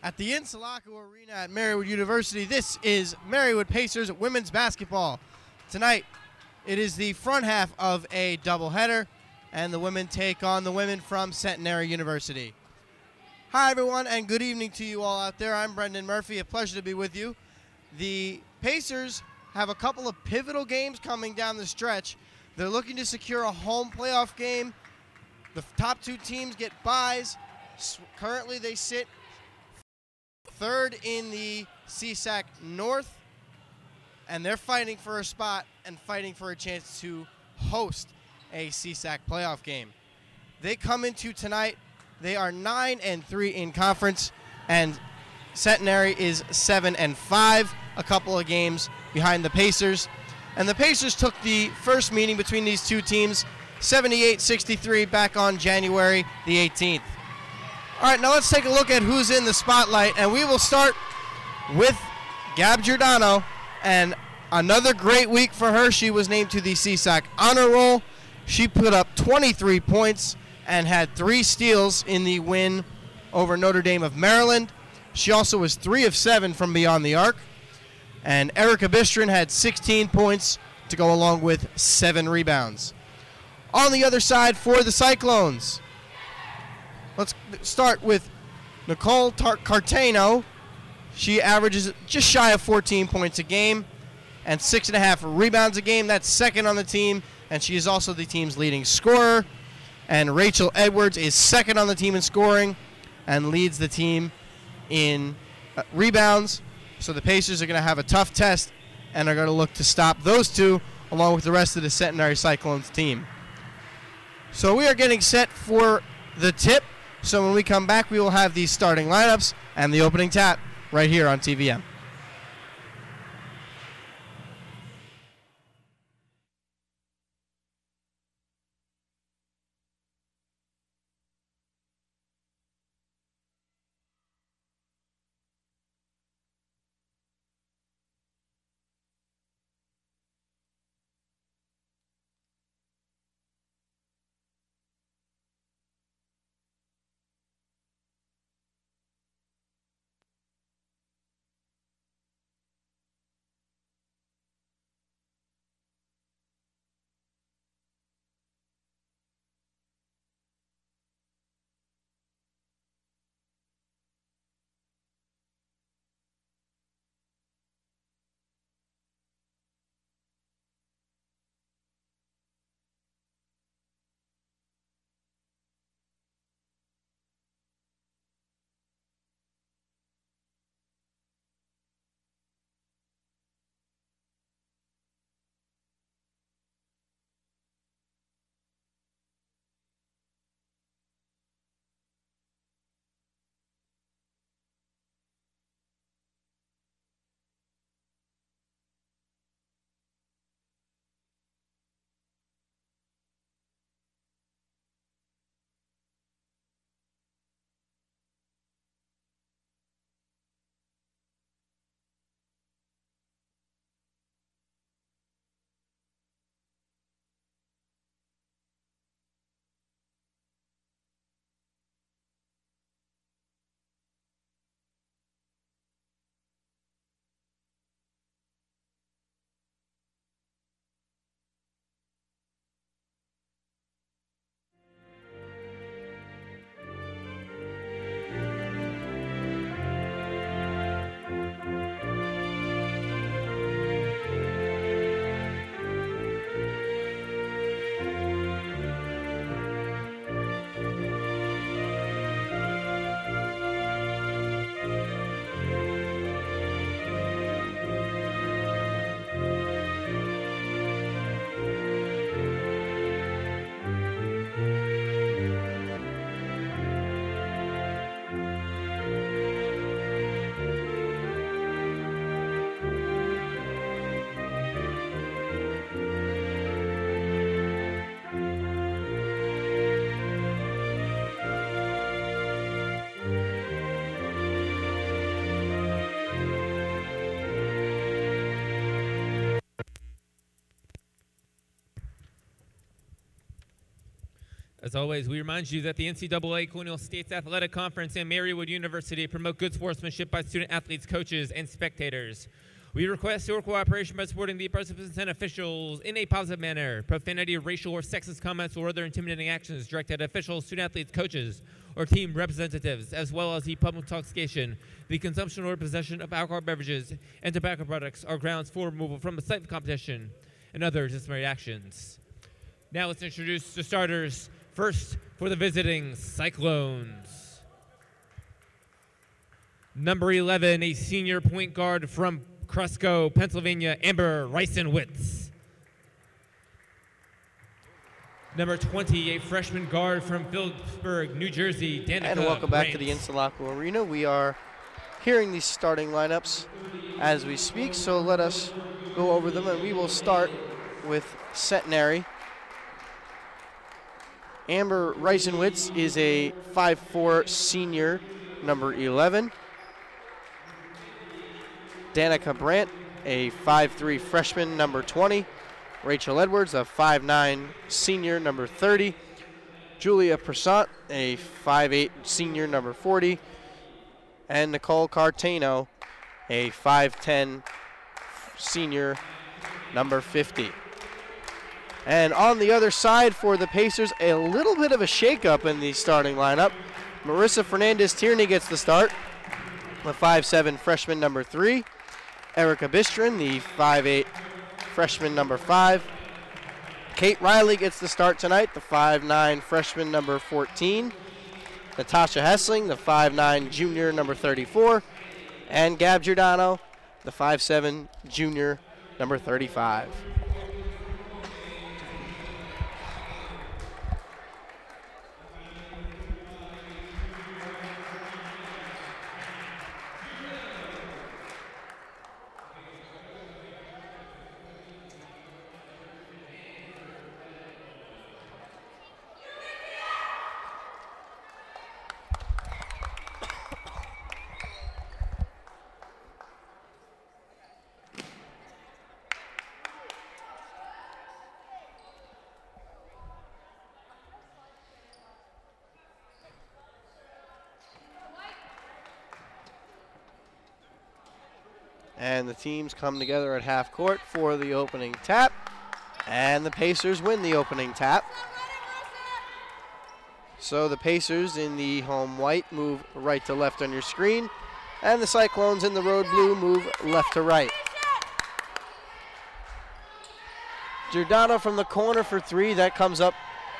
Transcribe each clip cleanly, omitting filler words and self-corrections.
At the Insulaco Arena at Marywood University, this is Marywood Pacers women's basketball. Tonight, it is the front half of a doubleheader, and the women take on the women from Centenary University. Hi, everyone, and good evening to you all out there. I'm Brendan Murphy. A pleasure to be with you. The Pacers have a couple of pivotal games coming down the stretch. They're looking to secure a home playoff game. The top two teams get byes. Currently, they sit third in the CSAC North, and they're fighting for a spot and fighting for a chance to host a CSAC playoff game. They come into tonight, they are 9-3 in conference, and Centenary is 7-5, a couple of games behind the Pacers. And the Pacers took the first meeting between these two teams, 78-63, back on January the 18th. All right, now let's take a look at who's in the spotlight, and we will start with Gab Giordano, and another great week for her. She was named to the CSAC Honor Roll. She put up 23 points and had 3 steals in the win over Notre Dame of Maryland. She also was 3 of 7 from beyond the arc, and Erica Bistrin had 16 points to go along with 7 rebounds. On the other side for the Cyclones, let's start with Nicole Cartano. She averages just shy of 14 points a game and 6.5 rebounds a game. That's second on the team, and she is also the team's leading scorer. And Rachel Edwards is second on the team in scoring and leads the team in rebounds. So the Pacers are going to have a tough test and are going to look to stop those two along with the rest of the Centenary Cyclones team. So we are getting set for the tip. So when we come back, we will have these starting lineups and the opening tap right here on TVM. As always, we remind you that the NCAA Colonial States Athletic Conference and Marywood University promote good sportsmanship by student athletes, coaches, and spectators. We request your cooperation by supporting the participants and officials in a positive manner. Profanity, racial, or sexist comments or other intimidating actions directed at officials, student athletes, coaches, or team representatives, as well as the public intoxication, the consumption or possession of alcohol beverages and tobacco products are grounds for removal from the site of the competition and other disciplinary actions. Now let's introduce the starters. First, for the visiting Cyclones. Number 11, a senior point guard from Cresco, Pennsylvania, Amber Reisenwitz. Number 20, a freshman guard from Phillipsburg, New Jersey, Danica And welcome back to Brandt. the Interlocal Arena. We are hearing these starting lineups as we speak, so let us go over them, and we will start with Centenary. Amber Reisenwitz is a 5'4" senior, number 11. Danica Brandt, a 5'3" freshman, number 20. Rachel Edwards, a 5'9" senior, number 30. Julia Persant, a 5'8" senior, number 40. And Nicole Cartano, a 5'10" senior, number 50. And on the other side for the Pacers, a little bit of a shakeup in the starting lineup. Marissa Fernandez-Tierney gets the start, the 5'7" freshman, number 3. Erica Bistrin, the 5'8" freshman, number 5. Kate Riley gets the start tonight, the 5'9" freshman, number 14. Natasha Hessling, the 5'9" junior, number 34. And Gab Giordano, the 5'7" junior, number 35. And the teams come together at half court for the opening tap. And the Pacers win the opening tap. So the Pacers in the home white move right to left on your screen. And the Cyclones in the road blue move left to right. Giordano from the corner for 3. That comes up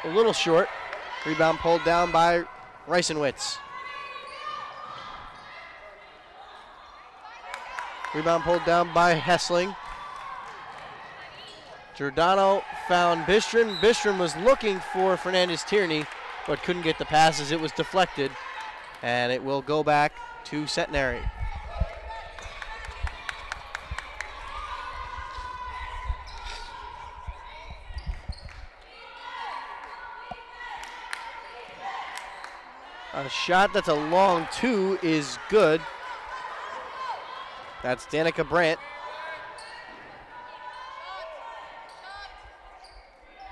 a little short. Rebound pulled down by Reisenwitz. Rebound pulled down by Hessling. Giordano found Bistrin. Bistrin was looking for Fernandez-Tierney, but couldn't get the passes. It was deflected, and it will go back to Centenary. A shot that's a long 2 is good. That's Danica Brandt.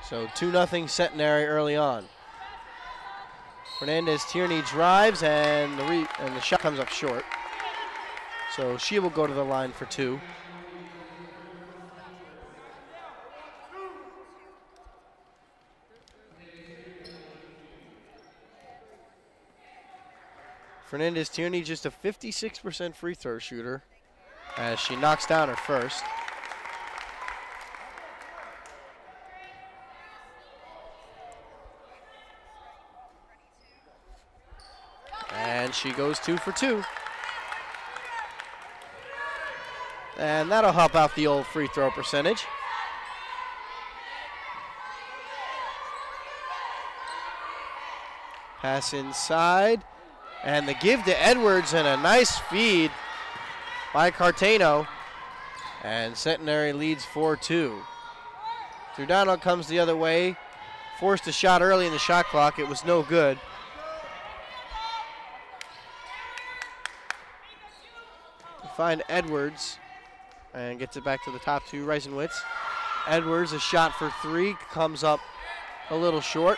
So 2-0 Centenary early on. Fernandez-Tierney drives, and the shot comes up short. So she will go to the line for 2. Fernandez-Tierney just a 56% free throw shooter, as she knocks down her first. And she goes 2 for 2. And that'll help out the old free throw percentage. Pass inside. And the give to Edwards, and a nice feed by Cartano. And Centenary leads 4-2. Giordano comes the other way. Forced a shot early in the shot clock. It was no good. Find Edwards and gets it back to the top 2, Reisenwitz. Edwards, a shot for 3, comes up a little short.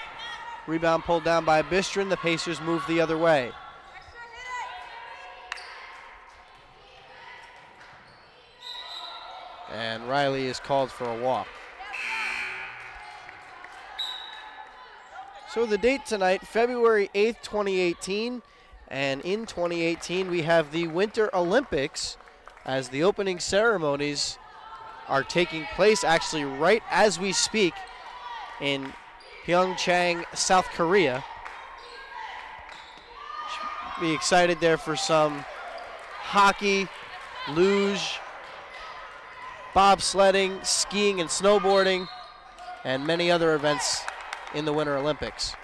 Rebound pulled down by Bistron. The Pacers move the other way. And Riley is called for a walk. So the date tonight, February 8th, 2018. And in 2018, we have the Winter Olympics as the opening ceremonies are taking place actually right as we speak in Pyeongchang, South Korea. Should be excited there for some hockey, luge, bobsledding, skiing and snowboarding, and many other events in the Winter Olympics.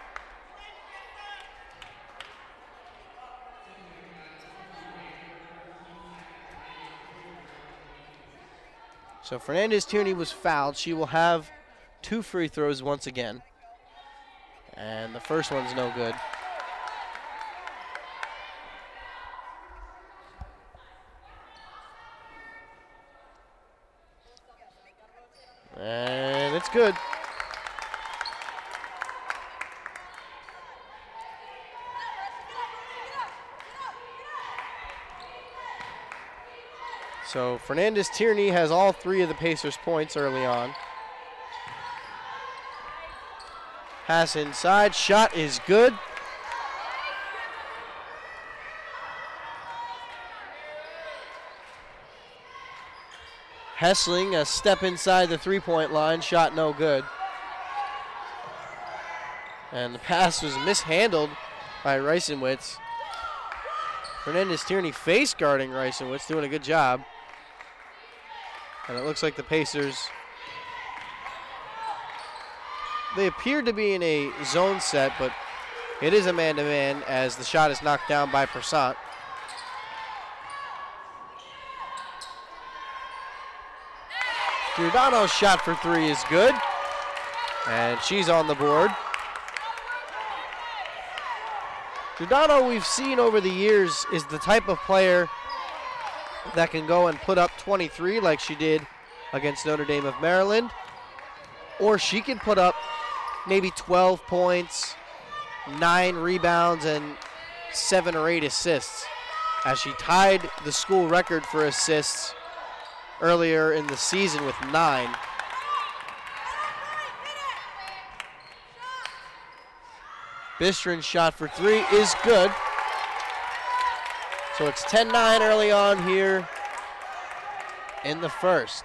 So Fernandez-Tierney was fouled. She will have 2 free throws once again. And the first one's no good. And it's good. So Fernandez-Tierney has all 3 of the Pacers' points early on. Pass inside, shot is good. Hessling, a step inside the 3-point line, shot no good. And the pass was mishandled by Reisenwitz. Fernandez-Tierney face guarding Reisenwitz, doing a good job. And it looks like the Pacers, they appear to be in a zone set, but it is a man-to-man as the shot is knocked down by Persant. Giordano's shot for 3 is good, and she's on the board. Giordano, we've seen over the years, is the type of player that can go and put up 23 like she did against Notre Dame of Maryland, or she can put up maybe 12 points, 9 rebounds, and 7 or 8 assists, as she tied the school record for assists earlier in the season with 9. Bistron's shot for 3 is good. So it's 10-9 early on here in the first.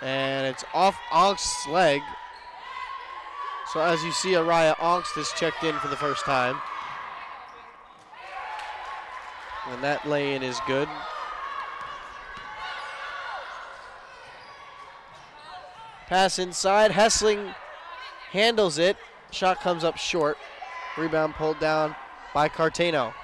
And it's off Ongst's leg. So as you see, Araya Ongst has checked in for the first time. And that lay-in is good. Pass inside, Hessling handles it. Shot comes up short. Rebound pulled down by Cartano.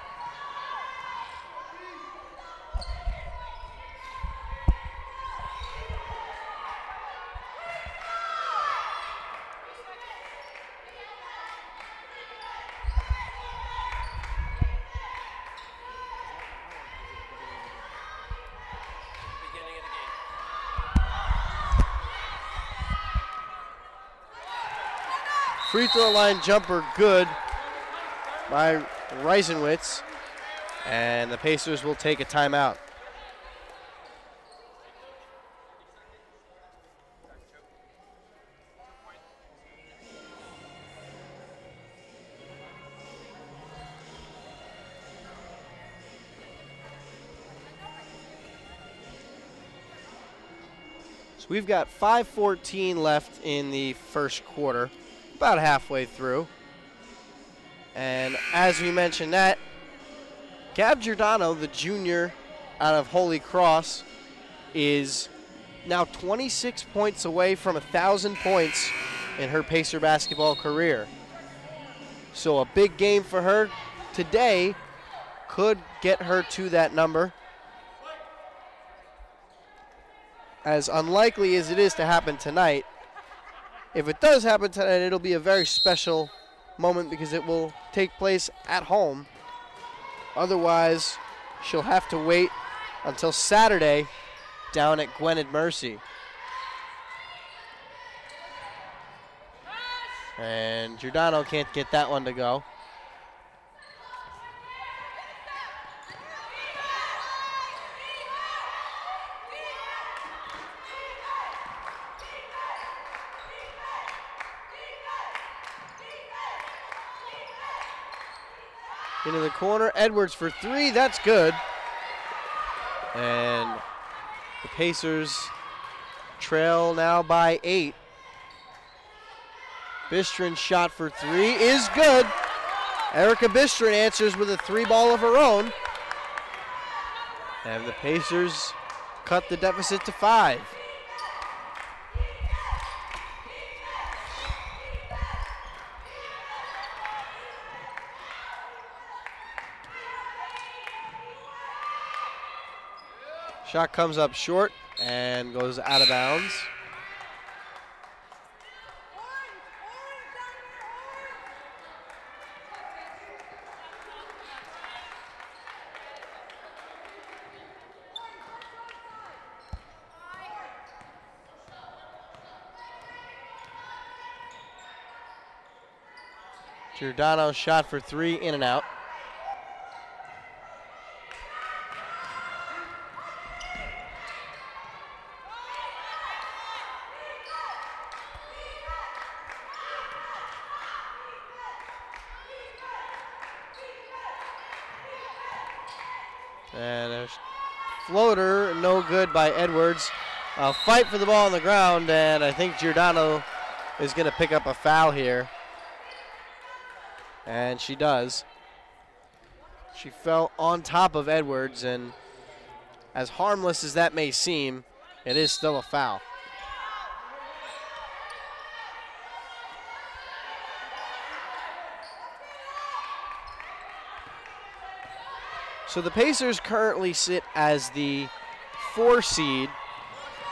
Free throw line jumper good by Reisenwitz, and the Pacers will take a timeout. So we've got 5:14 left in the first quarter. About halfway through. And as we mentioned that, Gab Giordano, the junior out of Holy Cross, is now 26 points away from 1,000 points in her Pacer basketball career. So a big game for her today could get her to that number. As unlikely as it is to happen tonight, if it does happen tonight, it'll be a very special moment because it will take place at home. Otherwise, she'll have to wait until Saturday down at Gwynedd Mercy. And Giordano can't get that one to go. Into the corner, Edwards for three, that's good. And the Pacers trail now by 8. Bistrin's shot for three is good. Erica Bistrin answers with a 3-ball of her own. And the Pacers cut the deficit to 5. Shot comes up short and goes out of bounds. Giordano shot for three, in and out. And a floater, no good by Edwards. A fight for the ball on the ground, and I think Giordano is going to pick up a foul here. And she does. She fell on top of Edwards, and as harmless as that may seem, it is still a foul. So the Pacers currently sit as the 4 seed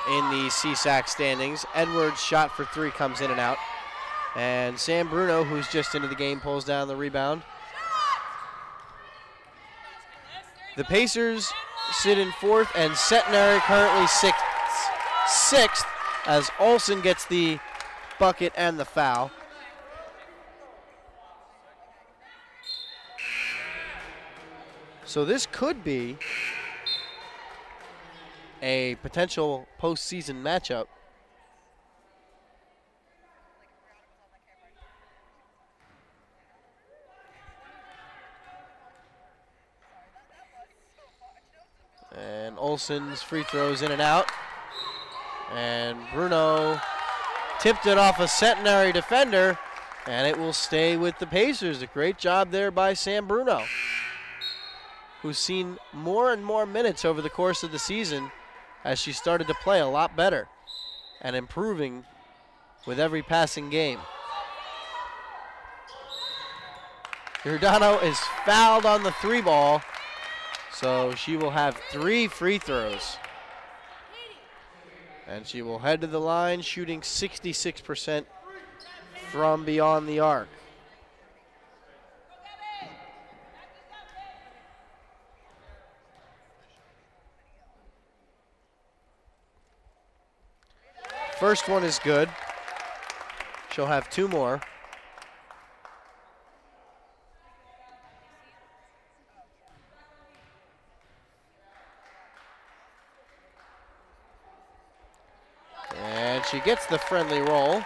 in the CSAC standings. Edwards' shot for three comes in and out. And Sam Bruno, who's just into the game, pulls down the rebound. The Pacers sit in 4th, and Centenary currently 6th as Olsen gets the bucket and the foul. So this could be a potential postseason matchup. And Olsen's free throws in and out. And Bruno tipped it off a Centenary defender, and it will stay with the Pacers. A great job there by Sam Bruno, who's seen more and more minutes over the course of the season as she started to play a lot better and improving with every passing game. Giordano is fouled on the 3-ball, so she will have 3 free throws. And she will head to the line shooting 66% from beyond the arc. First one is good. She'll have 2 more. And she gets the friendly roll.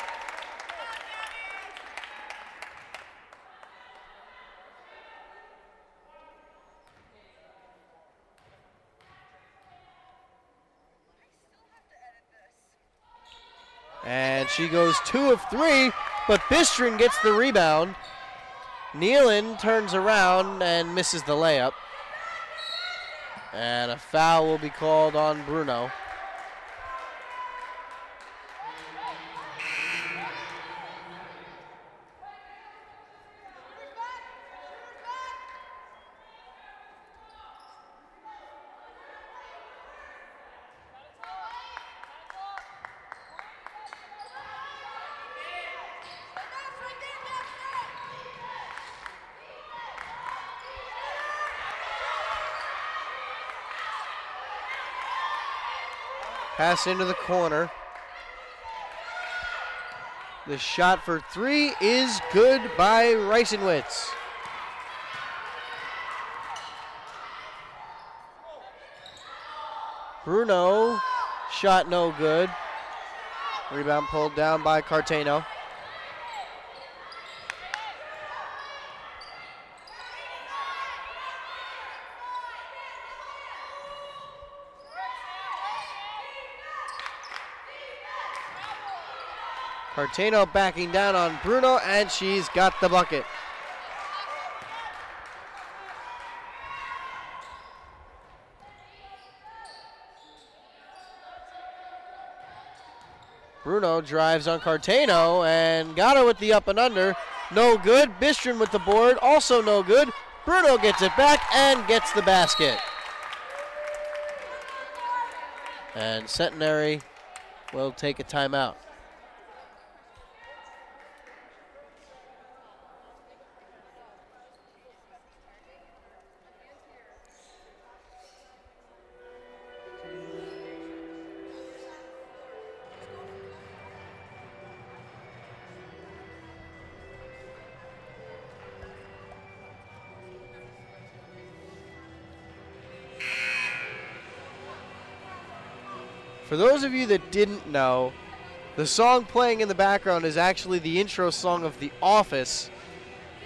And she goes 2 of 3, but Bistrin gets the rebound. Nealon turns around and misses the layup. And a foul will be called on Bruno. Pass into the corner. The shot for three is good by Reisenwitz. Bruno, shot no good. Rebound pulled down by Cartano. Cartano backing down on Bruno, and she's got the bucket. Bruno drives on Cartano and got her with the up and under. No good. Bistron with the board, also no good. Bruno gets it back and gets the basket. And Centenary will take a timeout. For those of you that didn't know, the song playing in the background is actually the intro song of The Office.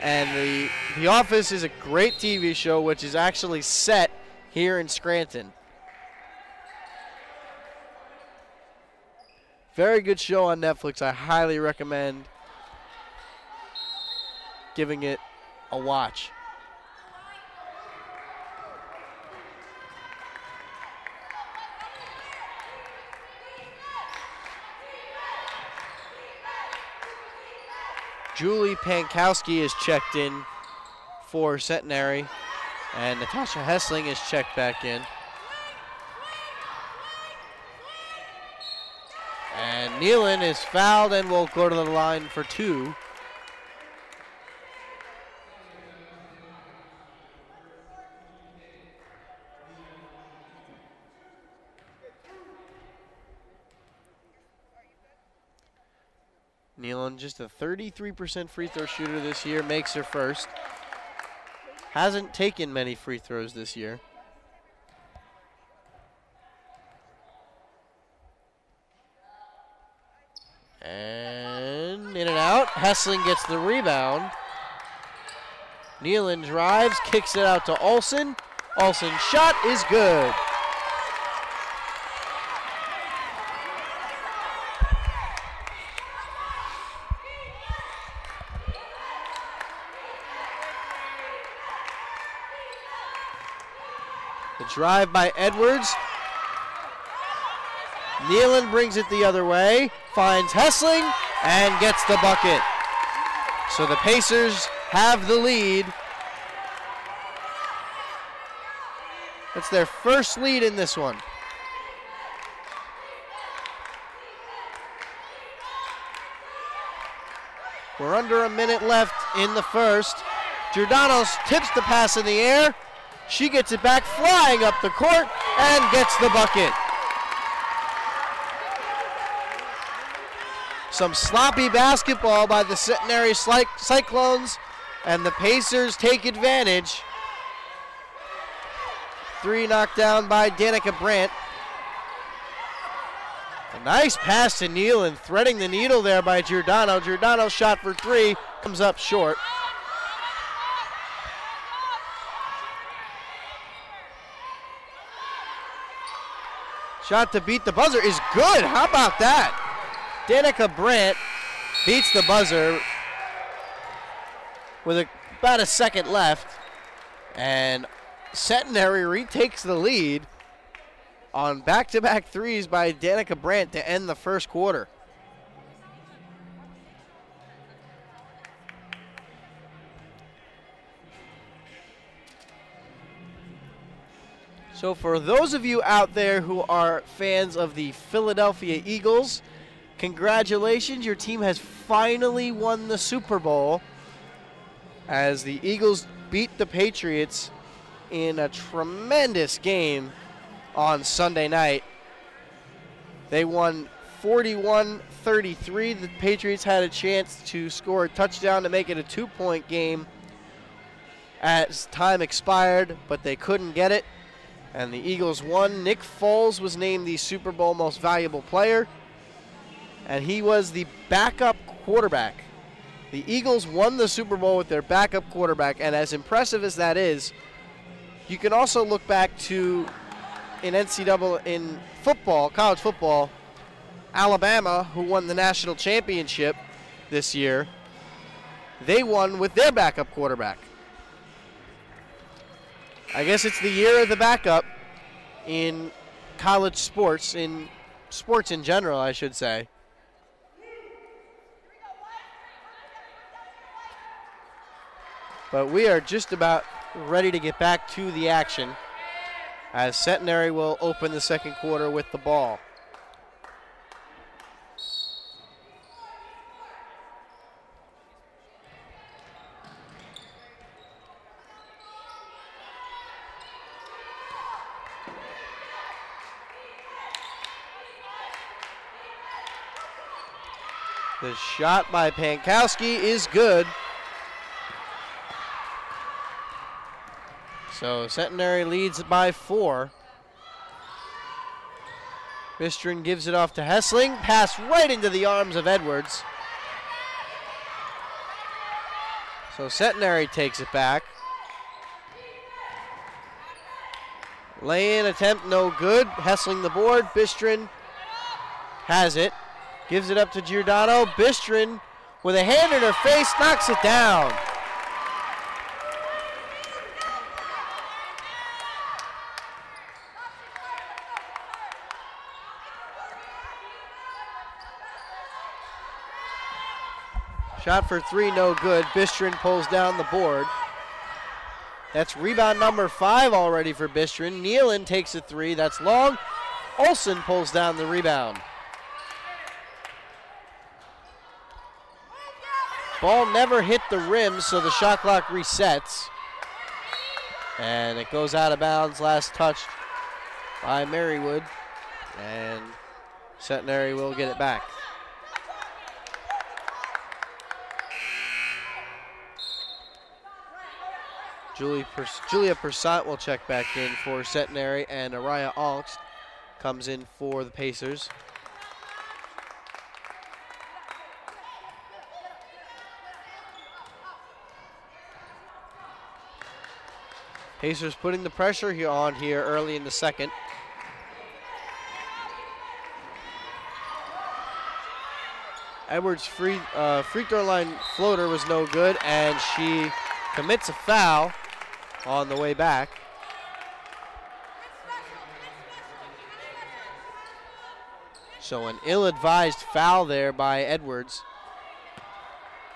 And The Office is a great TV show which is actually set here in Scranton. Very good show on Netflix. I highly recommend giving it a watch. Julie Pankowski is checked in for Centenary, and Natasha Hessling is checked back in. And Nealon is fouled and will go to the line for two. Nealon, just a 33% free throw shooter this year, makes her first. Hasn't taken many free throws this year. And in and out. Hessling gets the rebound. Nealon drives, kicks it out to Olsen. Olsen's shot is good. The drive by Edwards. Nealon brings it the other way, finds Hessling, and gets the bucket. So the Pacers have the lead. That's their first lead in this one. We're under a minute left in the first. Giordano's tips the pass in the air. She gets it back, flying up the court, and gets the bucket. Some sloppy basketball by the Centenary Cyclones, and the Pacers take advantage. Three knocked down by Danica Brandt. A nice pass to Nealon, threading the needle there by Giordano. Giordano's shot for three comes up short. Shot to beat the buzzer is good. How about that? Danica Brandt beats the buzzer with about a second left. And Centenary retakes the lead on back-to-back threes by Danica Brandt to end the first quarter. So for those of you out there who are fans of the Philadelphia Eagles, congratulations, your team has finally won the Super Bowl as the Eagles beat the Patriots in a tremendous game on Sunday night. They won 41-33. The Patriots had a chance to score a touchdown to make it a 2-point game as time expired, but they couldn't get it, and the Eagles won. Nick Foles was named the Super Bowl Most Valuable Player, and he was the backup quarterback. The Eagles won the Super Bowl with their backup quarterback, and as impressive as that is, you can also look back to in football, college football, Alabama, who won the national championship this year. They won with their backup quarterback. I guess it's the year of the backup in college sports, in sports in general, I should say. But we are just about ready to get back to the action as Centenary will open the second quarter with the ball. The shot by Pankowski is good. So Centenary leads by 4. Bistrin gives it off to Hessling. Pass right into the arms of Edwards. So Centenary takes it back. Lay-in attempt, no good. Hessling the board. Bistrin has it. Gives it up to Giordano. Bistrin, with a hand in her face, knocks it down. Shot for 3, no good. Bistrin pulls down the board. That's rebound number 5 already for Bistrin. Nealon takes a 3, that's long. Olsen pulls down the rebound. Ball never hit the rim, so the shot clock resets. And it goes out of bounds, last touched by Marywood. And Centenary will get it back. Julia Persant will check back in for Centenary, and Araya Alks comes in for the Pacers. Pacers putting the pressure on here early in the second. Edwards' free throw line floater was no good, and she commits a foul on the way back. So an ill-advised foul there by Edwards,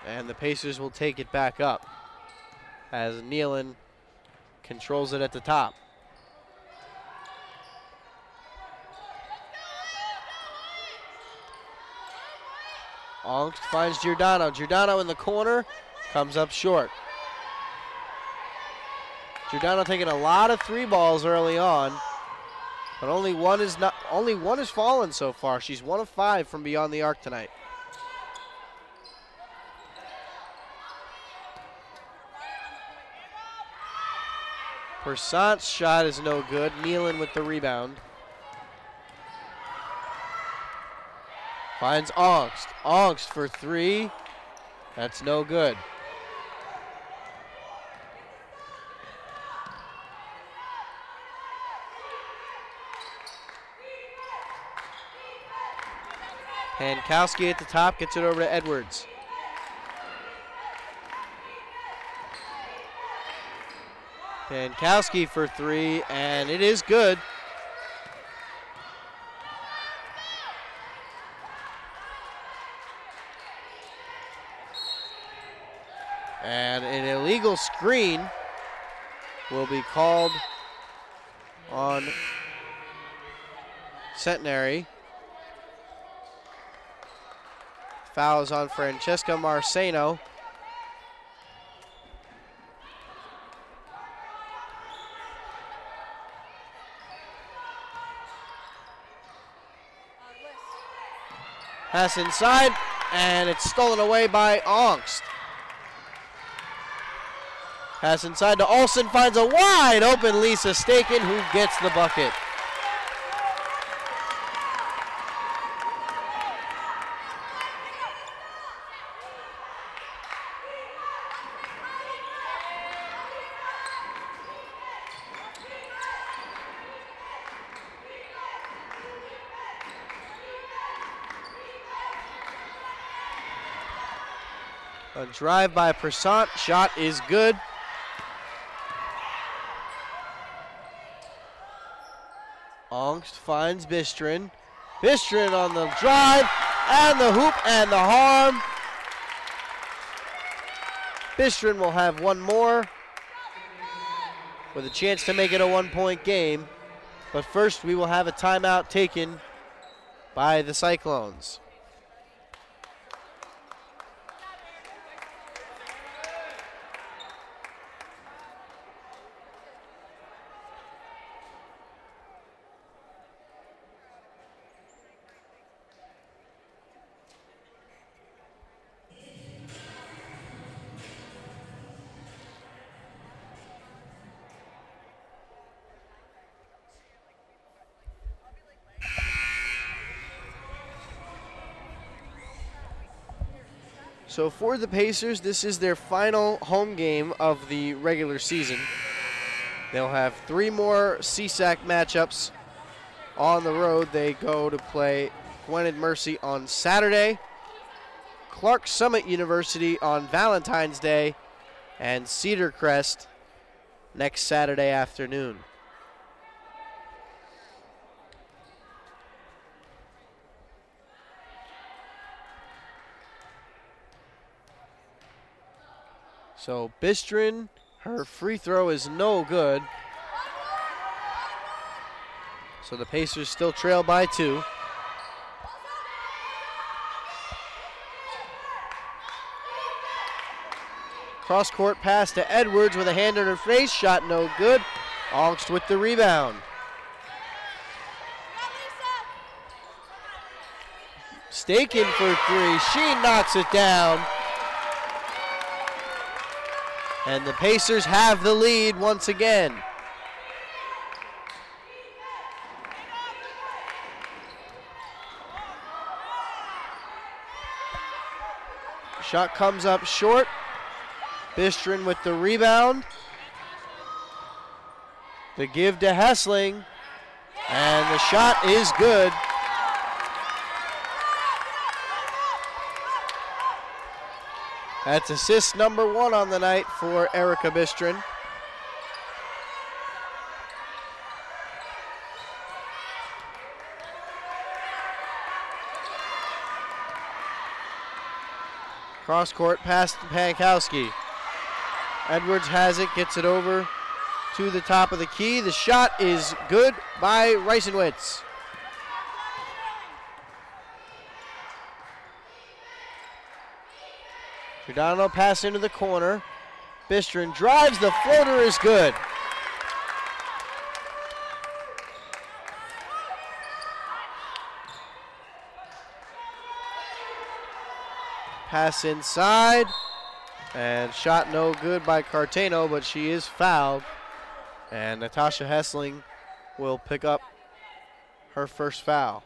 and the Pacers will take it back up as Nealon controls it at the top. Onk finds Giordano. Giordano in the corner, comes up short. Giordano taking a lot of 3 balls early on, but only one has fallen so far. She's 1 of 5 from beyond the arc tonight. Persant's shot is no good. Nealon with the rebound. Finds Ongst. Ongst for 3. That's no good. Pankowski at the top, gets it over to Edwards. Pankowski for 3, and it is good. And an illegal screen will be called on Centenary. Fouls on Francesca Marceno. Pass inside, and it's stolen away by Ongst. Pass inside to Olsen, finds a wide open Lisa Staken, who gets the bucket. A drive by Persant, shot is good. Ongst finds Bistrin. Bistrin on the drive, and the hoop and the harm. Bistrin will have one more with a chance to make it a 1-point game. But first we will have a timeout taken by the Cyclones. So for the Pacers, this is their final home game of the regular season. They'll have 3 more CSAC matchups on the road. They go to play Gwynedd Mercy on Saturday, Clark Summit University on Valentine's Day, and Cedar Crest next Saturday afternoon. So Bistrin, her free throw is no good. So the Pacers still trail by 2. Cross-court pass to Edwards with a hand on her face, shot no good. Ongst with the rebound. Staken for 3, she knocks it down. And the Pacers have the lead once again. Shot comes up short. Bistrin with the rebound. The give to Hessling. And the shot is good. That's assist number 1 on the night for Erica Bistrin. Cross-court pass to Pankowski. Edwards has it, gets it over to the top of the key. The shot is good by Reisenwitz. Giordano pass into the corner. Bistrin drives, the floater is good. Pass inside, and shot no good by Cartano, but she is fouled. And Natasha Hessling will pick up her first foul.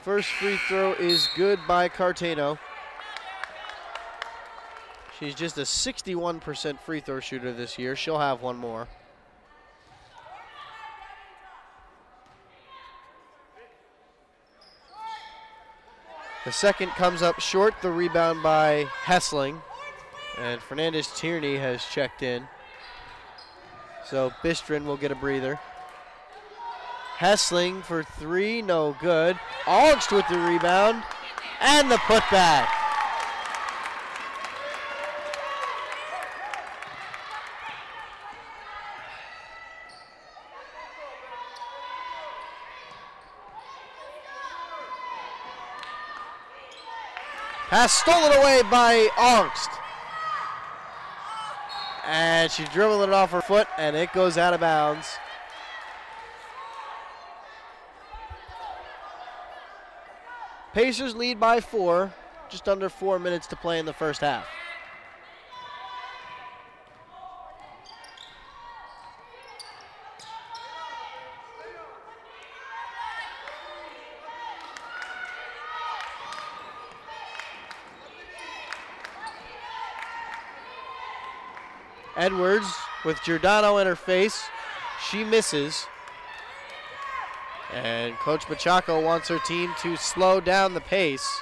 First free throw is good by Cartano. She's just a 61% free throw shooter this year. She'll have one more. The second comes up short, the rebound by Hessling. And Fernandez Tierney has checked in. So Bistrin will get a breather. Hessling for 3, no good. Ongst with the rebound and the putback. Pass stolen away by Angst. And she dribbled it off her foot, and it goes out of bounds. Pacers lead by 4, just under 4 minutes to play in the first half. Edwards with Giordano in her face. She misses. And Coach Machaco wants her team to slow down the pace.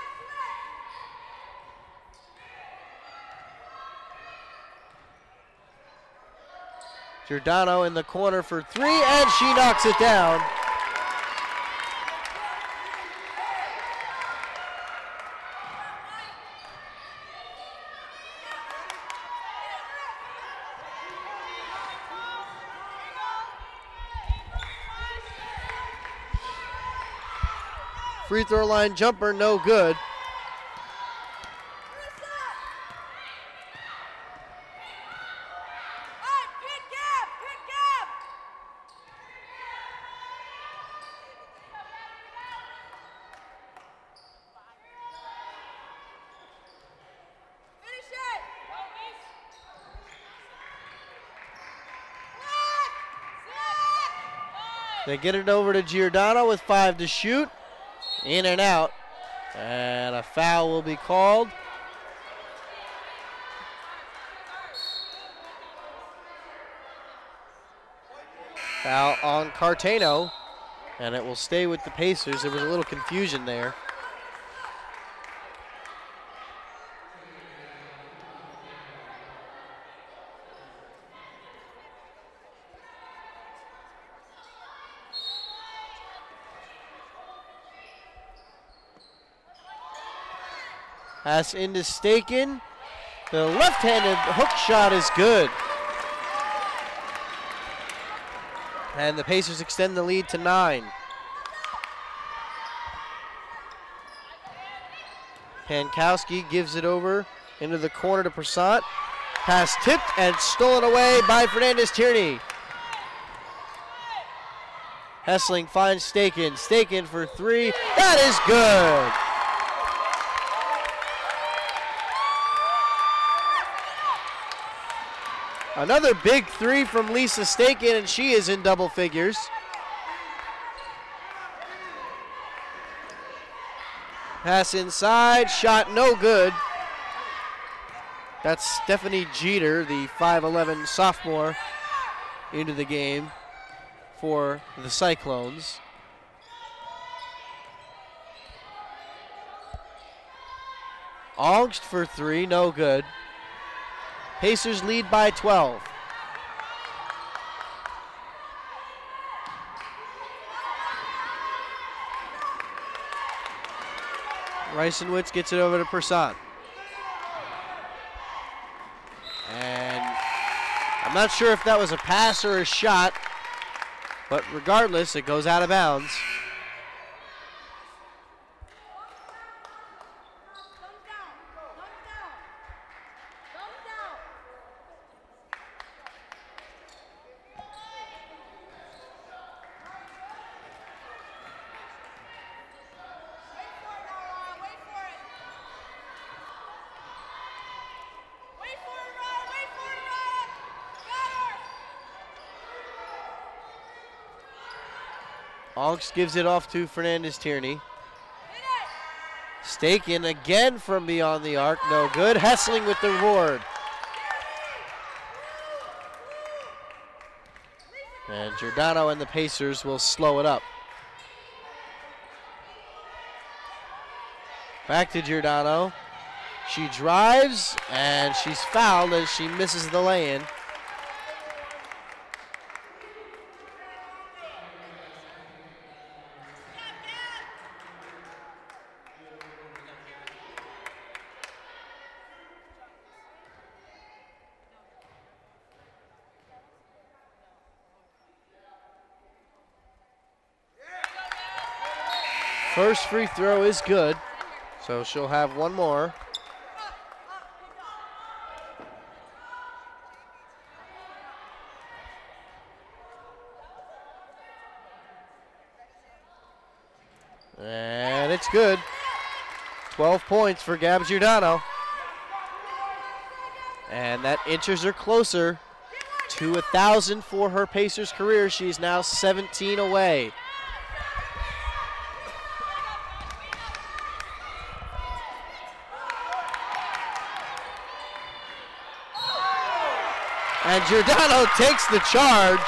Giordano in the corner for 3, and she knocks it down. Free throw line jumper, no good. They get it over to Giordano with 5 to shoot. In and out. And a foul will be called. Foul on Cartano. And it will stay with the Pacers. There was a little confusion there. Pass into Staken. The left-handed hook shot is good. And the Pacers extend the lead to 9. Pankowski gives it over into the corner to Persant. Pass tipped and stolen away by Fernandez-Tierney. Hessling finds Staken. Staken for 3. That is good. Another big 3 from Lisa Staken, and she is in double figures. Pass inside, shot no good. That's Stephanie Jeter, the 5'11 sophomore, into the game for the Cyclones. Angst for 3, no good. Pacers lead by 12. Reisenwitz gets it over to Persant. And I'm not sure if that was a pass or a shot, but regardless, it goes out of bounds. Angst gives it off to Fernandez-Tierney. Staken again from beyond the arc, no good. Hessling with the reward. And Giordano and the Pacers will slow it up. Back to Giordano. She drives, and she's fouled as she misses the lay-in. First free throw is good. So she'll have one more. And it's good. 12 points for Gab Giordano. And that inches her closer to 1,000 for her Pacers career. She's now 17 away. And Giordano takes the charge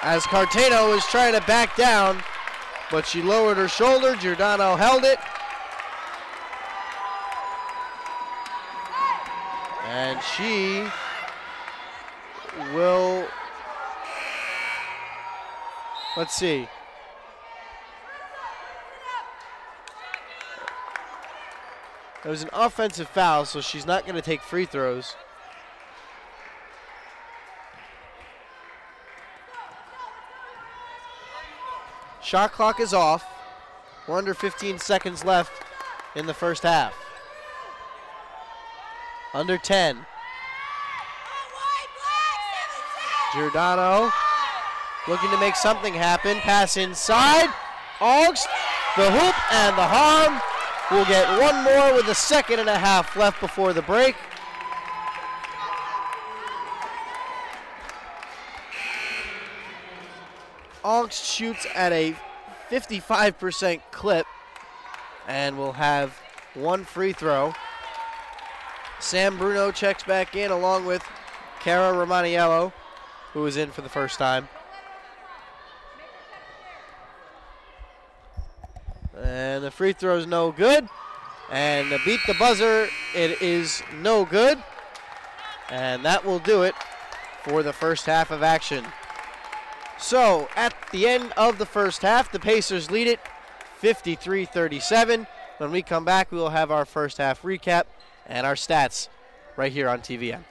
as Cartano was trying to back down, but she lowered her shoulder. Giordano held it. And she will, let's see. It was an offensive foul, so she's not going to take free throws. Shot clock is off. We're under 15 seconds left in the first half. Under 10. Giordano looking to make something happen. Pass inside. Augst, the hoop and the harm. We'll get one more with a second and a half left before the break. Augst shoots at a 55% clip and will have one free throw. Sam Bruno checks back in along with Cara Romaniello, who is in for the first time. And the free throw is no good. And to beat the buzzer, it is no good. And that will do it for the first half of action. So, at the end of the first half, the Pacers lead it 53-37. When we come back, we will have our first half recap and our stats right here on TVM.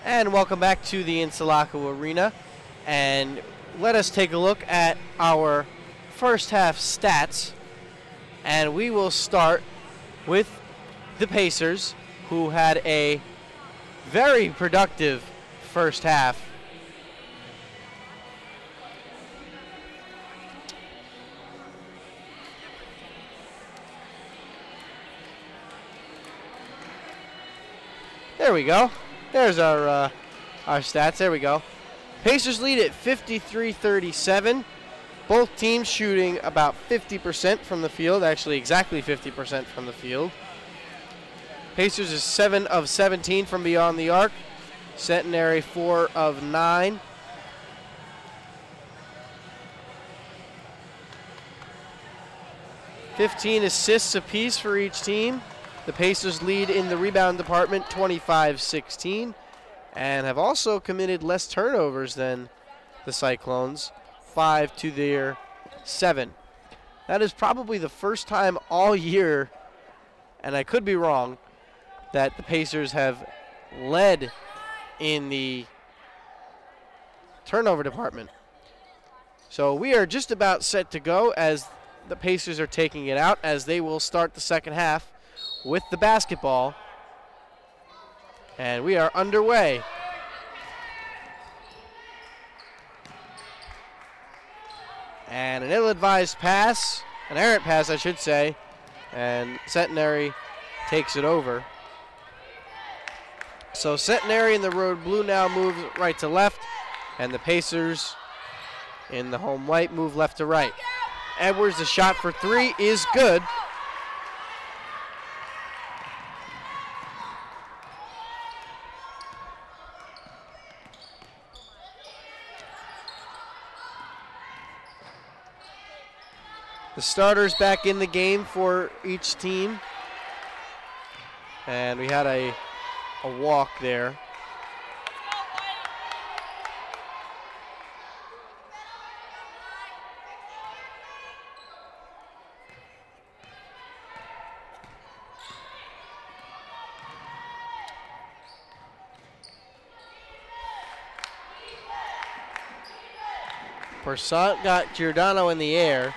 And welcome back to the Insulaco Arena. And let us take a look at our first half stats. And we will start with the Pacers, who had a very productive first half. There we go. There's our stats. There we go. Pacers lead at 53-37. Both teams shooting about 50% from the field, actually exactly 50% from the field. Pacers is 7 of 17 from beyond the arc. Centenary 4 of 9. $15 assists apiece for each team. The Pacers lead in the rebound department 25-16 and have also committed less turnovers than the Cyclones, 5 to their 7. That is probably the first time all year, and I could be wrong, that the Pacers have led in the turnover department. So we are just about set to go as the Pacers are taking it out, as they will start the second half with the basketball. And we are underway. And an ill-advised pass, an errant pass I should say, and Centenary takes it over. So Centenary in the road blue now moves right to left, and the Pacers in the home white move left to right. Edwards, the shot for 3 is good. The starters back in the game for each team. And we had a walk there. Persant got Giordano in the air.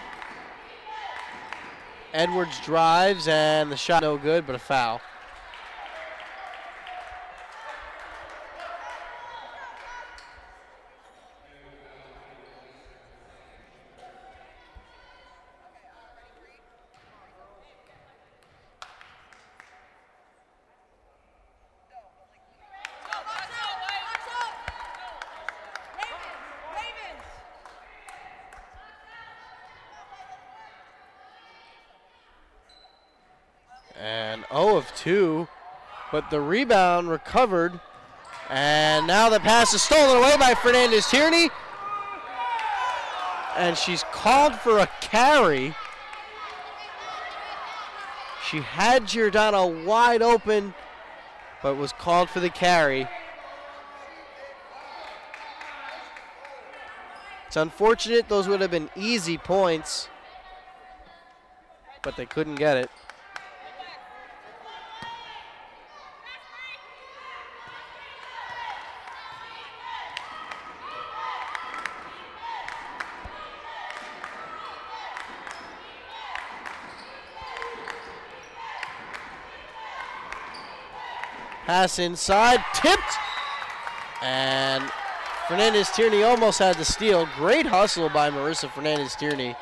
Edwards drives, and the shot no good, but a foul. And 0 of 2, but the rebound recovered. And now the pass is stolen away by Fernandez-Tierney. And she's called for a carry. She had Giordano wide open, but was called for the carry. It's unfortunate, those would have been easy points, but they couldn't get it. Pass inside, tipped, and Fernandez-Tierney almost had the steal. Great hustle by Marissa Fernandez-Tierney.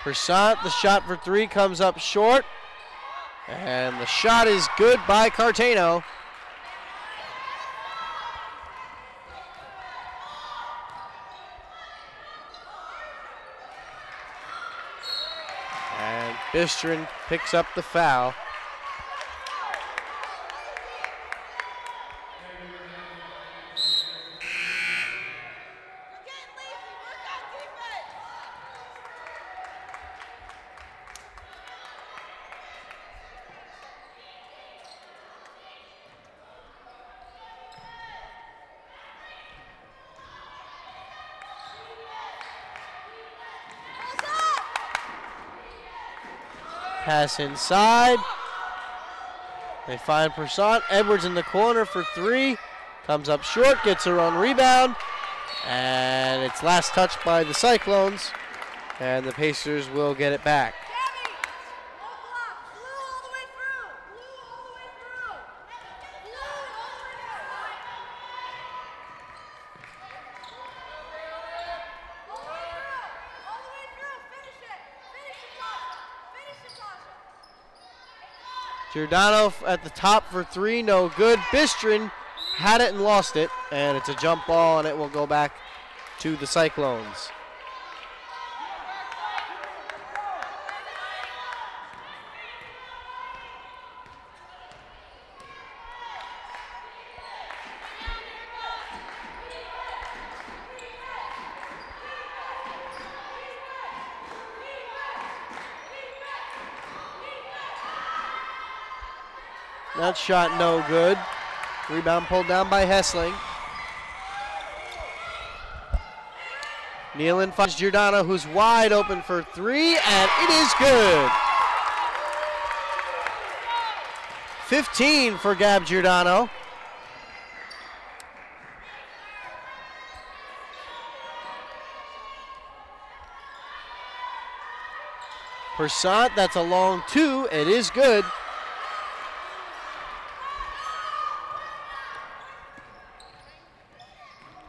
Persant, the shot for 3 comes up short, and the shot is good by Cartano. Bistrin picks up the foul. Pass inside. They find Persant. Edwards in the corner for three. Comes up short, gets her own rebound. And it's last touched by the Cyclones. And the Pacers will get it back. Giordano at the top for three, no good. Bistrin had it and lost it, and it's a jump ball, and it will go back to the Cyclones. That shot no good. Rebound pulled down by Hessling. Nealon finds Giordano, who's wide open for three, and it is good. 15 for Gab Giordano. Persant, that's a long two. It is good.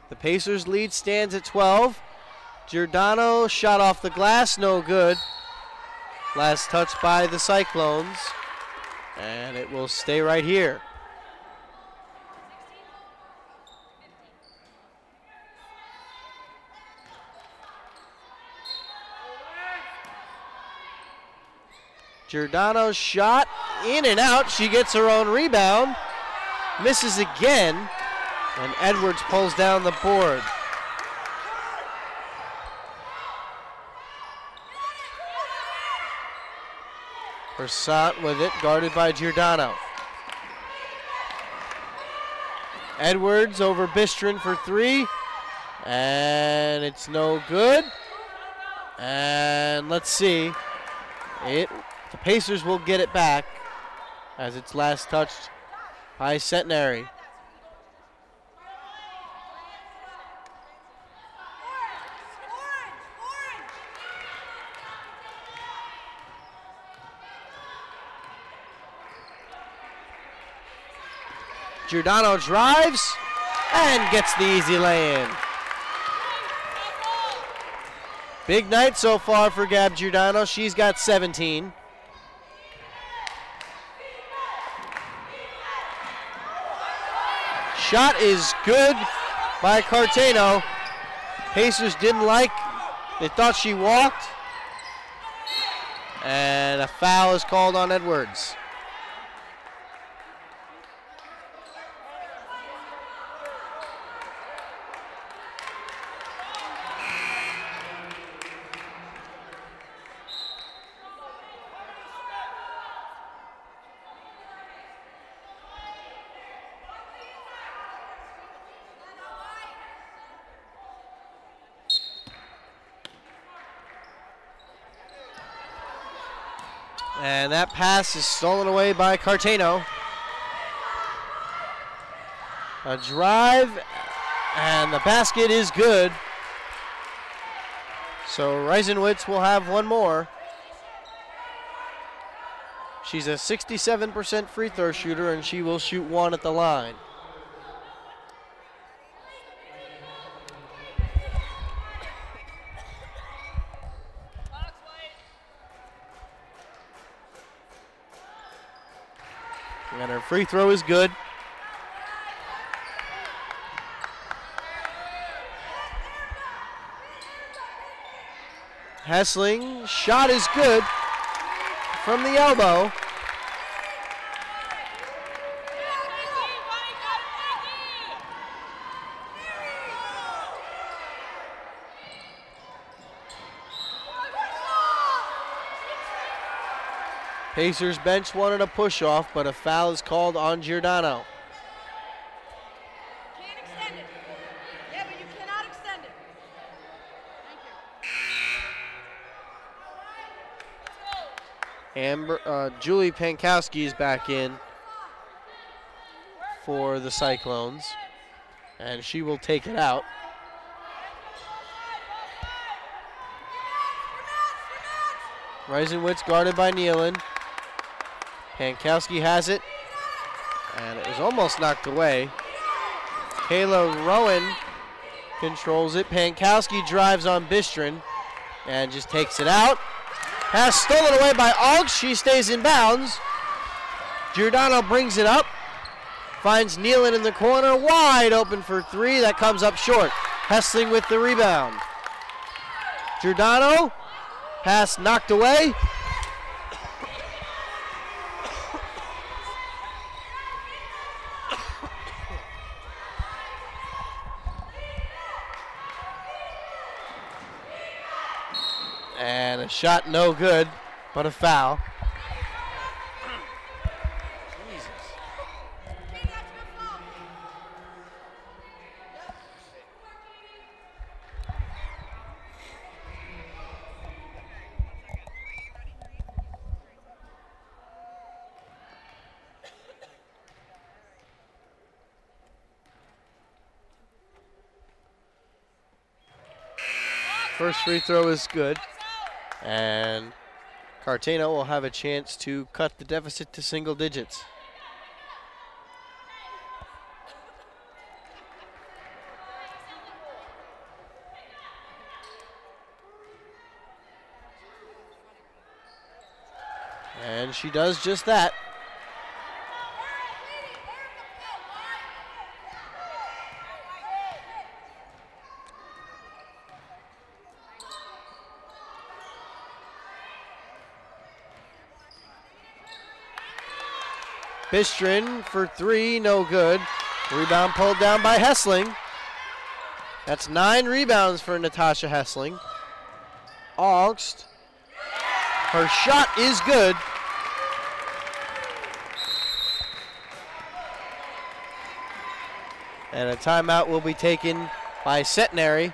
The Pacers lead stands at 12. Giordano shot off the glass, no good. Last touch by the Cyclones, and it will stay right here. Giordano's shot in and out. She gets her own rebound, misses again. And Edwards pulls down the board. Persant with it, guarded by Giordano. Edwards over Bistrin for three. And it's no good. And let's see. The Pacers will get it back as it's last touched by Centenary. Giordano drives and gets the easy lay-in. Big night so far for Gab Giordano. She's got 17. Shot is good by Cartano. Pacers didn't like. They thought she walked. And a foul is called on Edwards. And that pass is stolen away by Cartano. A drive, and the basket is good. So Reisenwitz will have one more. She's a 67% free throw shooter, and she will shoot one at the line. And her free throw is good. Hessling, shot is good from the elbow. Pacers bench wanted a push off, but a foul is called on Giordano. Can't extend it. Yeah, but you cannot extend it. Thank you. Julie Pankowski is back in for the Cyclones, and she will take it out. Reisenwitz guarded by Nealon. Pankowski has it, and it was almost knocked away. Kayla Rowan controls it. Pankowski drives on Bistrin and just takes it out. Pass stolen away by Augst. She stays in bounds. Giordano brings it up. Finds Nealon in the corner. Wide open for three. That comes up short. Hessling with the rebound. Giordano. Pass knocked away. And a shot no good, but a foul. First free throw is good. And Cartagena will have a chance to cut the deficit to single digits. And she does just that. Bistrin for three, no good. Rebound pulled down by Hessling. That's 9 rebounds for Natasha Hessling. Augst, her shot is good. And a timeout will be taken by Centenary.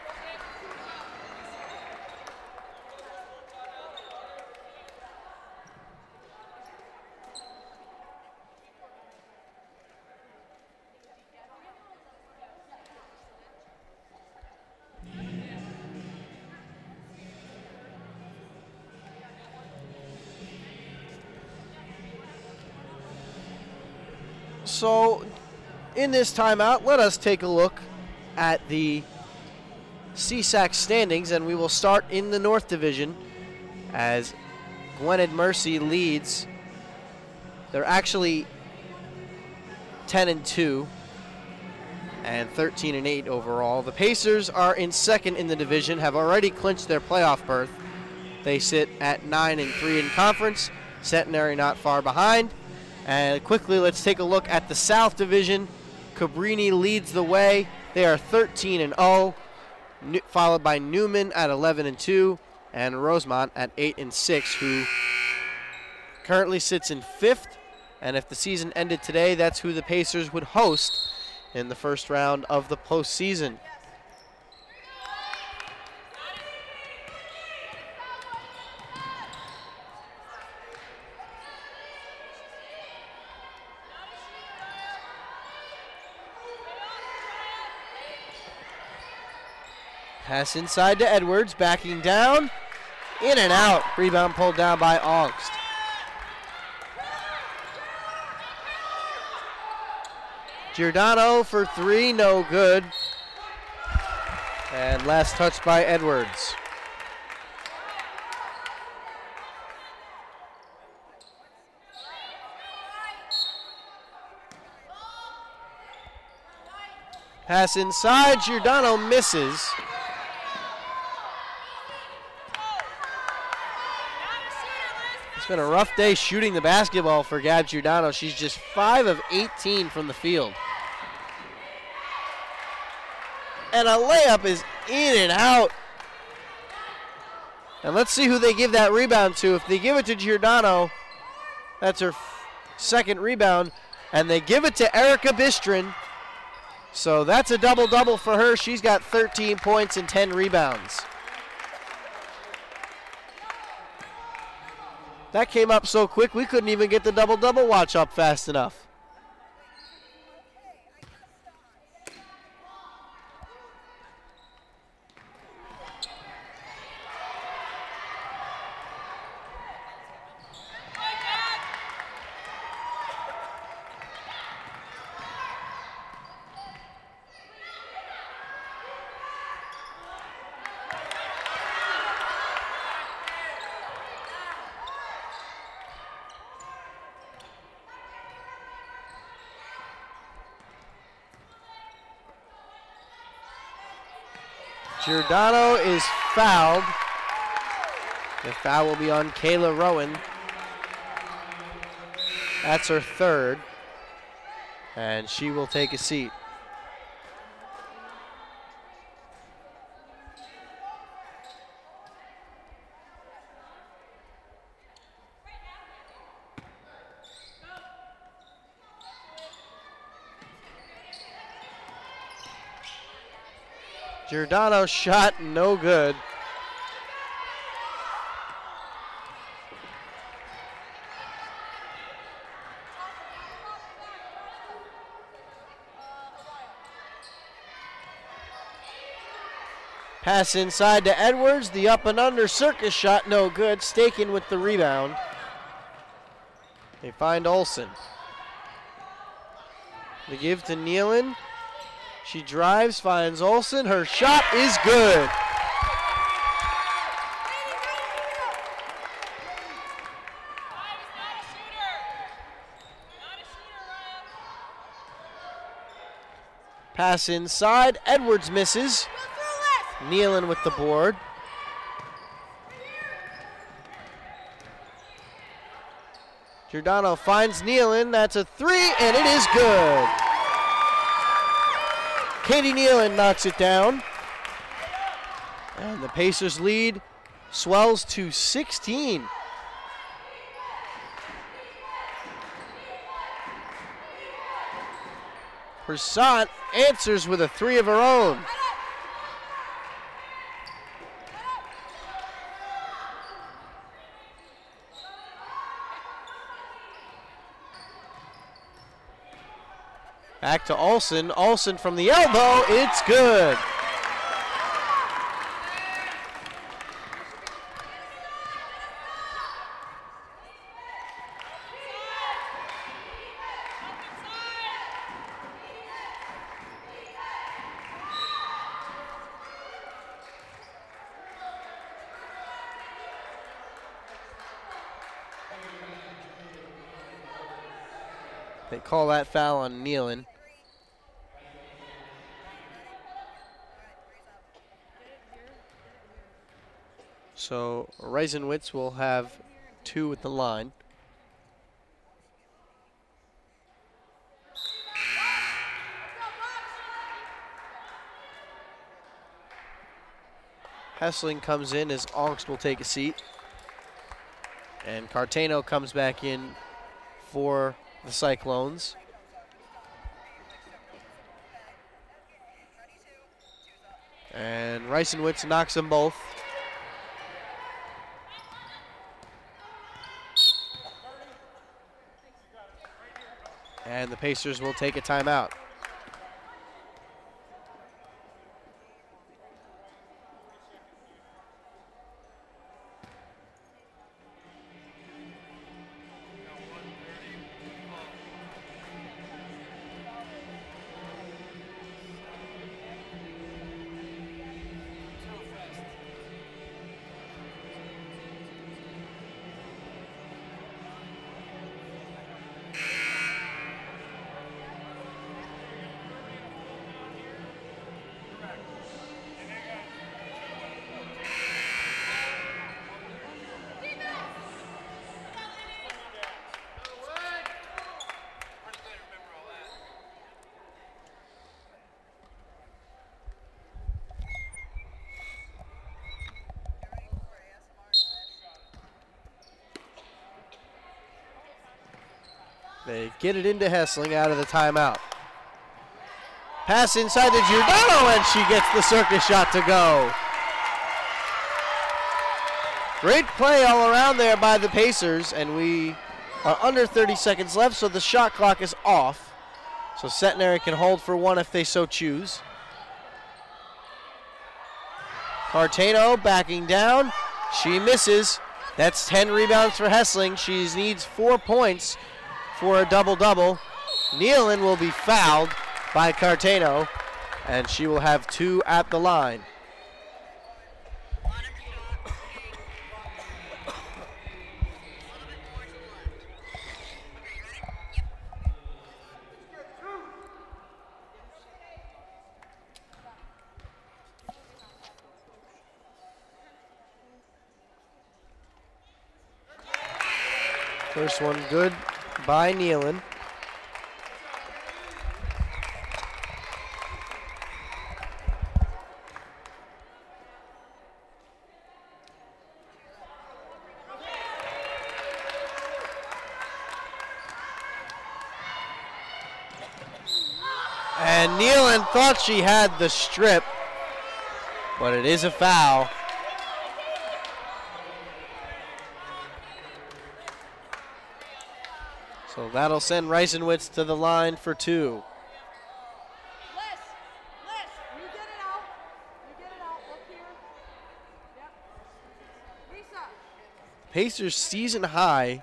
So, in this timeout, let us take a look at the CSAC standings, and we will start in the North Division as Gwynedd Mercy leads. They're actually 10-2 and 13-8 overall. The Pacers are in second in the division, have already clinched their playoff berth. They sit at 9-3 in conference. Centenary not far behind. And quickly, let's take a look at the South Division. Cabrini leads the way. They are 13-0, followed by Newman at 11-2, and Rosemont at 8-6, who currently sits in 5th. And if the season ended today, that's who the Pacers would host in the first round of the postseason. Pass inside to Edwards, backing down, in and out. Rebound pulled down by Augst. Giordano for three, no good. And last touch by Edwards. Pass inside, Giordano misses. It's been a rough day shooting the basketball for Gab Giordano. She's just 5 of 18 from the field. And a layup is in and out. And let's see who they give that rebound to. If they give it to Giordano, that's her second rebound. And they give it to Erica Bistrin. So that's a double-double for her. She's got 13 points and 10 rebounds. That came up so quick we couldn't even get the double-double watch up fast enough. Giordano is fouled. The foul will be on Kayla Rowan. That's her third. And she will take a seat. Giordano's shot no good. Pass inside to Edwards, the up and under circus shot no good. Staken with the rebound. They find Olsen. The give to Nealon. She drives, finds Olsen. Her shot is good. Pass inside. Edwards misses. Nealon with the board. Giordano finds Nealon. That's a three, and it is good. Katie Nealon knocks it down. And the Pacers lead swells to 16. Persat answers with a three of her own. Back to Olsen. Olsen from the elbow. It's good. They call that foul on Nealon. So Reisenwitz will have two at the line. Hessling comes in as Ongst will take a seat. And Cartano comes back in for the Cyclones. And Reisenwitz knocks them both. And the Pacers will take a timeout. They get it into Hessling out of the timeout. Pass inside to Giordano, and she gets the circus shot to go. Great play all around there by the Pacers, and we are under 30 seconds left, so the shot clock is off. So Centenary can hold for one if they so choose. Cartano backing down. She misses. That's 10 rebounds for Hessling. She needs 4 points for a double-double. Nealon will be fouled by Cartano, and she will have 2 at the line. First one good by Nealon. And Nealon thought she had the strip, but it is a foul. So that'll send Reisenwitz to the line for 2. You get it out. Look here. Yep. Lisa. Pacers' season high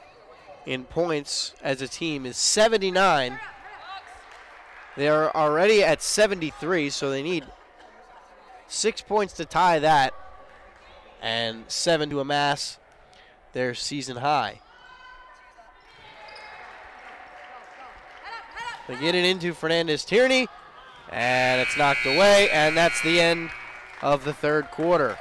in points as a team is 79. They are already at 73, so they need 6 points to tie that and 7 to amass their season high. They get it into Fernandez-Tierney, and it's knocked away, and that's the end of the third quarter.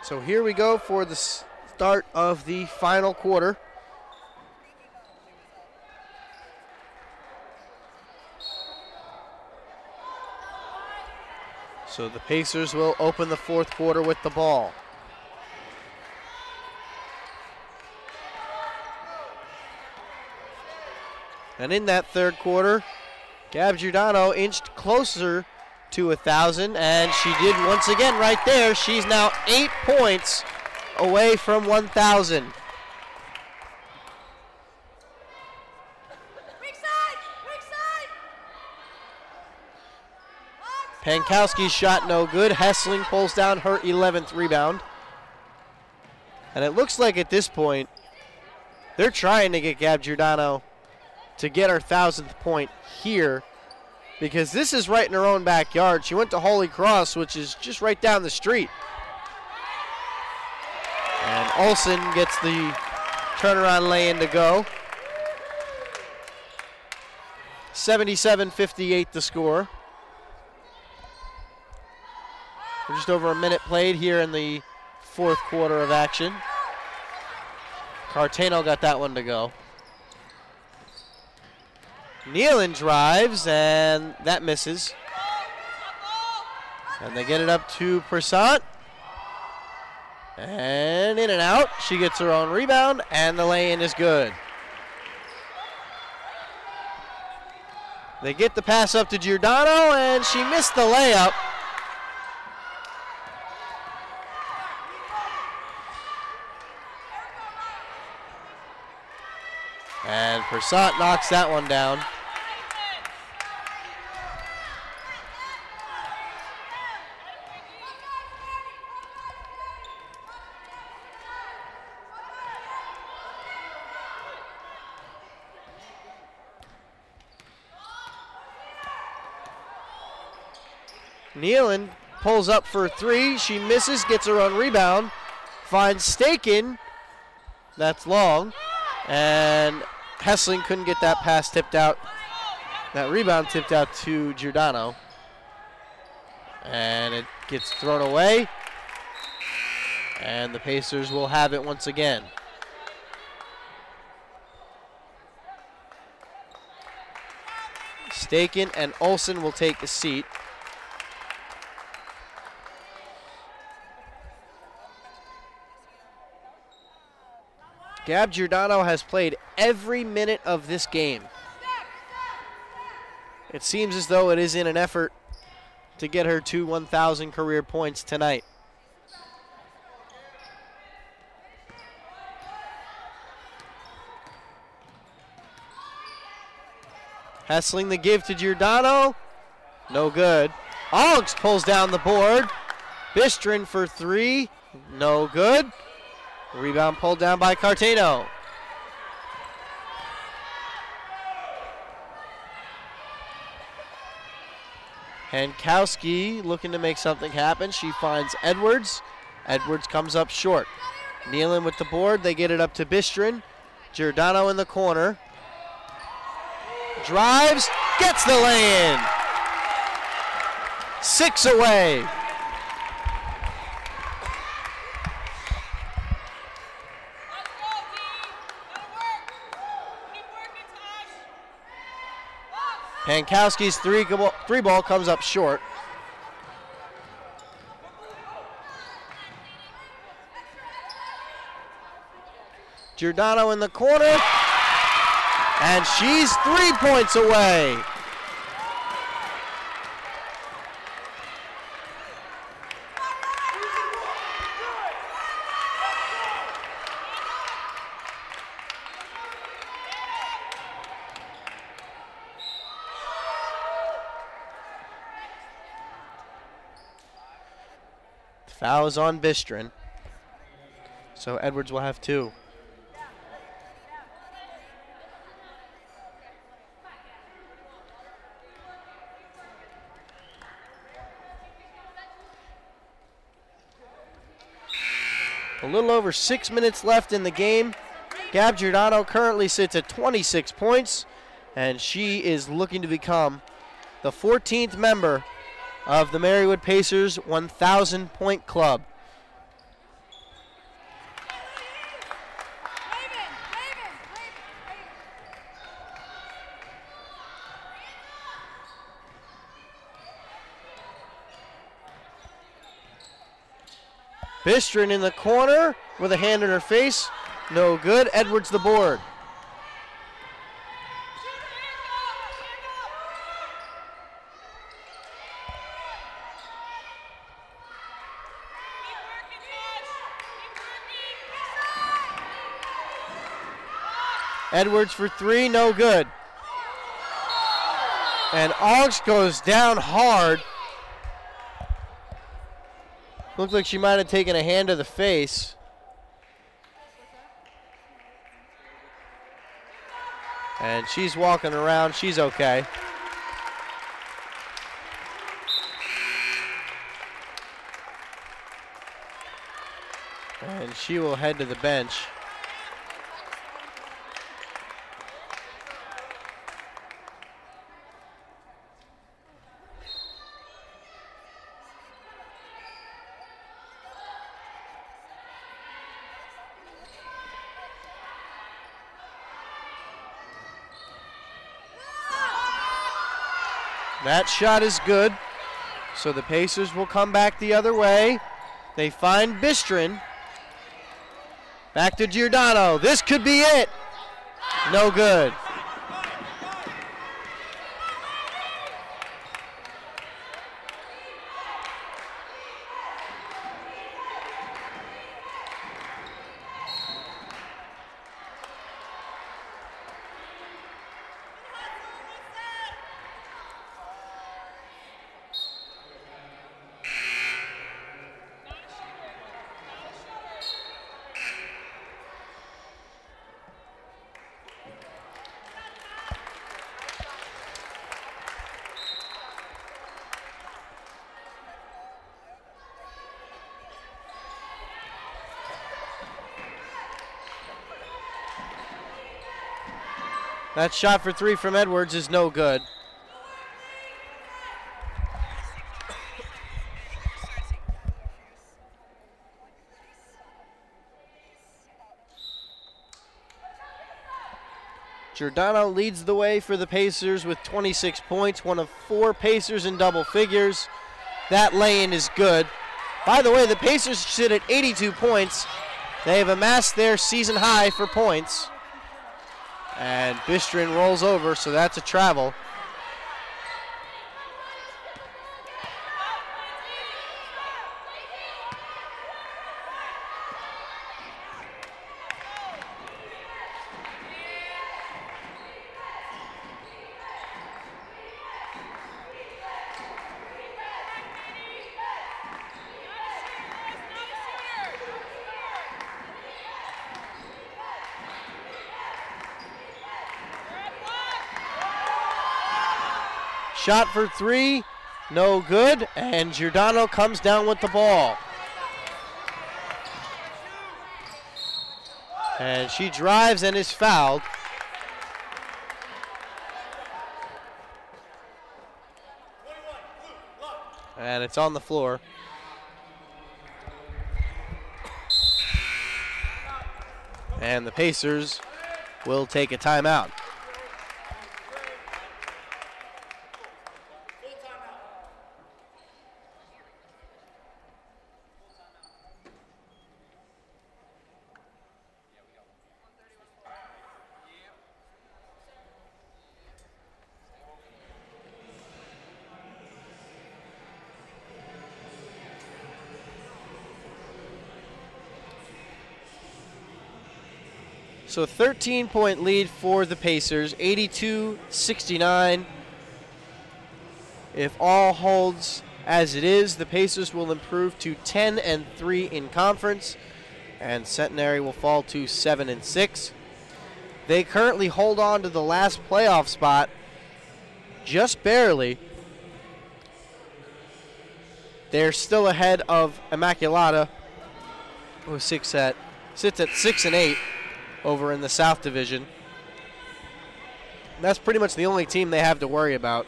So here we go for the start of the final quarter. So the Pacers will open the fourth quarter with the ball. And in that third quarter, Gab Giordano inched closer to 1,000, and she did once again right there. She's now 8 points away from 1,000. Pankowski's shot no good. Hessling pulls down her 11th rebound. And it looks like at this point, they're trying to get Gab Giordano to get her 1,000th point here, because this is right in her own backyard. She went to Holy Cross, which is just right down the street. And Olsen gets the turnaround lay-in to go. 77-58 the score. We're just over a minute played here in the fourth quarter of action. Cartano got that one to go. Nealon drives, and that misses. And they get it up to Persant. And in and out. She gets her own rebound, and the lay-in is good. They get the pass up to Giordano, and she missed the layup. And Persant knocks that one down. Nealon pulls up for three. She misses, gets her own rebound, finds Staken. That's long. And Hessling couldn't get that pass tipped out. That rebound tipped out to Giordano. And it gets thrown away. And the Pacers will have it once again. Staken and Olsen will take the seat. Gab Giordano has played every minute of this game. It seems as though it is in an effort to get her to 1,000 career points tonight. Hessling the give to Giordano. No good. Oggs pulls down the board. Bistrin for three. No good. Rebound pulled down by Cartano. Hankowski looking to make something happen. She finds Edwards. Edwards comes up short. Nealon with the board. They get it up to Bistrin. Giordano in the corner. Drives. Gets the lay-in. 6 away. Pankowski's three ball comes up short. Giordano in the corner, and she's 3 points away. Foul is on Bistrin, so Edwards will have 2. A little over 6 minutes left in the game. Gab Giordano currently sits at 26 points, and she is looking to become the 14th member of the Marywood Pacers 1,000-point club. Bistrin in the corner with a hand in her face. No good. Edwards the board. Edwards for three, no good. And Oggs goes down hard. Looked like she might have taken a hand to the face. And she's walking around. She's okay. And she will head to the bench. That shot is good. So the Pacers will come back the other way. They find Bistrin. Back to Giordano. This could be it. No good. That shot for three from Edwards is no good. Giordano leads the way for the Pacers with 26 points, one of 4 Pacers in double figures. That lay-in is good. By the way, the Pacers sit at 82 points. They have amassed their season high for points. And Bistrin rolls over, so that's a travel. Shot for three, no good, and Giordano comes down with the ball. And she drives and is fouled. And it's on the floor. And the Pacers will take a timeout. So 13-point lead for the Pacers, 82-69. If all holds as it is, the Pacers will improve to 10-3 in conference, and Centenary will fall to 7-6. They currently hold on to the last playoff spot, just barely. They're still ahead of Immaculata, who sits at 6-8. Over in the South Division. That's pretty much the only team they have to worry about.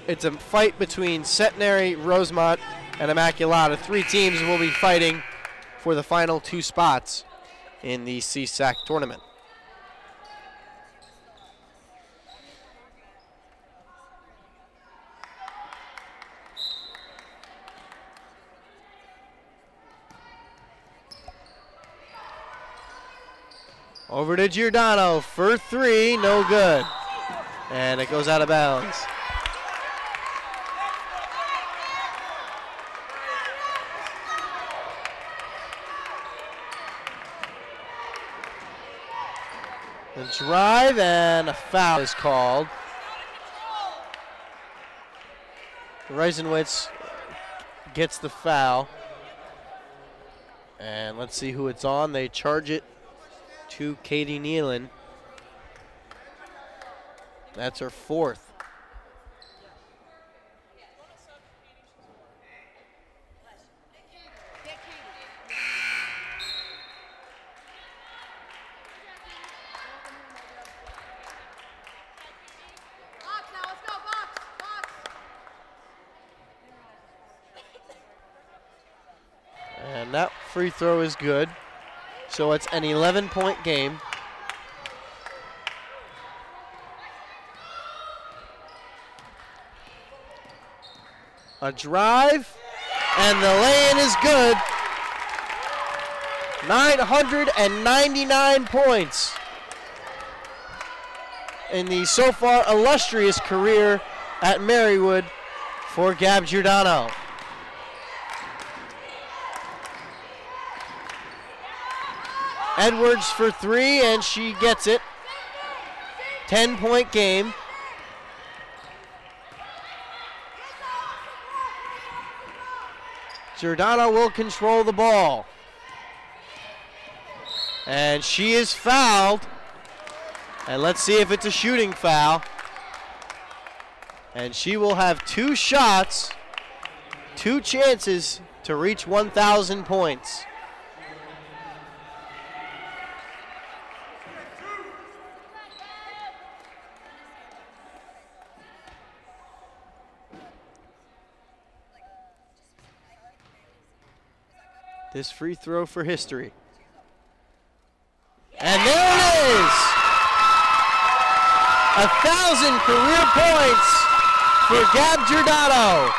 It's a fight between Centenary, Rosemont, and Immaculata. 3 teams will be fighting for the final 2 spots in the CSAC tournament. Over to Giordano for 3, no good. And it goes out of bounds. The drive and a foul is called. Reisenwitz gets the foul. And let's see who it's on. They charge it to Katie Nealon. That's her 4th. And that free throw is good. So it's an 11-point game. A drive, and the lay-in is good. 999 points in the so far illustrious career at Marywood for Gab Giordano. Edwards for three, and she gets it. 10-point game. Giordano will control the ball. And she is fouled. And let's see if it's a shooting foul. And she will have two shots, two chances to reach 1,000 points. This free throw for history. And there it is! 1,000 career points for Gab Giordano.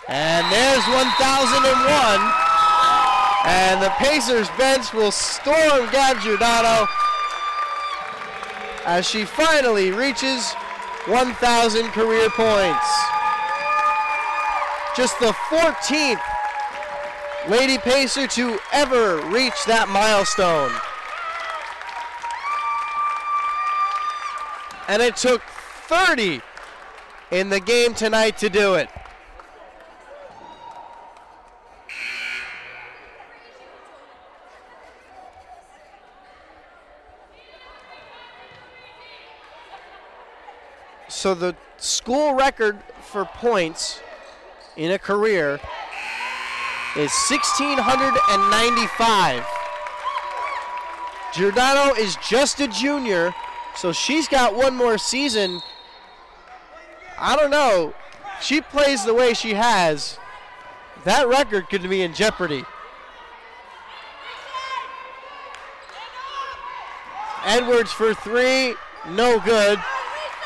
And there's 1,001. And the Pacers bench will storm Gab Giordano as she finally reaches 1,000 career points. Just the 14th Lady Pacer to ever reach that milestone. And it took 30 in the game tonight to do it. So the school record for points in a career is 1,695. Giordano is just a junior, so she's got one more season. I don't know. She plays the way she has. That record could be in jeopardy. Edwards for three, no good.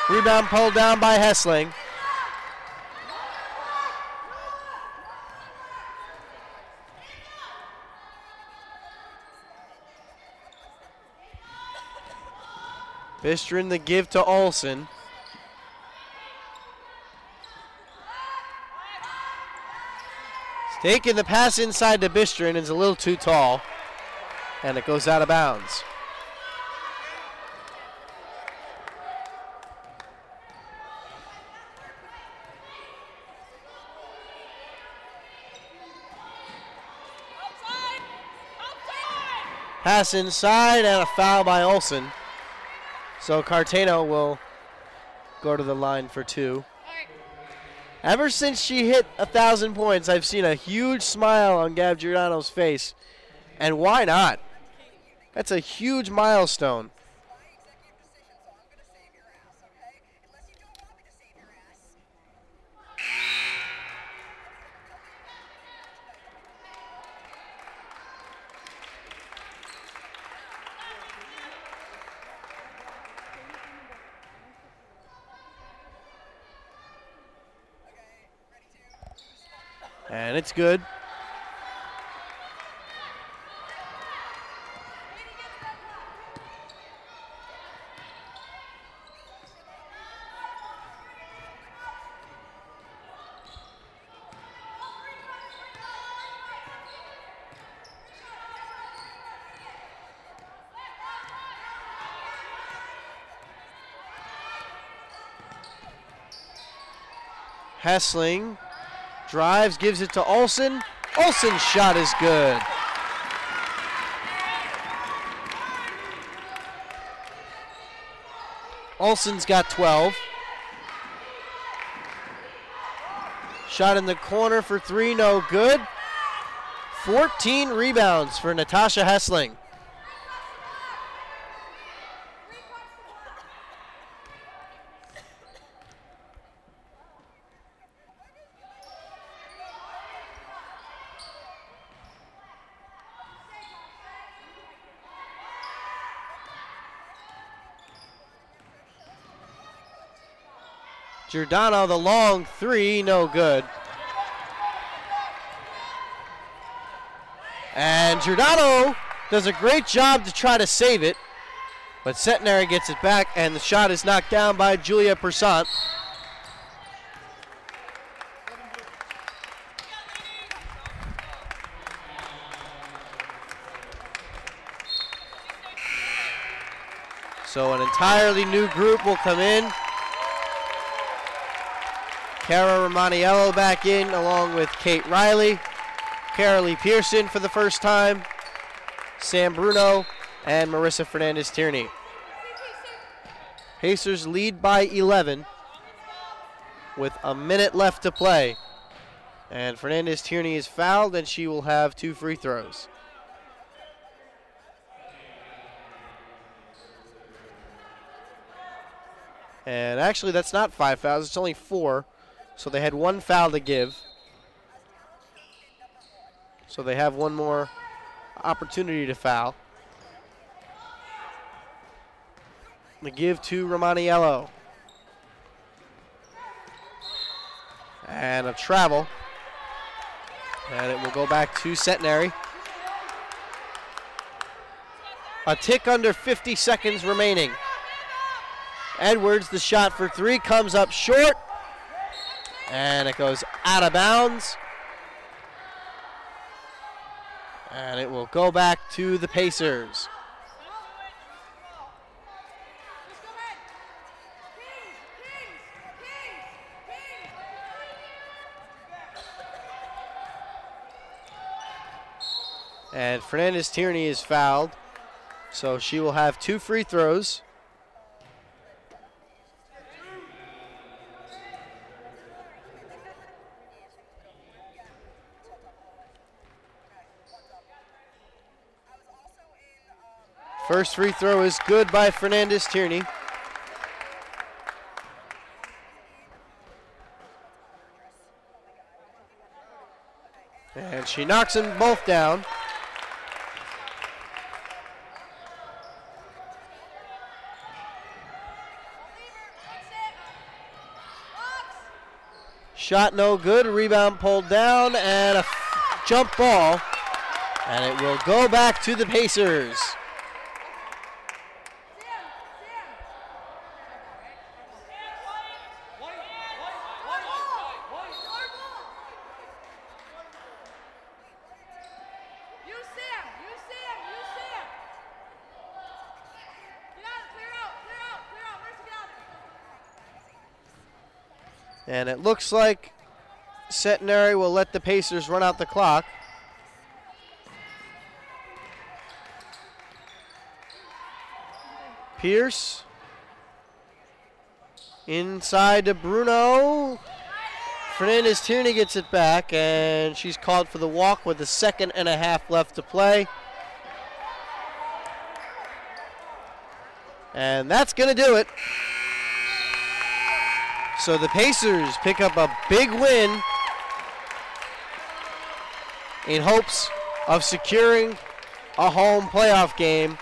Rebound pulled down by Hessling. Bistrin the give to Olsen. Taking the pass inside to Bistrin is a little too tall, and it goes out of bounds. Pass inside and a foul by Olsen. So Cartano will go to the line for two. Ever since she hit 1,000 points, I've seen a huge smile on Gab Giordano's face. And why not? That's a huge milestone. And it's good. Hessling drives, gives it to Olsen. Olsen's shot is good. Olsen's got 12. Shot in the corner for three, no good. 14 rebounds for Natasha Hessling. Giordano, the long three, no good. And Giordano does a great job to try to save it, but Centenary gets it back, and the shot is knocked down by Julia Persant. So an entirely new group will come in. Cara Romaniello back in along with Kate Riley. Carolee Pearson for the first time. Sam Bruno and Marissa Fernandez-Tierney. Pacers lead by 11 with a minute left to play. And Fernandez-Tierney is fouled, and she will have 2 free throws. And actually, that's not 5 fouls. It's only 4. So they had 1 foul to give. So they have 1 more opportunity to foul. The give to Romaniello. And a travel. And it will go back to Centenary. A tick under 50 seconds remaining. Edwards, the shot for 3, comes up short. And it goes out of bounds. And it will go back to the Pacers. And Fernandez-Tierney is fouled, so she will have 2 free throws. First free throw is good by Fernandez-Tierney. And she knocks them both down. Shot no good, rebound pulled down, and a jump ball. And it will go back to the Pacers. And it looks like Centenary will let the Pacers run out the clock. Pierce. Inside to Bruno. Fernandez-Tierney gets it back, and she's called for the walk with 1.5 seconds left to play. And that's going to do it. So the Pacers pick up a big win in hopes of securing a home playoff game.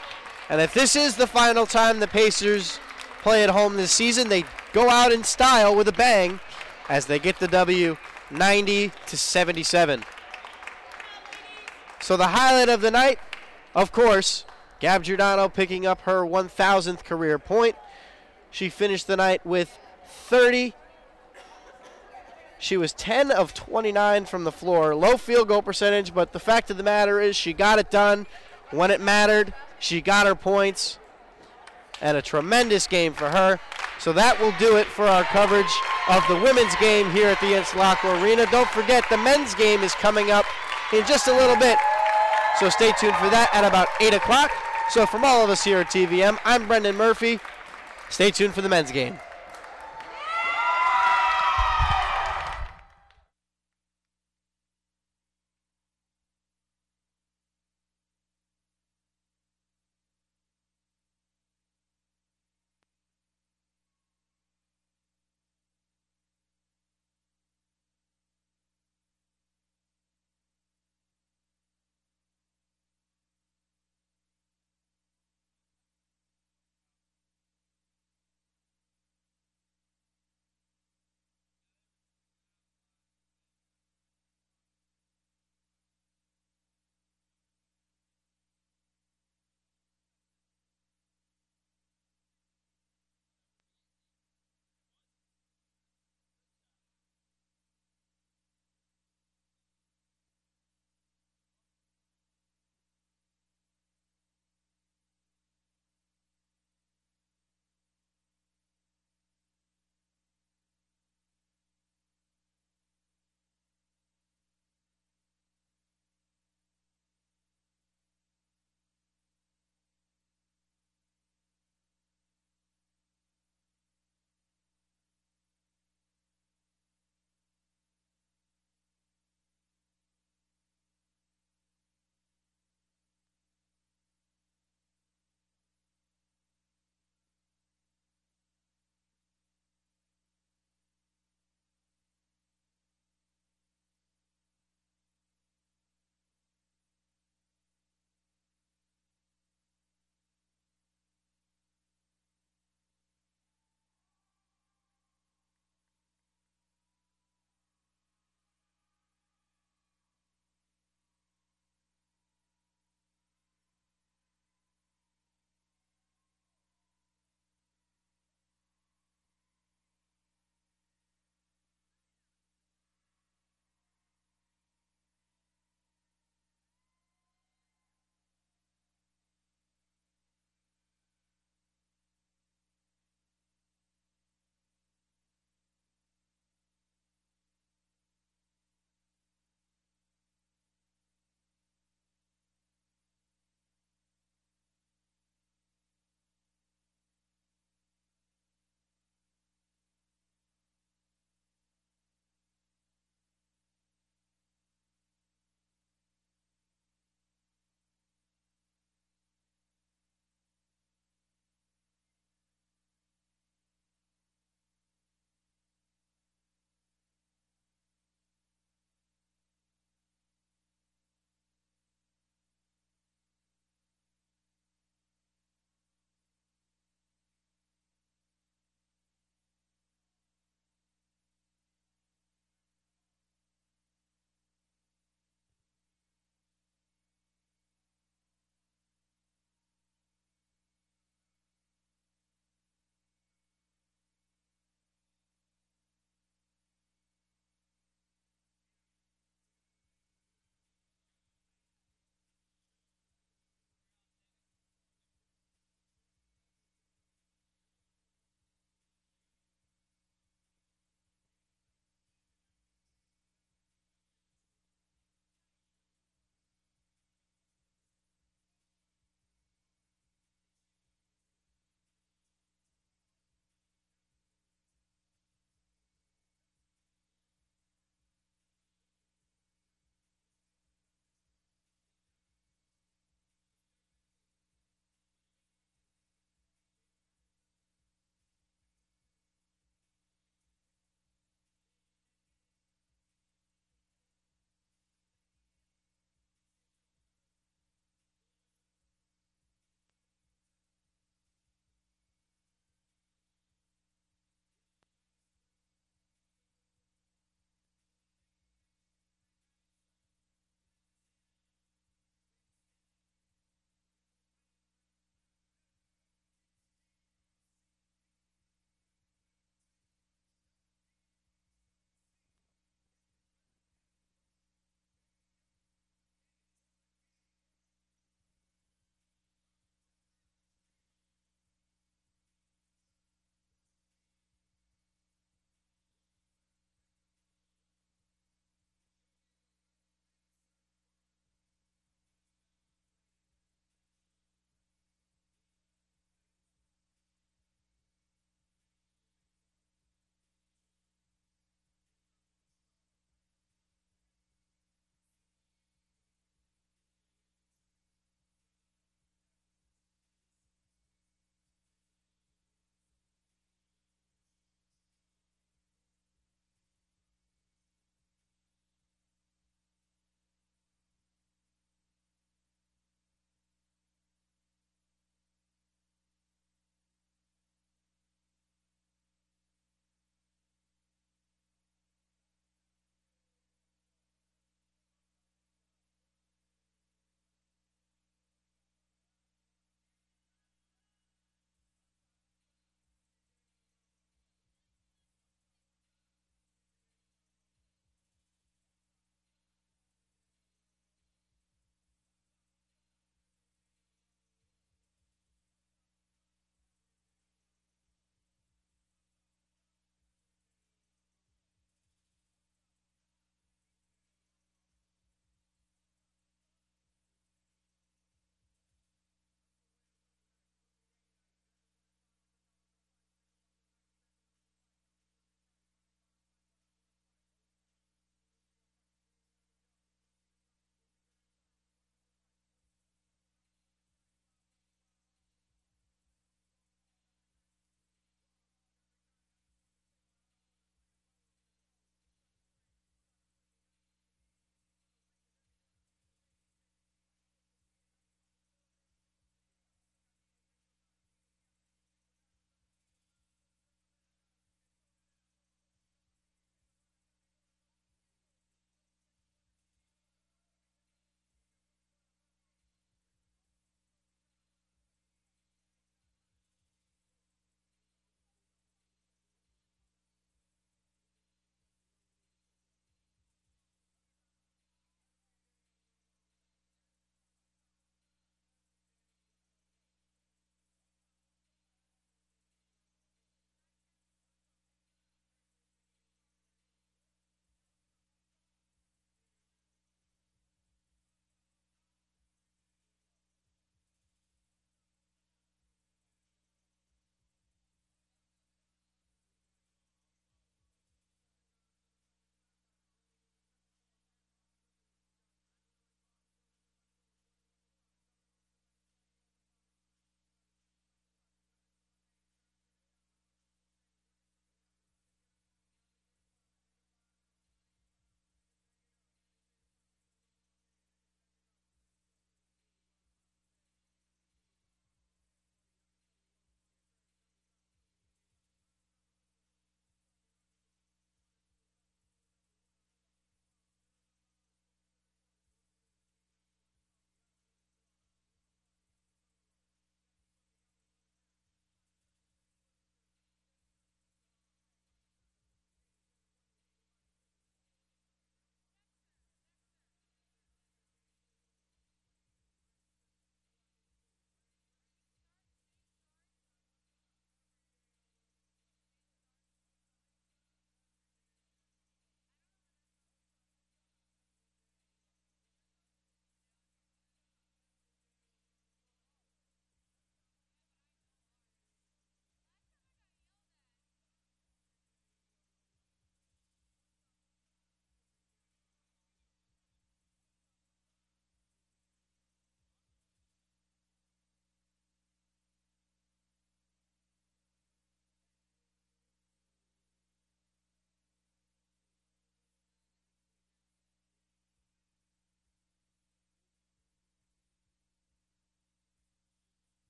And if this is the final time the Pacers play at home this season, they go out in style with a bang as they get the W 90-77. So the highlight of the night, of course, Gab Giordano picking up her 1,000th career point. She finished the night with 30. She was 10 of 29 from the floor. Low field goal percentage, but the fact of the matter is she got it done when it mattered. She got her points, and a tremendous game for her. So that will do it for our coverage of the women's game here at the Encelaco Arena. Don't forget, the men's game is coming up in just a little bit. So stay tuned for that at about 8 o'clock. So from all of us here at TVM, I'm Brendan Murphy. Stay tuned for the men's game.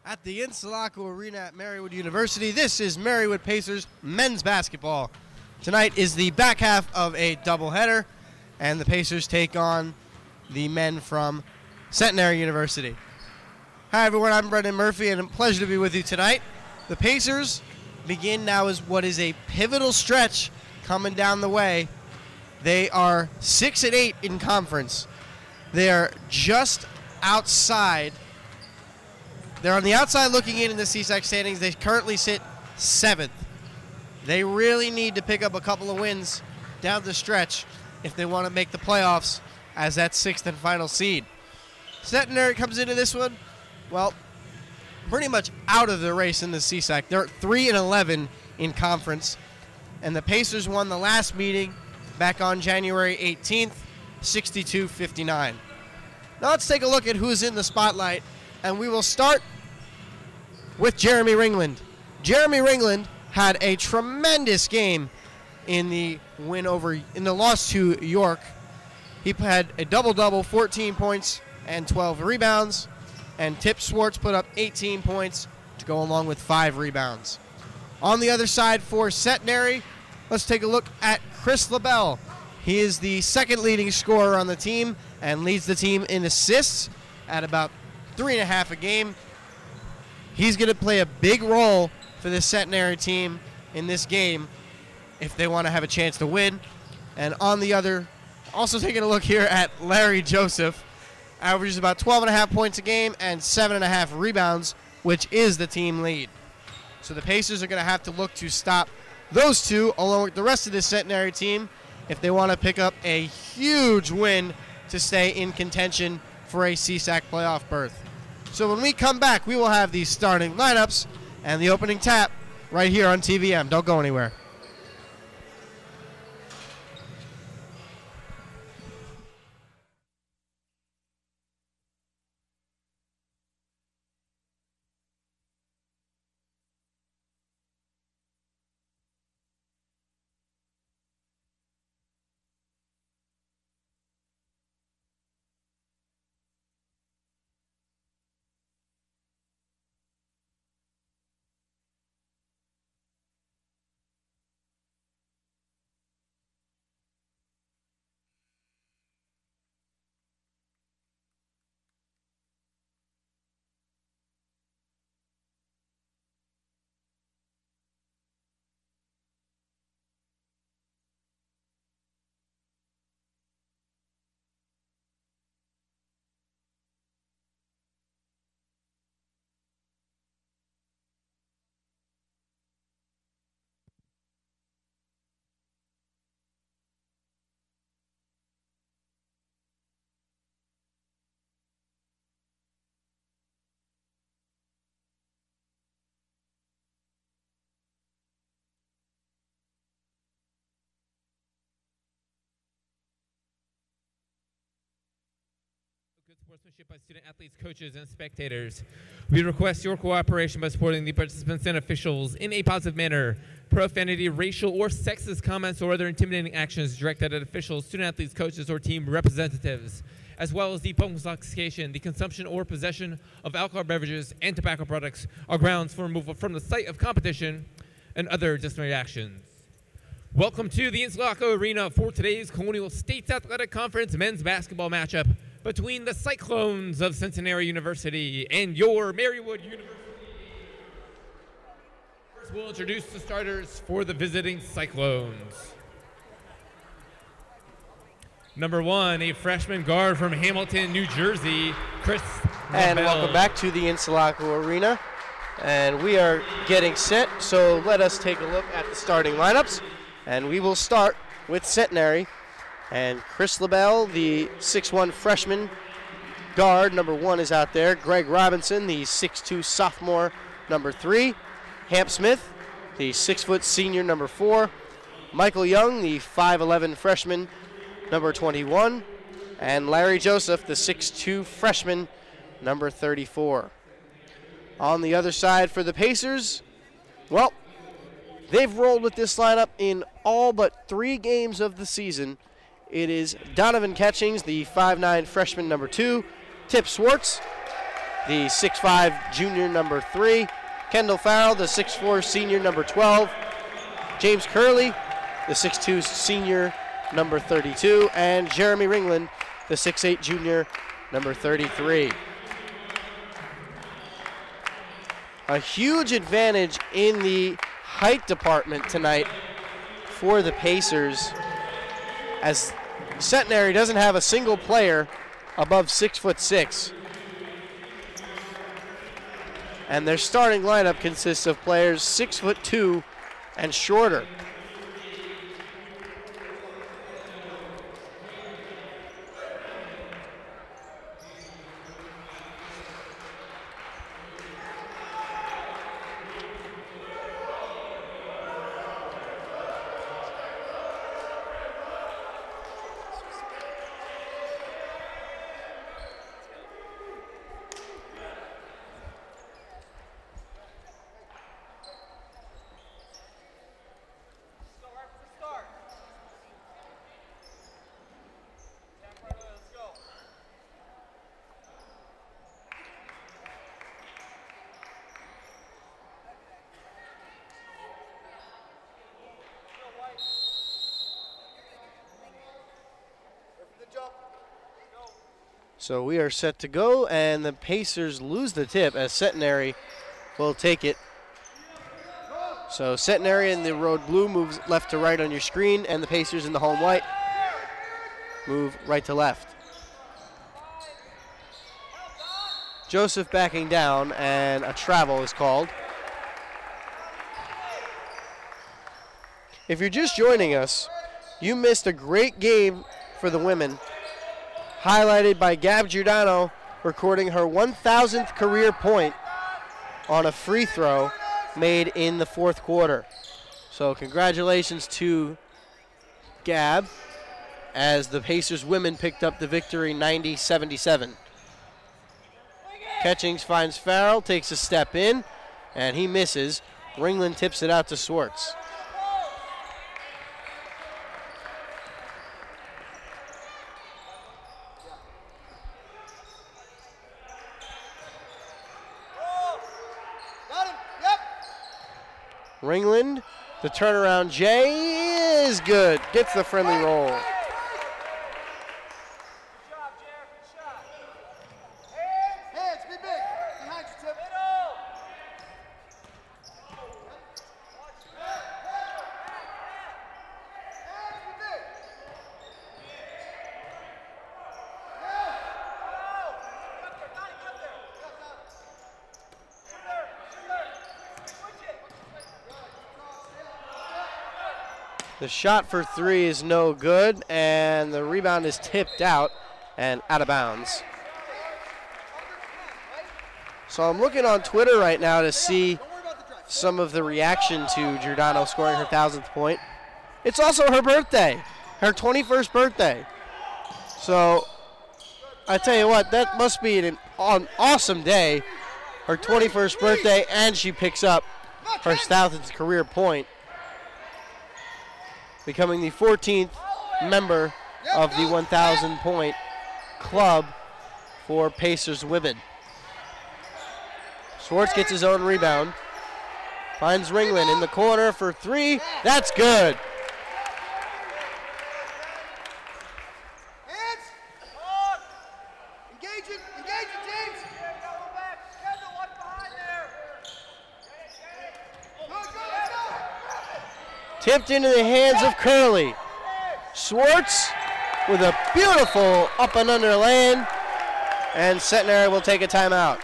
At the Insulaco Arena at Marywood University, this is Marywood Pacers men's basketball. Tonight is the back half of a doubleheader, and the Pacers take on the men from Centenary University. Hi everyone, I'm Brendan Murphy, and it's a pleasure to be with you tonight. The Pacers begin now as what is a pivotal stretch coming down the way. They are 6-8 in conference. They are just outside. They're on the outside looking in the CSAC standings. They currently sit 7th. They really need to pick up a couple of wins down the stretch if they want to make the playoffs as that 6th and final seed. Centenary comes into this one, well, pretty much out of the race in the CSAC. They're 3-11 in conference, and the Pacers won the last meeting back on January 18th, 62-59. Now let's take a look at who's in the spotlight, and we will start with Jeremy Ringland. Jeremy Ringland had a tremendous game in the loss to York. He had a double-double, 14 points and 12 rebounds, and Tip Swartz put up 18 points to go along with 5 rebounds. On the other side for Centenary, let's take a look at Chris LaBelle. He is the second leading scorer on the team and leads the team in assists at about 3.5 a game. He's going to play a big role for this Centenary team in this game if they want to have a chance to win. And on the other, also taking a look here at Larry Joseph, averages about 12.5 points a game and 7.5 rebounds, which is the team lead. So the Pacers are going to have to look to stop those two along with the rest of this Centenary team if they want to pick up a huge win to stay in contention for a CSAC playoff berth. So when we come back, we will have the starting lineups and the opening tap right here on TVM. Don't go anywhere. Good sportsmanship by student athletes, coaches, and spectators. We request your cooperation by supporting the participants and officials in a positive manner. Profanity, racial, or sexist comments or other intimidating actions directed at officials, student athletes, coaches, or team representatives, as well as the public intoxication, the consumption or possession of alcohol beverages and tobacco products are grounds for removal from the site of competition and other disciplinary actions. Welcome to the Insulaco Arena for today's Colonial States Athletic Conference men's basketball matchup between the Cyclones of Centenary University and your Marywood University. First, we'll introduce the starters for the visiting Cyclones. Number 1, a freshman guard from Hamilton, New Jersey, Chris And LaBelle. welcome back to the Insulaco Arena. And we are getting set, so let us take a look at the starting lineups. And we will start with Centenary. And Chris LaBelle, the 6'1 freshman guard, number 1 is out there. Greg Robinson, the 6'2 sophomore, number 3. Hamp Smith, the 6' senior, number 4. Michael Young, the 5'11 freshman, number 21. And Larry Joseph, the 6'2 freshman, number 34. On the other side for the Pacers, well, they've rolled with this lineup in all but 3 games of the season. It is Donovan Catchings, the 5'9 freshman, number 2, Tip Swartz, the 6'5 junior number 3. Kendall Farrell, the 6'4 senior number 12. James Curley, the 6'2 senior number 32. And Jeremy Ringland, the 6'8 junior number 33. A huge advantage in the height department tonight for the Pacers, as Centenary doesn't have a single player above 6'6". And their starting lineup consists of players 6'2" and shorter. So we are set to go, and the Pacers lose the tip as Centenary will take it. So Centenary in the road blue moves left to right on your screen, and the Pacers in the home white move right to left. Joseph backing down, and a travel is called. If you're just joining us, you missed a great game for the women, highlighted by Gab Giordano recording her 1,000th career point on a free throw made in the fourth quarter. So congratulations to Gab, as the Pacers women picked up the victory 90-77. Catchings finds Farrell, takes a step in, and he misses. Ringland tips it out to Swartz. Ringland, the turnaround J is good. Gets the friendly roll. Good job, Jared. Good shot. Hands, be big. Behind you, Tip. The shot for three is no good, and the rebound is tipped out and out of bounds. So I'm looking on Twitter right now to see some of the reaction to Giordano scoring her 1,000th point. It's also her birthday, her 21st birthday. So I tell you what, that must be an awesome day, her 21st birthday, and she picks up her 1,000th career point, becoming the 14th member of the 1,000 point club for Pacers women. Swartz gets his own rebound, finds Ringland in the corner for three. That's good. Tipped into the hands of Curley. Swartz with a beautiful up and under land, and Centenary will take a timeout.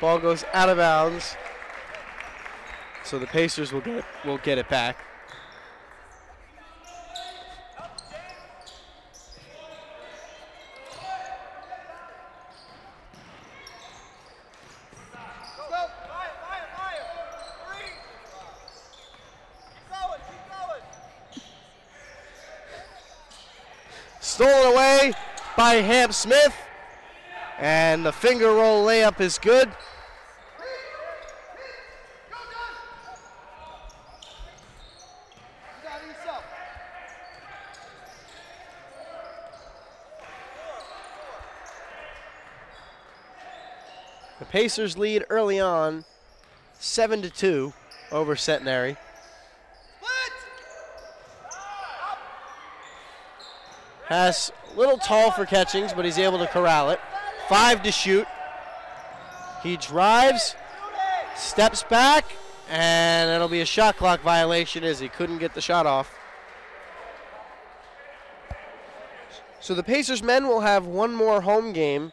Ball goes out of bounds. So the Pacers will get it back. Stolen away by Hamp Smith. And the finger roll layup is good. The Pacers lead early on, 7-2 over Centenary. Pass a little tall for Catchings, but he's able to corral it. 5 to shoot. He drives, steps back, and it'll be a shot clock violation as he couldn't get the shot off. So the Pacers men will have one more home game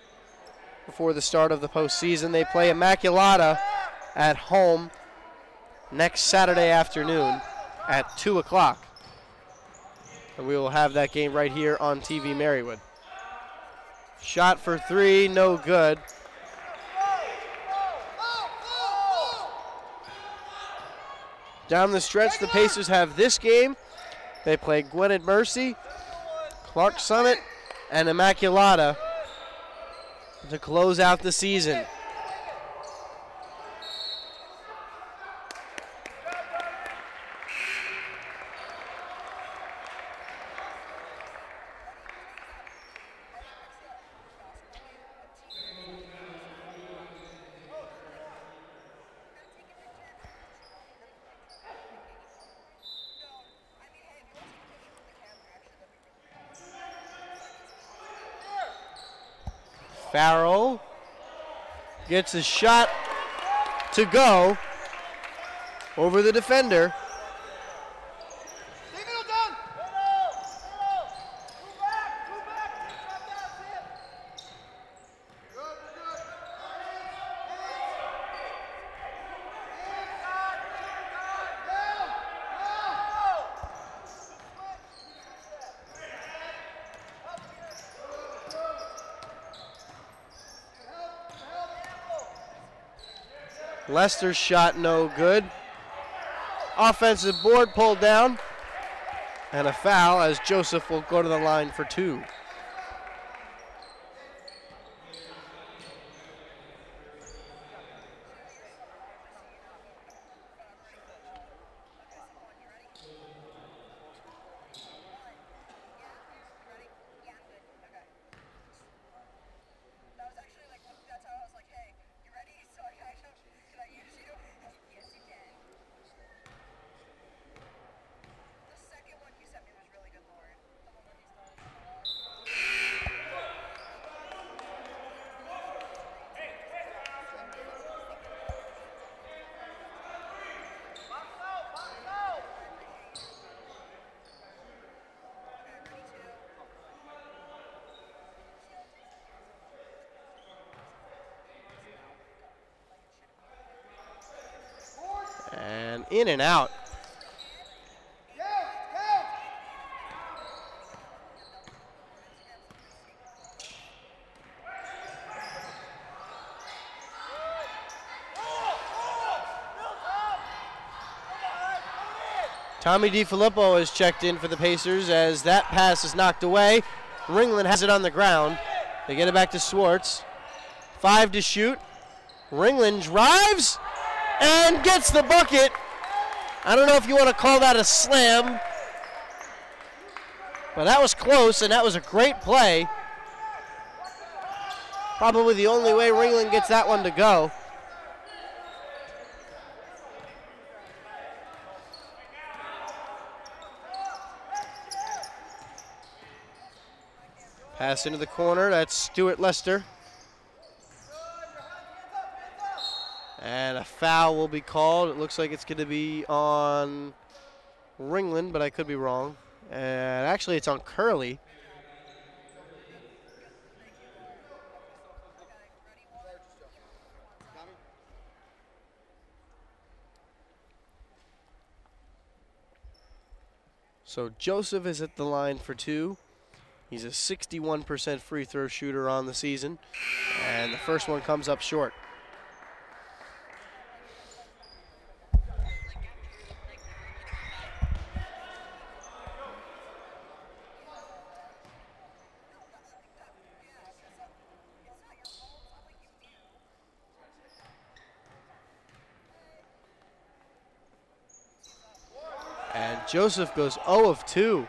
before the start of the postseason. They play Immaculata at home next Saturday afternoon at 2 o'clock. And we will have that game right here on TV-Marywood. Shot for 3, no good. Down the stretch, the Pacers have this game. They play Gwinnett Mercy, Clark Summit, and Immaculata to close out the season. Farrell gets a shot to go over the defender. Lester's shot no good. Offensive board pulled down. And a foul as Joseph will go to the line for 2. And in and out. Tommy DiFilippo is checked in for the Pacers as that pass is knocked away. Ringland has it on the ground. They get it back to Swartz. 5 to shoot. Ringland drives and gets the bucket. I don't know if you want to call that a slam, but that was close, and that was a great play. Probably the only way Ringland gets that one to go. Pass into the corner, that's Stuart Lester. And a foul will be called. It looks like it's going to be on Ringland, but I could be wrong. And actually, it's on Curley. So Joseph is at the line for 2. He's a 61% free throw shooter on the season, and the first one comes up short. And Joseph goes 0 of 2.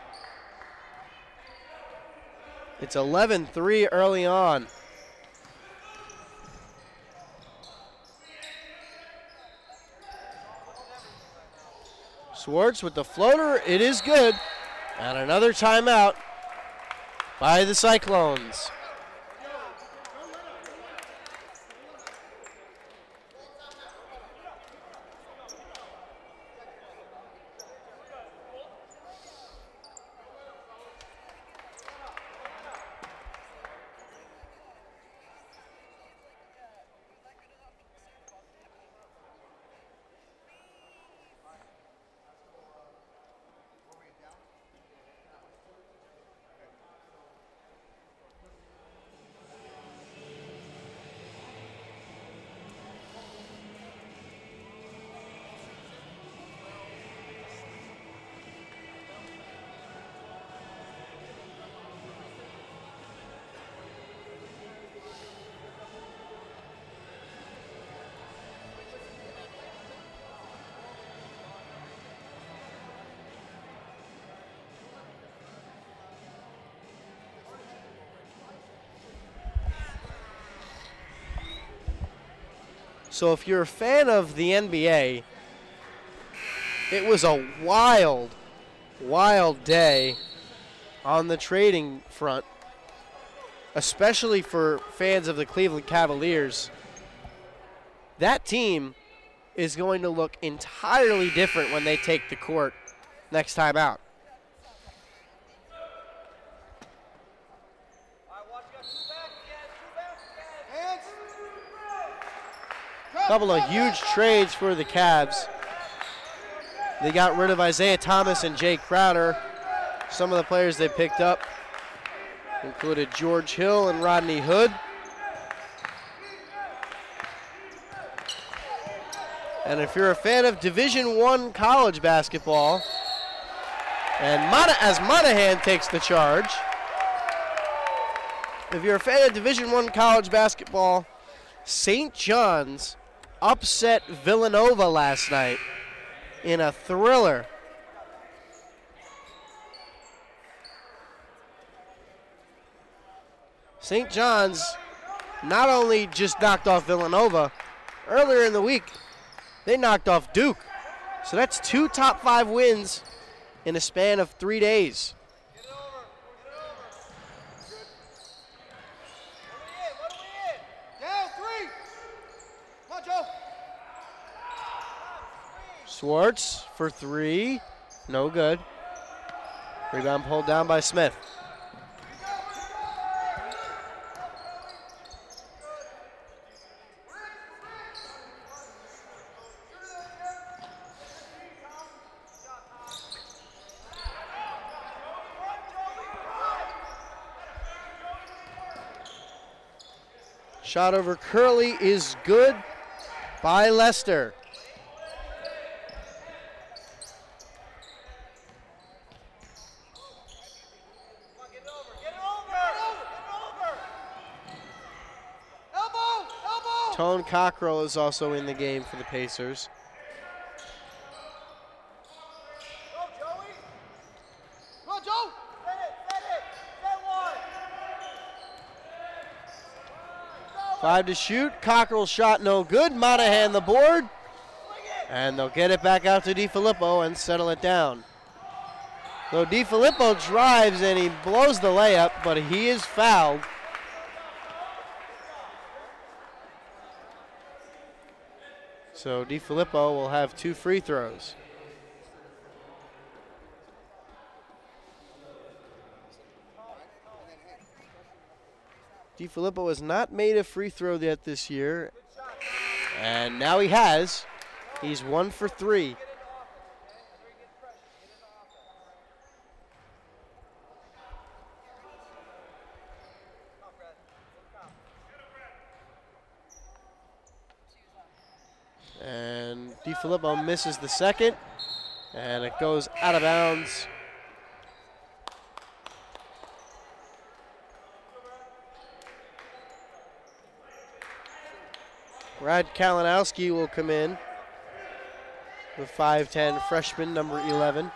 It's 11-3 early on. Swartz with the floater. It is good. And another timeout by the Cyclones. So if you're a fan of the NBA, it was a wild, wild day on the trading front, especially for fans of the Cleveland Cavaliers. That team is going to look entirely different when they take the court next time out. Couple of huge trades for the Cavs. They got rid of Isaiah Thomas and Jay Crowder. Some of the players they picked up included George Hill and Rodney Hood. And if you're a fan of Division I college basketball, and as Monahan takes the charge, if you're a fan of Division I college basketball, St. John's upset Villanova last night in a thriller. St. John's not only just knocked off Villanova, earlier in the week, they knocked off Duke. So that's 2 top 5 wins in a span of 3 days. Swartz for 3, no good. Rebound pulled down by Smith. Shot over Curley is good by Lester. Tone Cockrell is also in the game for the Pacers. Go, Joey. Go, Joe. Set it. Set one. 5 to shoot. Cockrell's shot no good. Monahan the board. And they'll get it back out to DiFilippo and settle it down. So DiFilippo drives and he blows the layup, but he is fouled. So DiFilippo will have 2 free throws. DiFilippo has not made a free throw yet this year, and now he has. He's 1 for 3. DiFilippo misses the second, and it goes out of bounds. Brad Kalinowski will come in, the 5'10 freshman, number 11.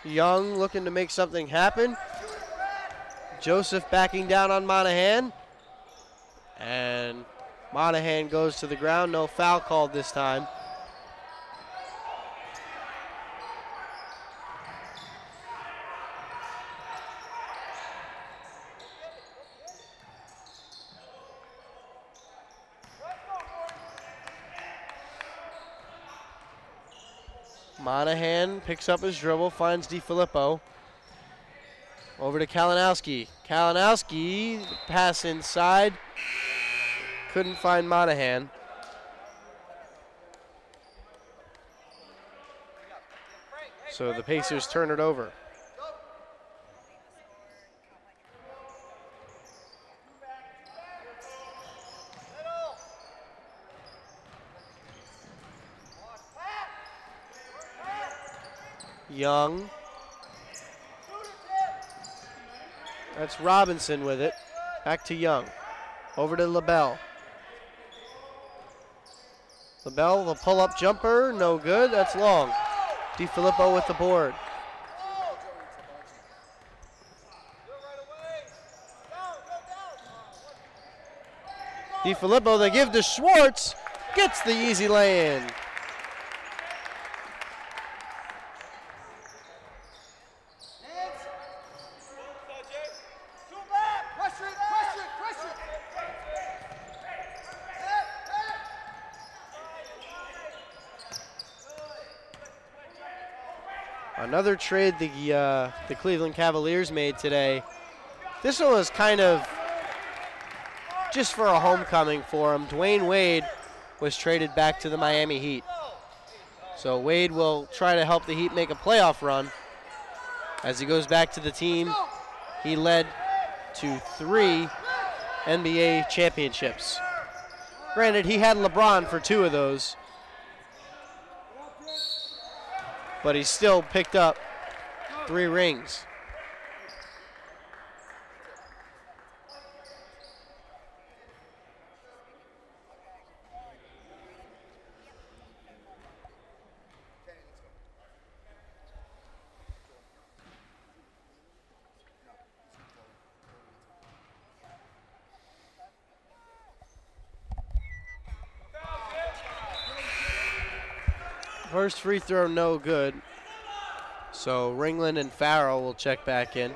Young looking to make something happen. Joseph backing down on Monahan. And Monahan goes to the ground. No foul called this time. Monahan picks up his dribble, finds DiFilippo. Over to Kalinowski. Kalinowski, pass inside. Couldn't find Monahan. So the Pacers turn it over. Young. That's Robinson with it. Back to Young. Over to LaBelle. LaBelle, the pull-up jumper, no good. That's long. DiFilippo with the board. DiFilippo, they give to Schwartz. Gets the easy lay-in. Another trade the Cleveland Cavaliers made today. This one was kind of just for a homecoming for him. Dwayne Wade was traded back to the Miami Heat. So Wade will try to help the Heat make a playoff run. As he goes back to the team, he led to 3 NBA championships. Granted, he had LeBron for 2 of those, but he still picked up 3 rings. First free throw, no good. So Ringland and Farrell will check back in.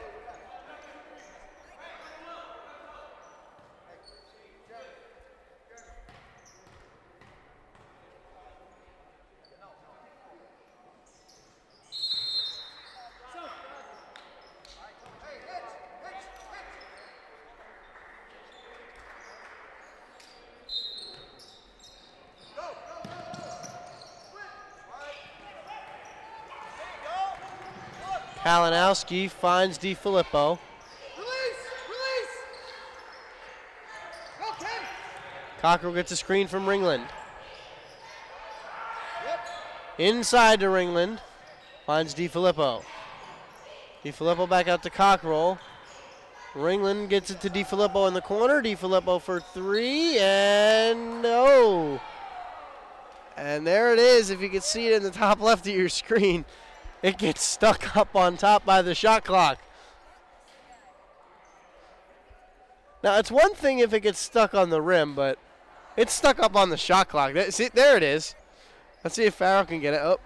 Kalinowski finds DiFilippo. Cockrell gets a screen from Ringland. Inside to Ringland. Finds DiFilippo. DiFilippo back out to Cockrell. Ringland gets it to DiFilippo in the corner. DiFilippo for 3, and no. And there it is, if you can see it in the top left of your screen. It gets stuck up on top by the shot clock. Now, it's one thing if it gets stuck on the rim, but it's stuck up on the shot clock. See, there it is. Let's see if Farrell can get it. Oh.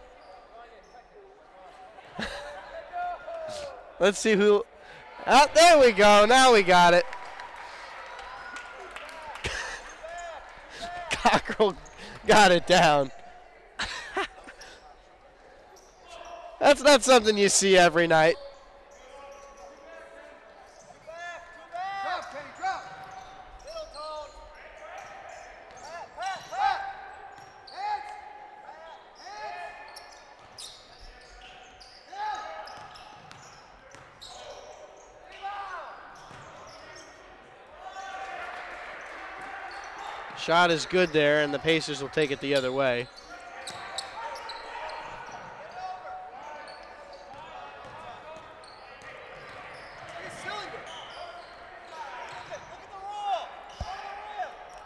Let's see who. Oh, there we go. Now we got it. Cockrell got it down. That's not something you see every night. Shot is good there, and the Pacers will take it the other way.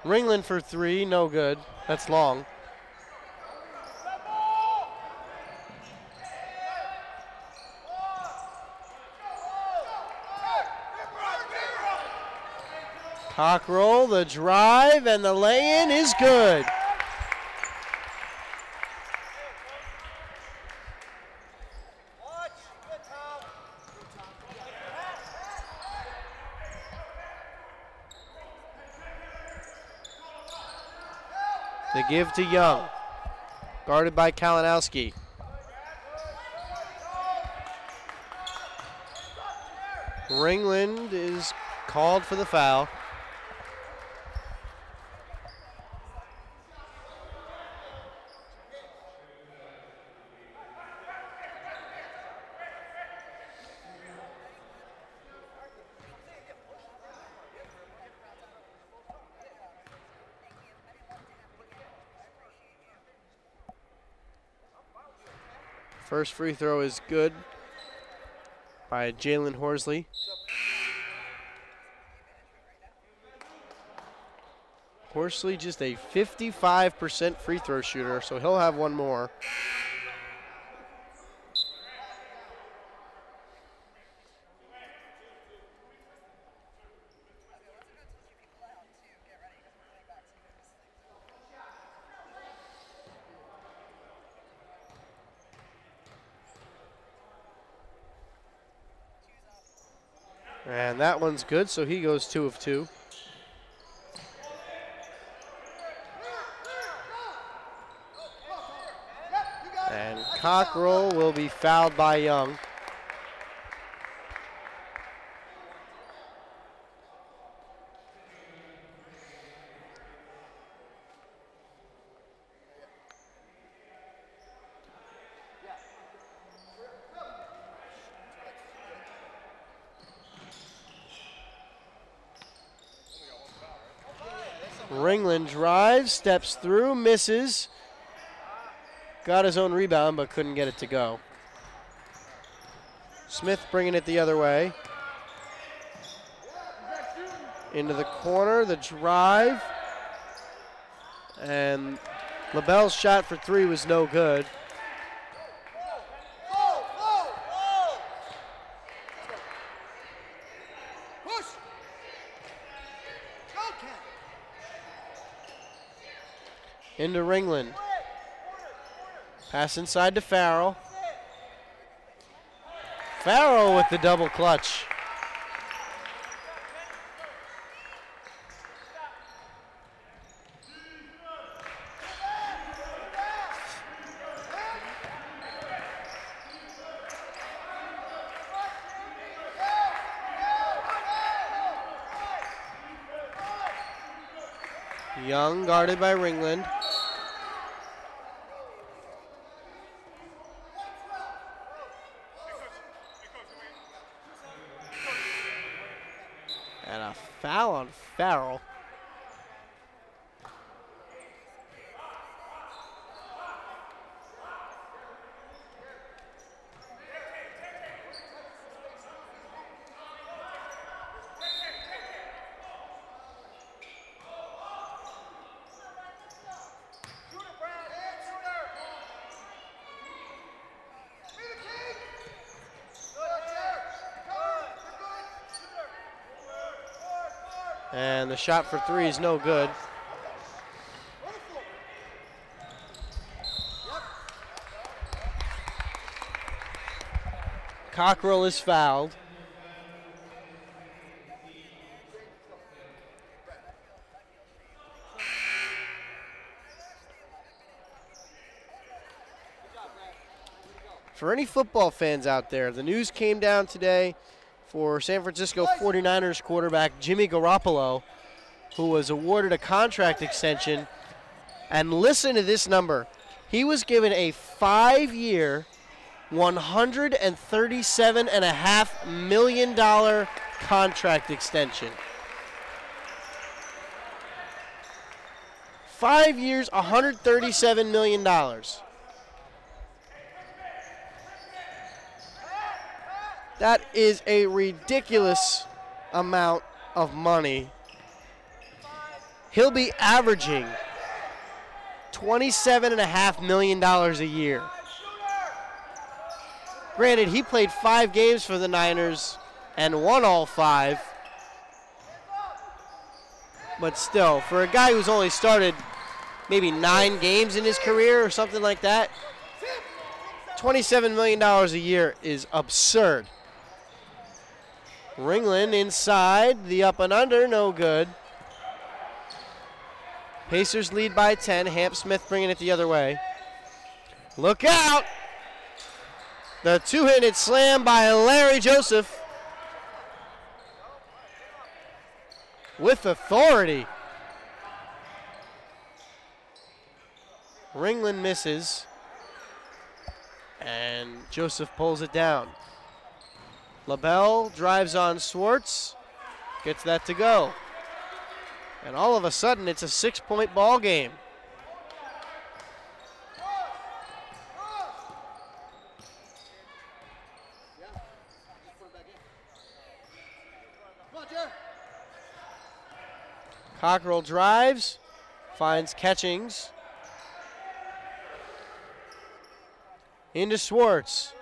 Ringland for three, no good. That's long. Cockrell, the drive, and the lay-in is good. The give to Young, guarded by Kalinowski. Ringland is called for the foul. First free throw is good by Jalen Horsley. Horsley just a 55% free throw shooter, so he'll have one more. And that one's good, so he goes 2 of 2. And Cockrell will be fouled by Young. Ringland drives, steps through, misses. Got his own rebound, but couldn't get it to go. Smith bringing it the other way. Into the corner, the drive. And LaBelle's shot for three was no good. Into Ringland. Pass inside to Farrell. Farrell with the double clutch. Young guarded by Ringland. And a foul on Farrell. And the shot for three is no good. Cockrell is fouled. For any football fans out there, the news came down today for San Francisco 49ers quarterback Jimmy Garoppolo, who was awarded a contract extension. And listen to this number. He was given a 5-year, $137.5 million contract extension. 5 years, $137 million. That is a ridiculous amount of money. He'll be averaging $27.5 million a year. Granted, he played 5 games for the Niners and won all 5. But still, for a guy who's only started maybe 9 games in his career or something like that, $27 million a year is absurd. Ringland inside, the up and under, no good. Pacers lead by 10. Hamp Smith bringing it the other way. Look out! The two-handed slam by Larry Joseph. With authority. Ringland misses. And Joseph pulls it down. LaBelle drives on Swartz. Gets that to go. And all of a sudden, it's a 6-point ball game. Cockrell drives, finds Catchings. Into Swartz.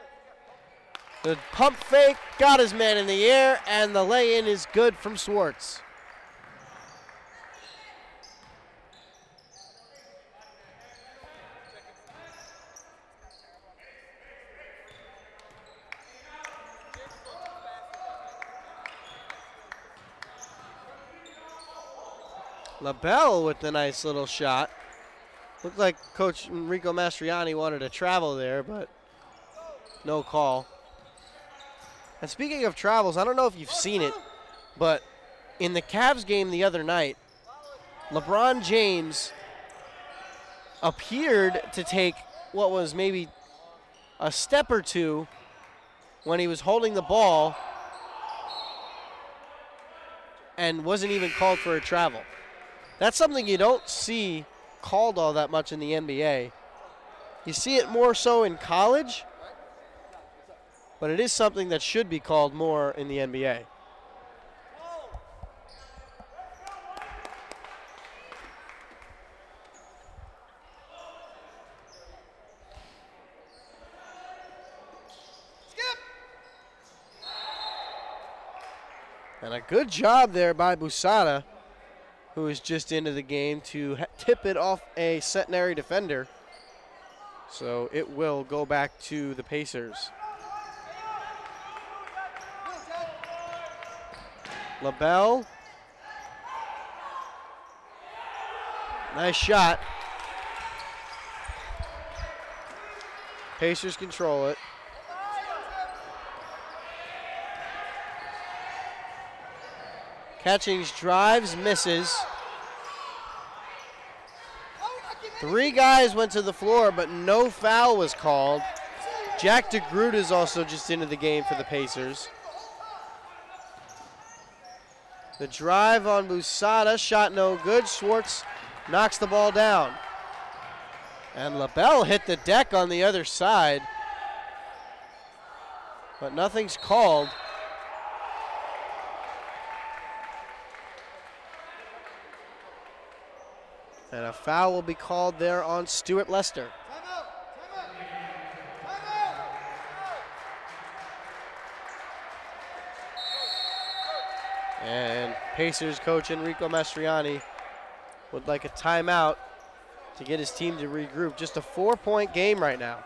The pump fake got his man in the air, and the lay-in is good from Swartz. LaBelle with the nice little shot. Looked like Coach Enrico Mastriani wanted to travel there, but no call. And speaking of travels, I don't know if you've seen it, but in the Cavs game the other night, LeBron James appeared to take what was maybe a step or two when he was holding the ball and wasn't even called for a travel. That's something you don't see called all that much in the NBA. You see it more so in college, but it is something that should be called more in the NBA. And a good job there by Busada, who is just into the game, to tip it off a Centenary defender. So it will go back to the Pacers. LaBelle. Nice shot. Pacers control it. Catchings drives, misses. 3 guys went to the floor, but no foul was called. Jack DeGroot is also just into the game for the Pacers. The drive on Busada, shot no good. Swartz knocks the ball down. And LaBelle hit the deck on the other side, but nothing's called. And a foul will be called there on Stuart Lester. And Pacers coach Enrico Mastriani would like a timeout to get his team to regroup. Just a 4-point game right now.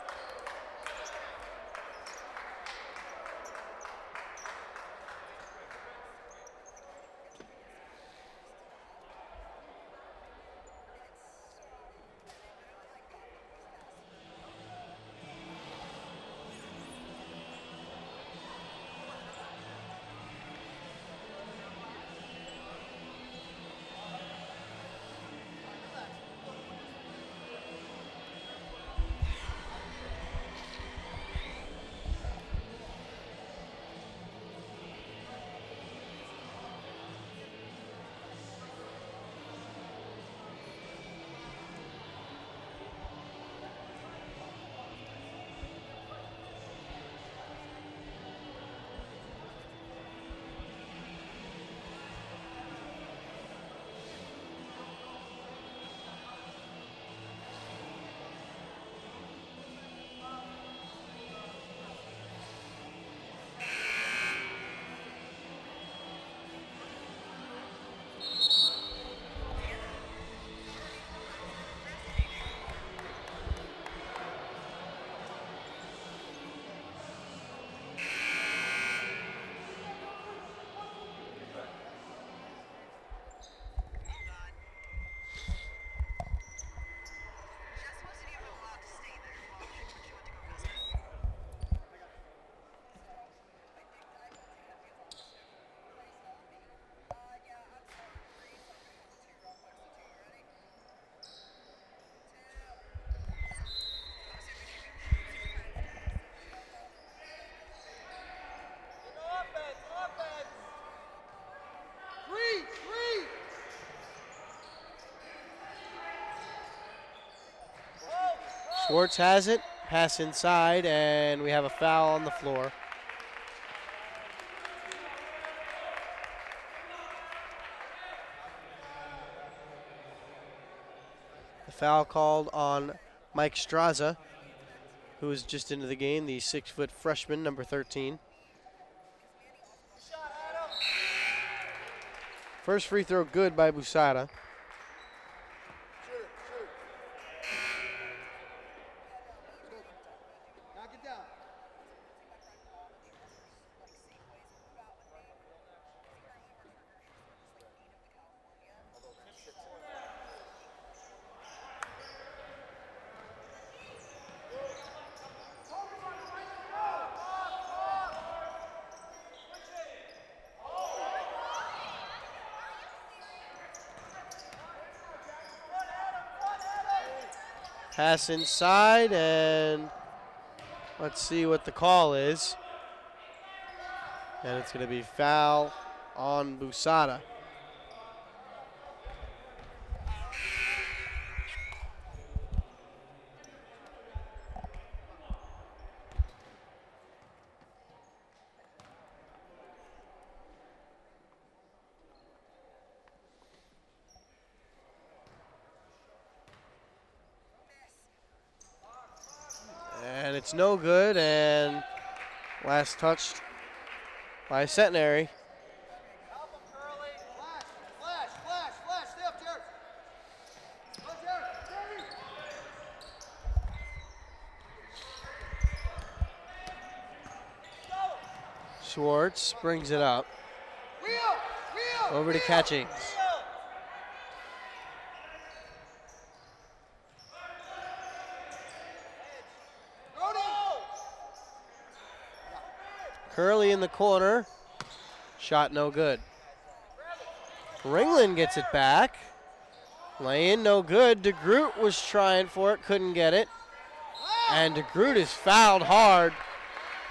Schwartz has it, pass inside, and we have a foul on the floor. The foul called on Mike Straza, who is just into the game, the 6-foot freshman, number 13. First free throw good by Busada. Knock it down. Pass inside, and let's see what the call is. And it's going to be foul on Busada. And it's no good, and last touched by Centenary. Help him, Curly. Flash, flash, flash, flash. Stay up, Jared. Go, Jared. Schwartz brings it up. Wheel. Over to Catchings. Curly in the corner. Shot no good. Ringland gets it back. Lay-in no good. DeGroot was trying for it, couldn't get it. And DeGroot is fouled hard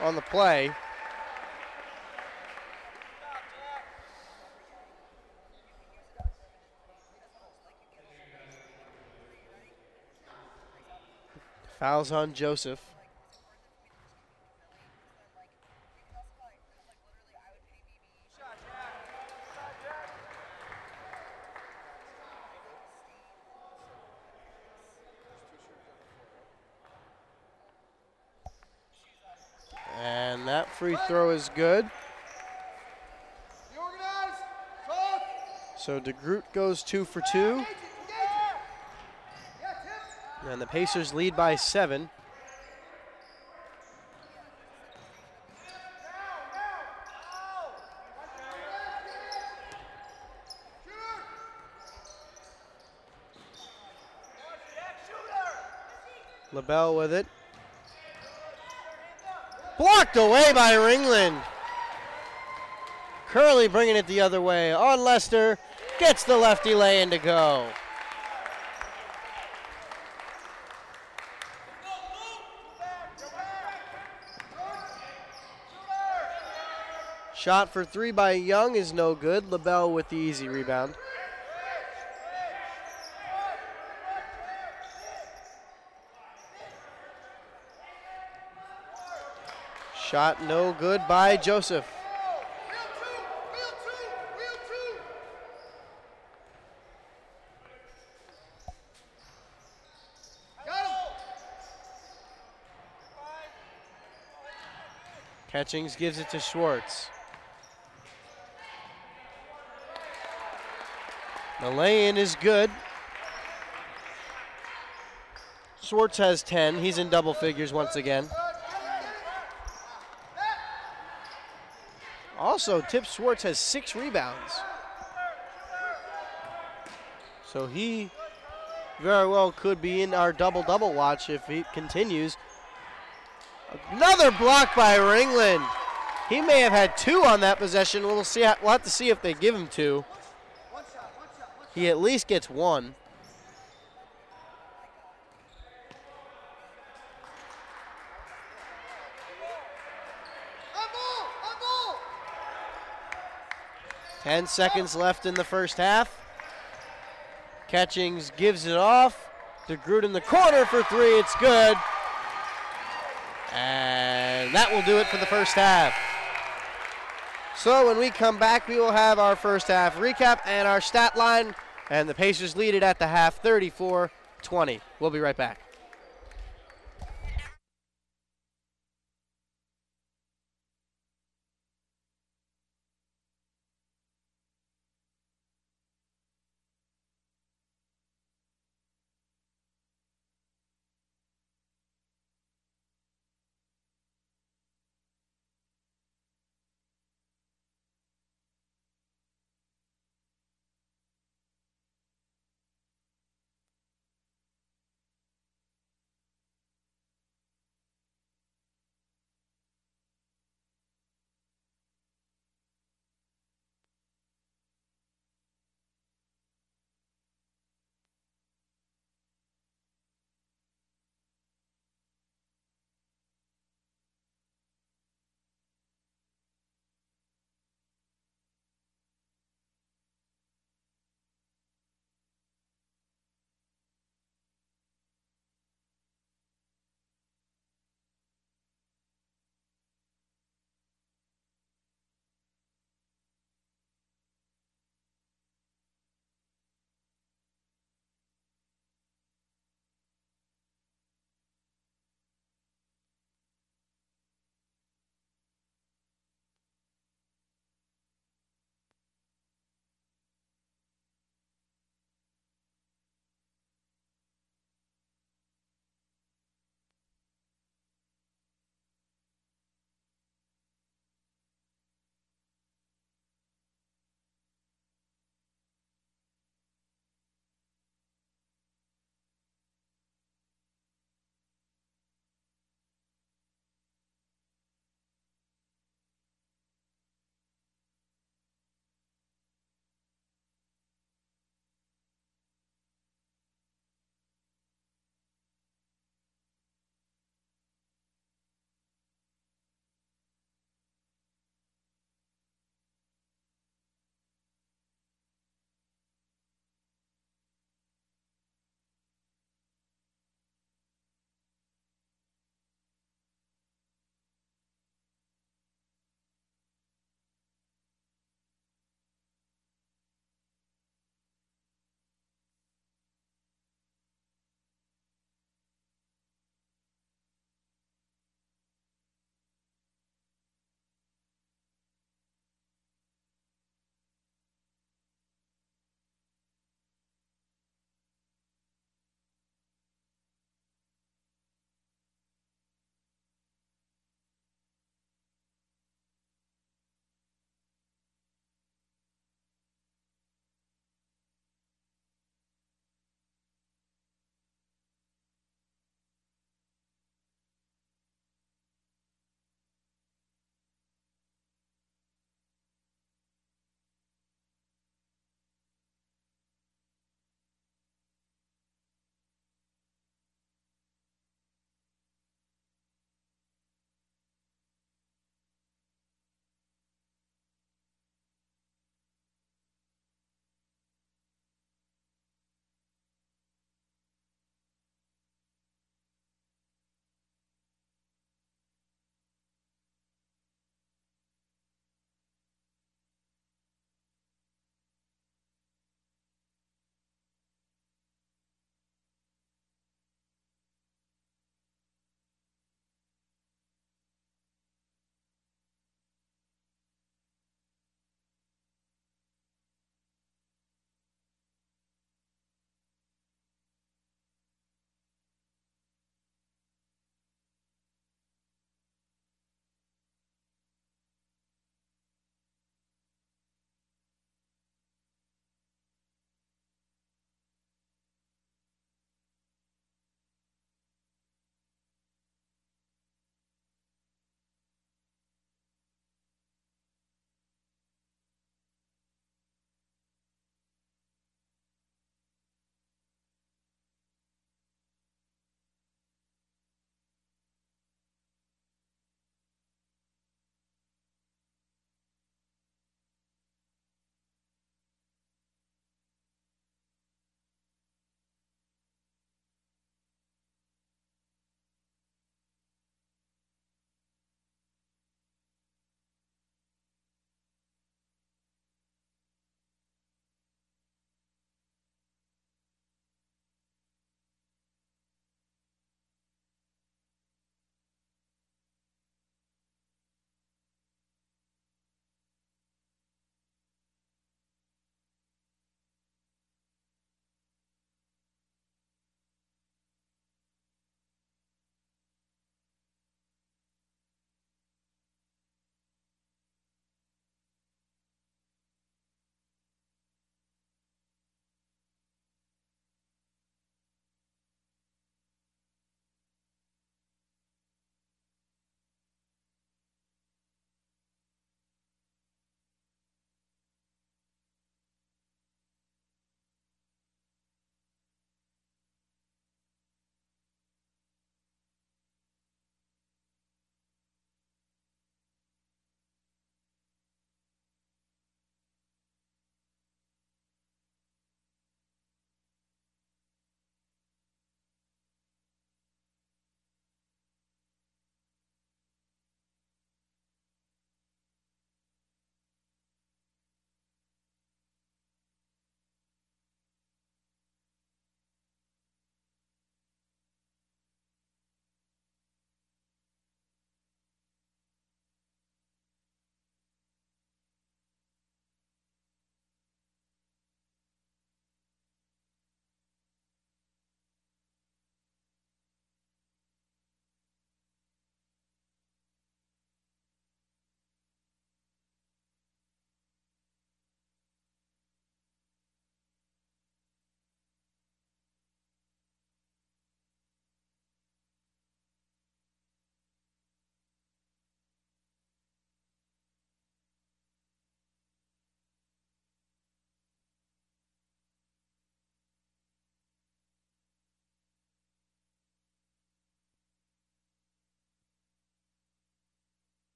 on the play. Fouls on Joseph. And that free throw is good. Be organized. Talk. So DeGroot goes 2 for 2. Yeah, Tim. And the Pacers lead by 7. LaBelle with it. Blocked away by Ringland. Curly bringing it the other way on Lester. Gets the lefty lay-in to go. Shot for 3 by Young is no good. LaBelle with the easy rebound. Shot no good by Joseph. Wheel two. Got him. Catchings gives it to Schwartz. The lay-in is good. Schwartz has 10. He's in double figures once again. Also, Tip Schwartz has 6 rebounds. So he very well could be in our double-double watch if he continues. Another block by Ringland. He may have had 2 on that possession. We'll have to see if they give him 2. He at least gets 1. On ball. 10 seconds left in the first half. Catchings gives it off. DeGroot in the corner for three. It's good. And that will do it for the first half. So when we come back, we will have our first half recap and our stat line. And the Pacers lead it at the half, 34-20. We'll be right back.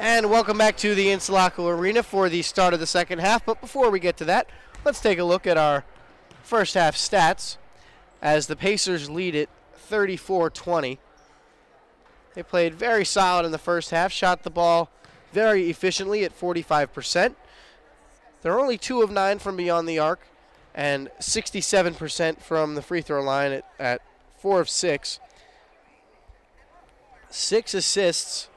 And welcome back to the Insulaco Arena for the start of the second half. But before we get to that, let's take a look at our first half stats as the Pacers lead it 34-20. They played very solid in the first half, shot the ball very efficiently at 45%. They're only 2 of 9 from beyond the arc and 67% from the free throw line at 4 of 6. 6 assists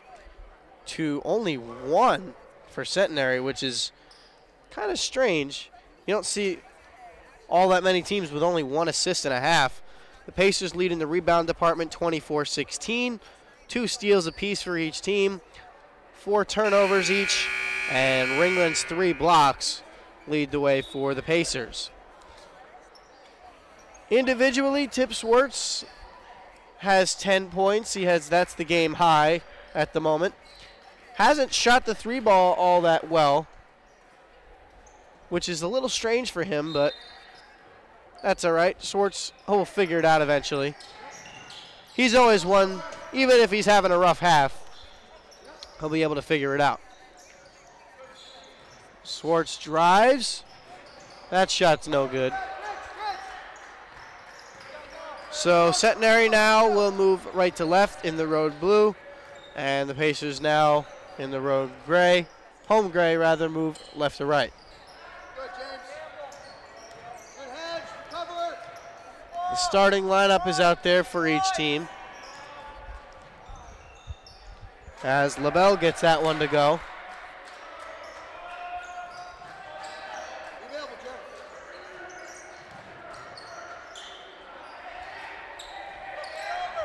to only 1 for Centenary, which is kind of strange. You don't see all that many teams with only 1 assist and a half. The Pacers lead in the rebound department 24-16, 2 steals apiece for each team, 4 turnovers each, and Ringland's 3 blocks lead the way for the Pacers. Individually, Tip Swartz has 10 points. That's the game high at the moment. Hasn't shot the 3 ball all that well, which is a little strange for him, but that's all right. Swartz will figure it out eventually. He's always one, even if he's having a rough half, he'll be able to figure it out. Swartz drives. That shot's no good. So Centenary now will move right to left in the road blue, and the Pacers now in the road gray, home gray rather, move left to right. Good, James. Good hedge. Cover. The starting lineup is out there for each team, as LaBelle gets that one to go. Be available, Jeremy. Get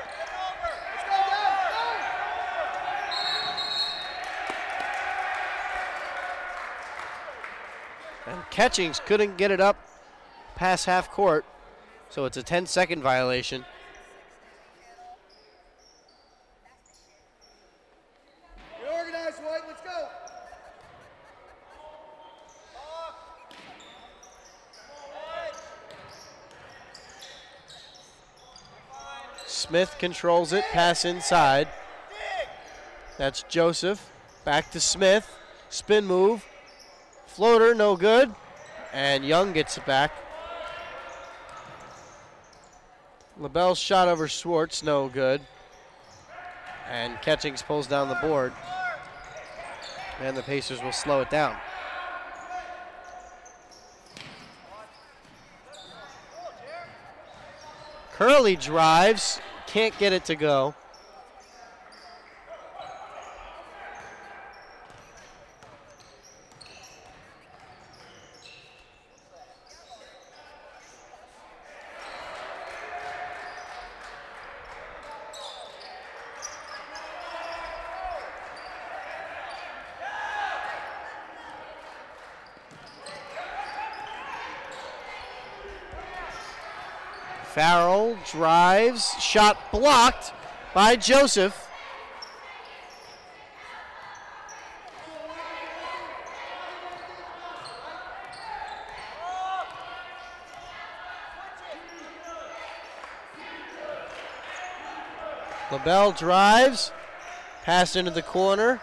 over. Let's go, Dad. And Catchings couldn't get it up past half court, so it's a 10-second violation. Get organized, White. Let's go. Smith controls it, pass inside. That's Joseph. Back to Smith. Spin move. Floater, no good. And Young gets it back. LaBelle's shot over Swartz, no good. And Catchings pulls down the board. And the Pacers will slow it down. Curley drives, can't get it to go. Farrell drives, shot blocked by Joseph. LaBelle drives, pass into the corner.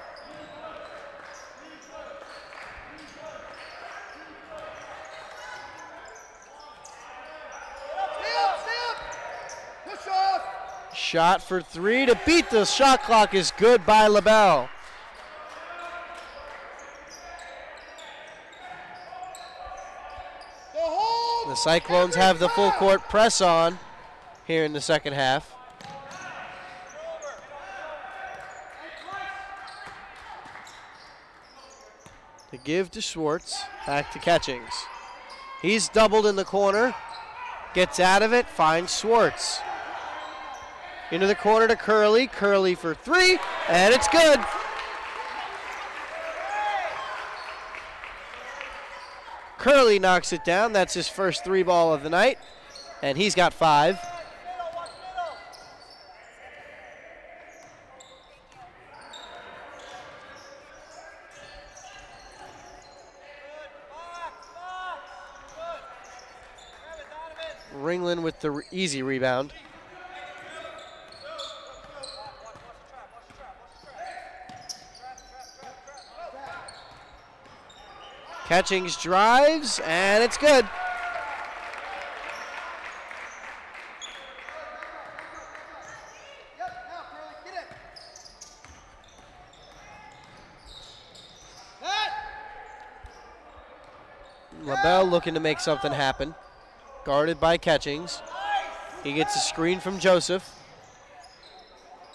Shot for 3 to beat the shot clock is good by LaBelle. The Cyclones have the full court press on here in the second half. To give to Swartz, back to Catchings. He's doubled in the corner, gets out of it, finds Swartz. Into the corner to Curley. Curley for 3, and it's good. Curley knocks it down. That's his first 3 ball of the night, and he's got 5. Ringland with the easy rebound. Catchings drives, and it's good. Yep, now, Curly, get it. LaBelle looking to make something happen. Guarded by Catchings. He gets a screen from Joseph.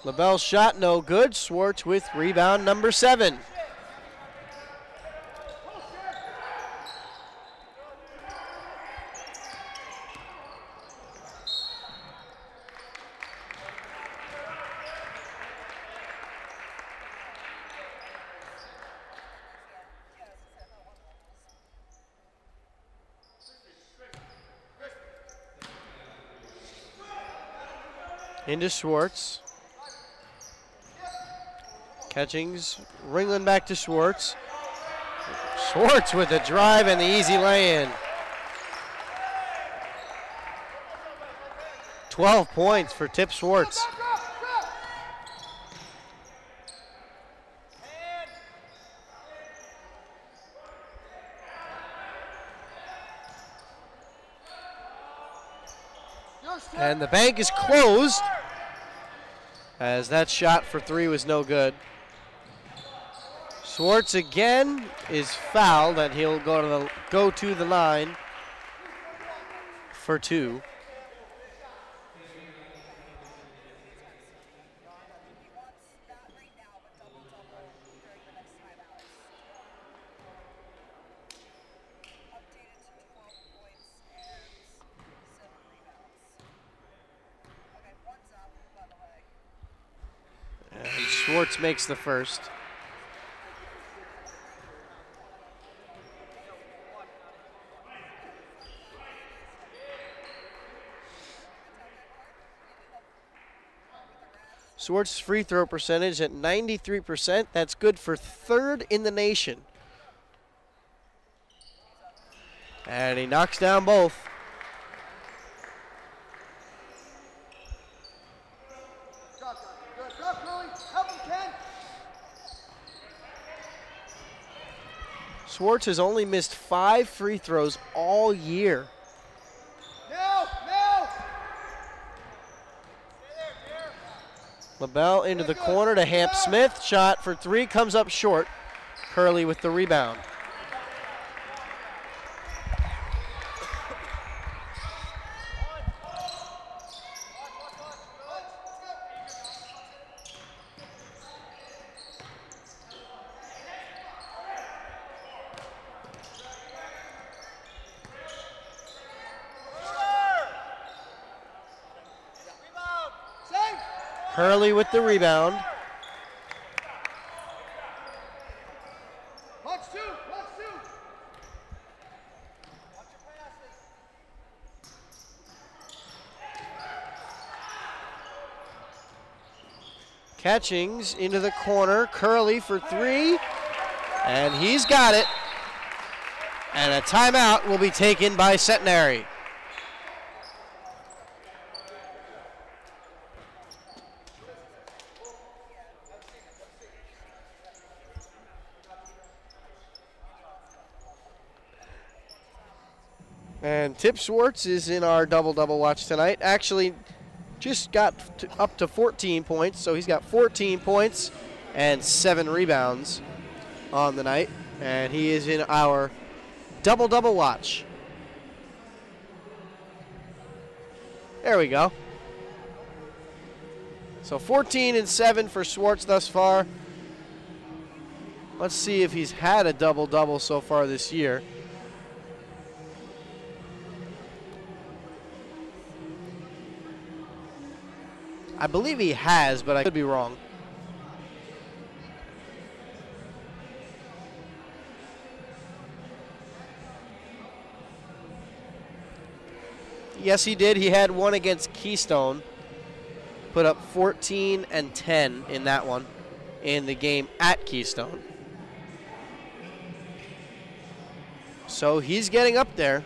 LaBelle's shot no good. Swartz with rebound number 7. Into Swartz. Catchings, Ringland back to Swartz. Swartz with the drive and the easy lay-in. 12 points for Tip Swartz. And the bank is closed as that shot for 3 was no good. Swartz again is fouled, and he'll go to the line for 2. Swartz makes the first. Swartz's free throw percentage at 93%. That's good for 3rd in the nation. And he knocks down both. Swartz has only missed 5 free throws all year. LaBelle into the corner to Hamp Smith. Shot for 3 comes up short. Curley with the rebound. Curley with the rebound. Watch two. Catchings into the corner. Curley for 3. And he's got it. And a timeout will be taken by Centenary. And Tip Swartz is in our double-double watch tonight. Actually, just got up to 14 points, so he's got 14 points and 7 rebounds on the night. And he is in our double-double watch. There we go. So 14 and 7 for Swartz thus far. Let's see if he's had a double-double so far this year. I believe he has, but I could be wrong. Yes, he did. He had one against Keystone. Put up 14 and 10 in that one in the game at Keystone. So he's getting up there.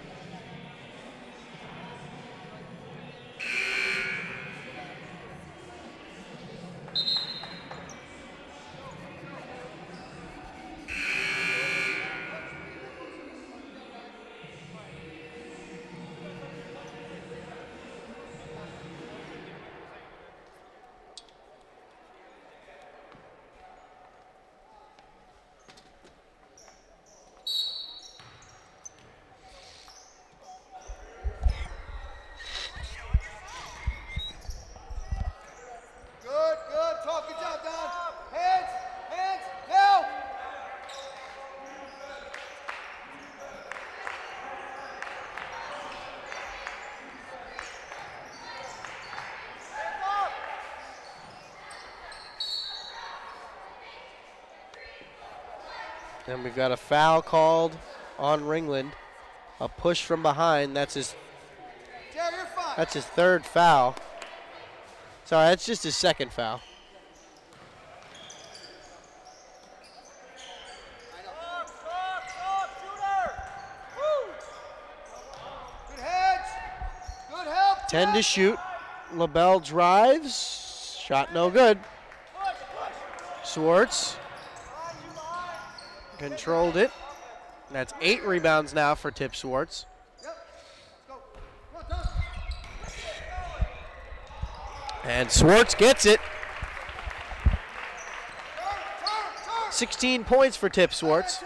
And we've got a foul called on Ringland. A push from behind. That's his third foul. Sorry, that's just his second foul. Good heads. Good help. 10 to shoot. LaBelle drives. Shot no good. Swartz controlled it. That's 8 rebounds now for Tip Swartz. And Swartz gets it. 16 points for Tip Swartz.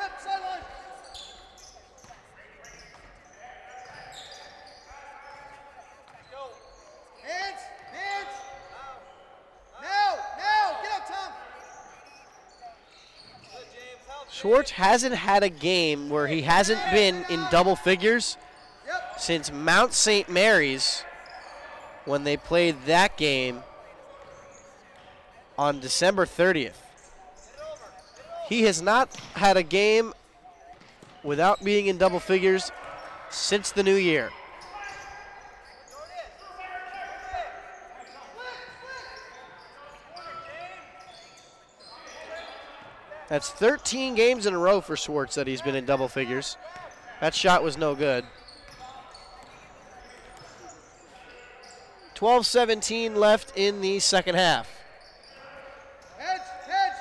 Swartz hasn't had a game where he hasn't been in double figures since Mount St. Mary's when they played that game on December 30th. He has not had a game without being in double figures since the new year. That's 13 games in a row for Swartz that he's been in double figures. That shot was no good. 12:17 left in the second half. Heads, heads.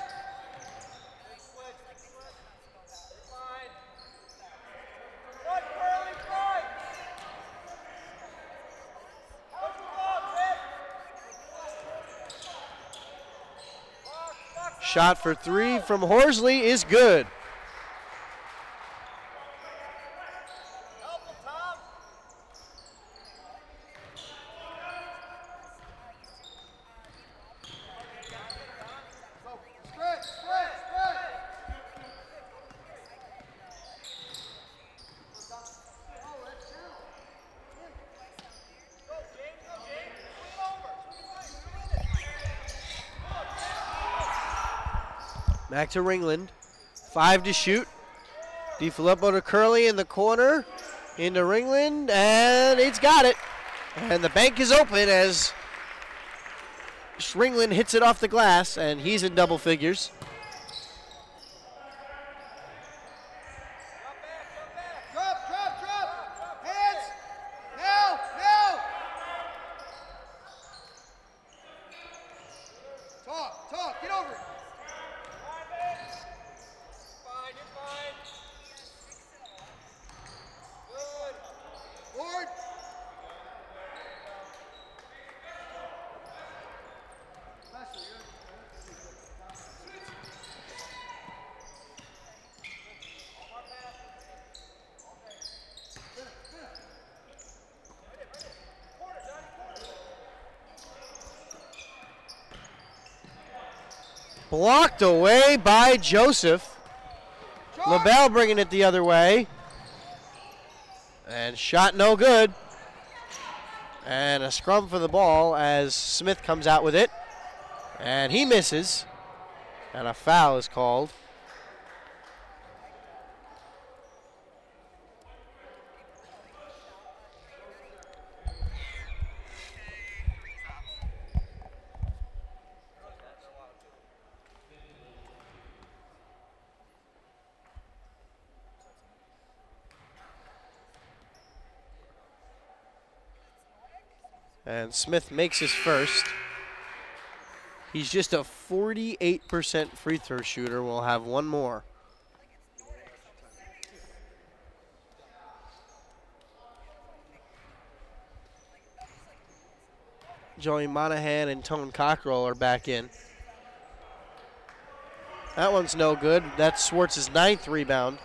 Shot for 3 from Horsley is good. Back to Ringland. 5 to shoot. DiFilippo to Curley in the corner. Into Ringland, and he's got it. And the bank is open as Ringland hits it off the glass, and he's in double figures. Drop. Hands. Now. Talk. Get over it. Blocked away by Joseph. LaBelle bringing it the other way. And shot no good. And a scrum for the ball as Smith comes out with it. And he misses. And a foul is called. And Smith makes his first. He's just a 48% free throw shooter. We'll have one more. Joey Monahan and Tone Cockrell are back in. That one's no good. That's Swartz's 9th rebound.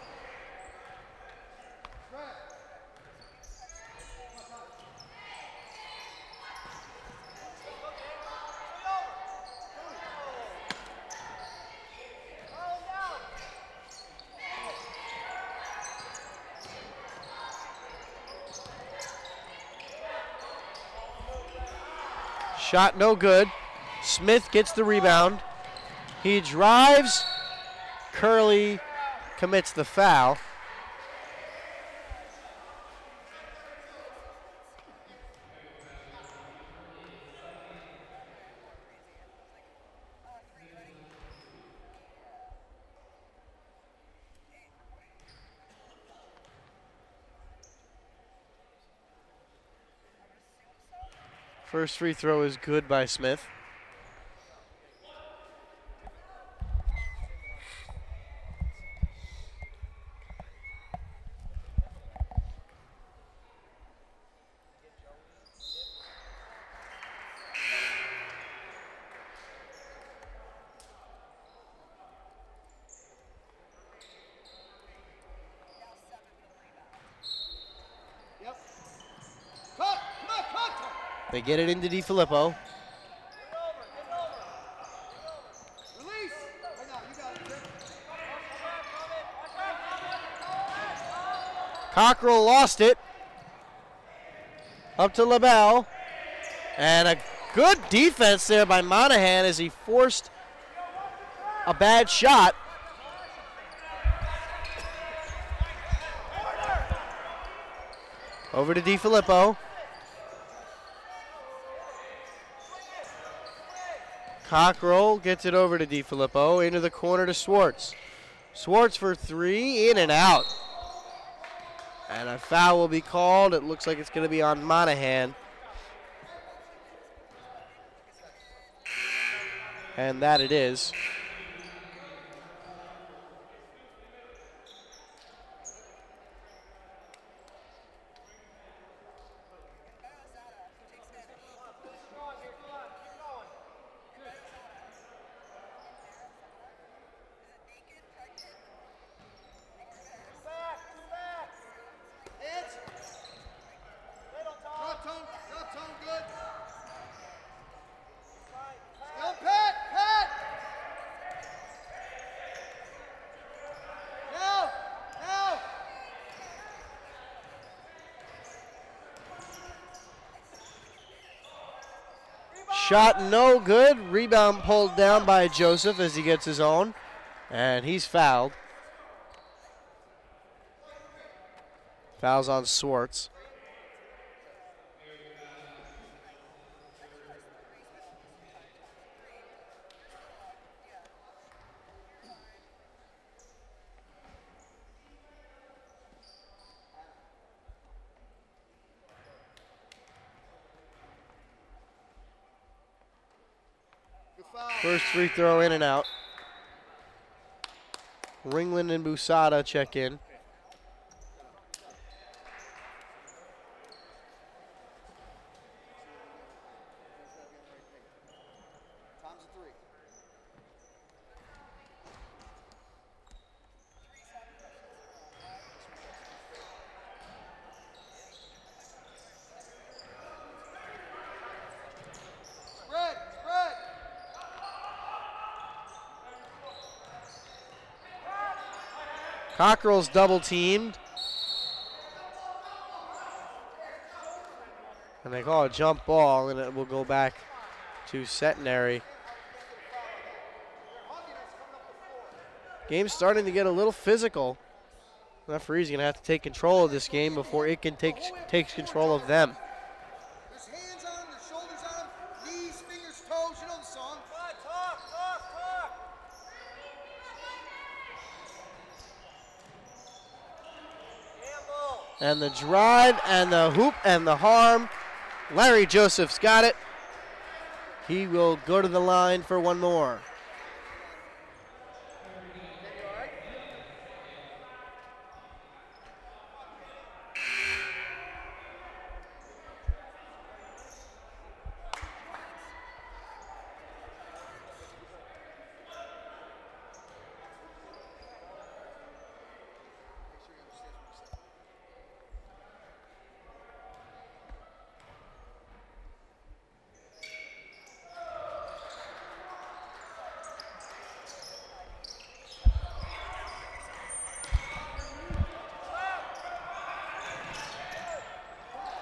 Shot no good. Smith gets the rebound. He drives. Curley commits the foul. First free throw is good by Smith. They get it into DiFilippo. Release. Right now, you got it. Cockrell lost it. Up to LaBelle. And a good defense there by Monahan as he forced a bad shot. Over to DiFilippo. Cockrell gets it over to DiFilippo, into the corner to Swartz. Swartz for three, in and out. And a foul will be called. It looks like it's going to be on Monahan. And that it is. Shot no good. Rebound pulled down by Joseph as he gets his own. And he's fouled. Fouls on Swartz. First free throw in and out. Ringland and Busada check in. Time's a 3. Spread. Cockrell's double teamed. And they call a jump ball, and it will go back to Centenary. Game's starting to get a little physical. The referee's going to have to take control of this game before it can take control of them. There's hands on him, there's shoulders on him, knees, fingers, toes. You know the song. Talk. And the drive and the hoop and the harm. Larry Joseph's got it. He will go to the line for one more.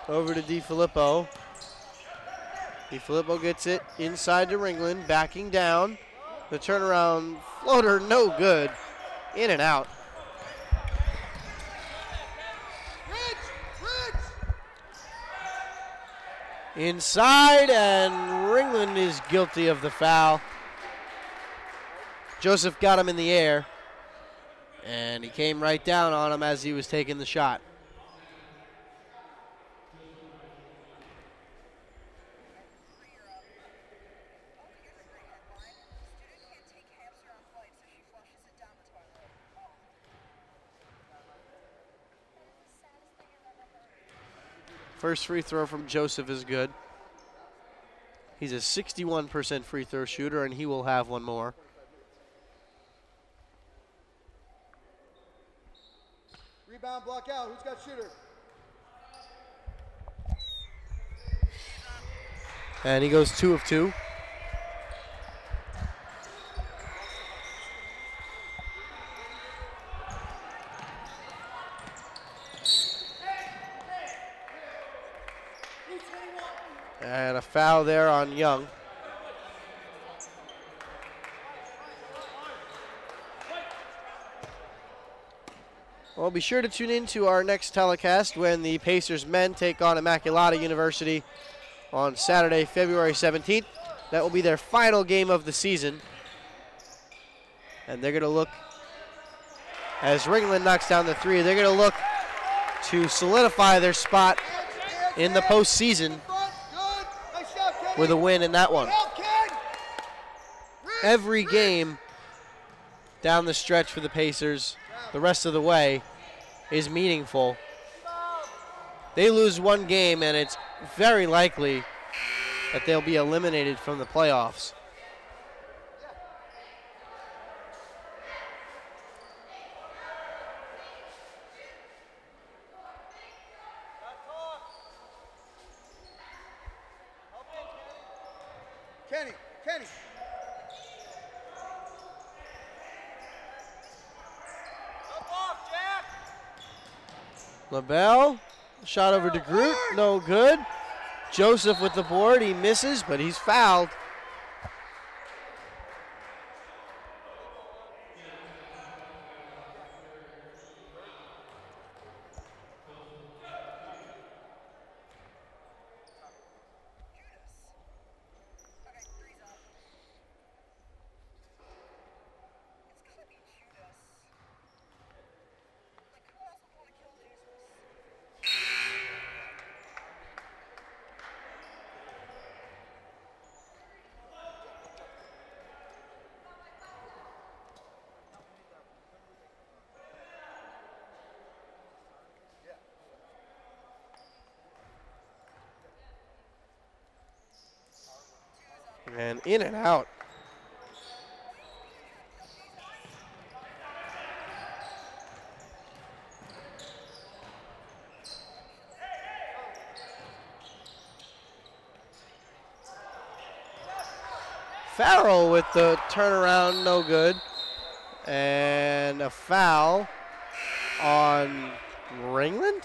Over to DiFilippo. DiFilippo gets it inside to Ringland, backing down. The turnaround floater, no good. In and out. Inside, and Ringland is guilty of the foul. Joseph got him in the air, and he came right down on him as he was taking the shot. First free throw from Joseph is good. He's a 61% free throw shooter, and he will have one more. Rebound, block out. Who's got shooter? And he goes 2 of 2. And a foul there on Young. Well, be sure to tune in to our next telecast when the Pacers men take on Immaculata University on Saturday, February 17th. That will be their final game of the season. And they're going to look, as Ringland knocks down the three, they're going to look to solidify their spot in the postseason with a win in that one. Every game down the stretch for the Pacers, the rest of the way, is meaningful. They lose one game, and it's very likely that they'll be eliminated from the playoffs. Kenny. Up off, Jack. LaBelle, shot over to Groot, no good. Joseph with the board, he misses, but he's fouled. And in and out. Farrell with the turnaround, no good. And a foul on Ringland?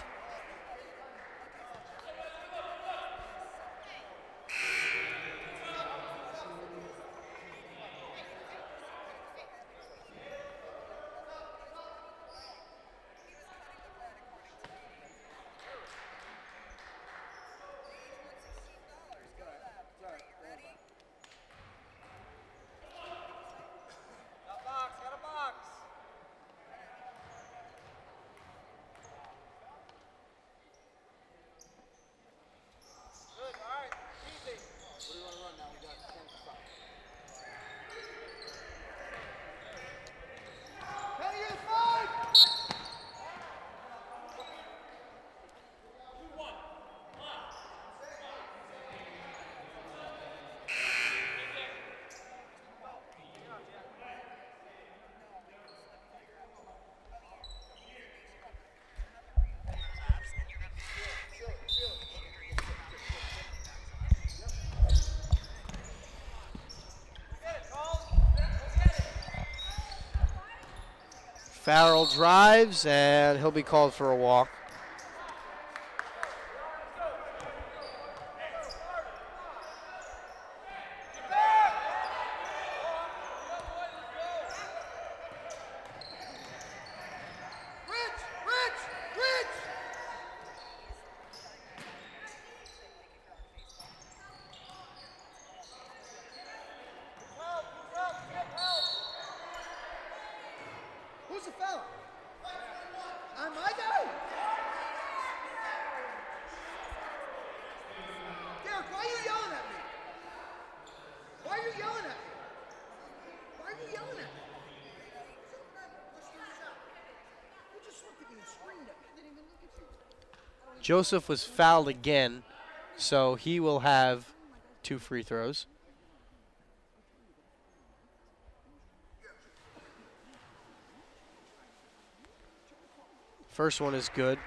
Farrell drives, and he'll be called for a walk. Joseph was fouled again, so he will have 2 free throws. First one is good.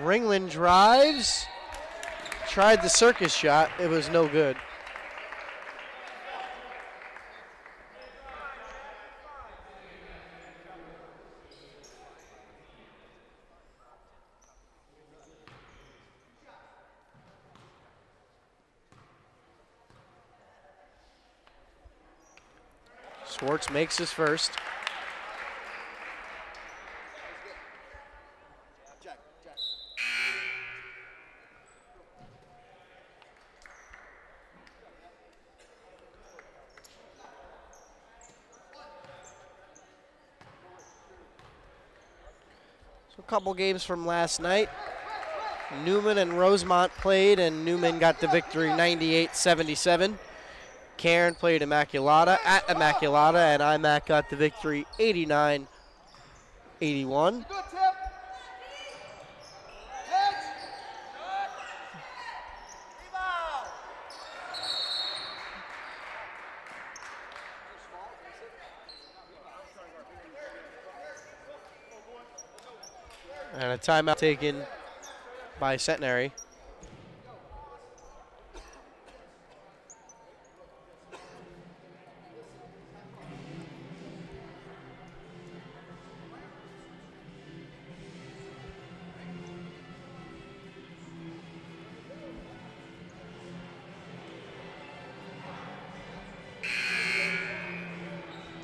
Ringland drives, tried the circus shot, it was no good. Schwartz makes his first. So a couple games from last night. Newman and Rosemont played, and Newman got the victory 98-77. Cairn played Immaculata at Immaculata, and IMAC got the victory 89-81. Good tip. Heads. Rebound. And a timeout taken by Centenary.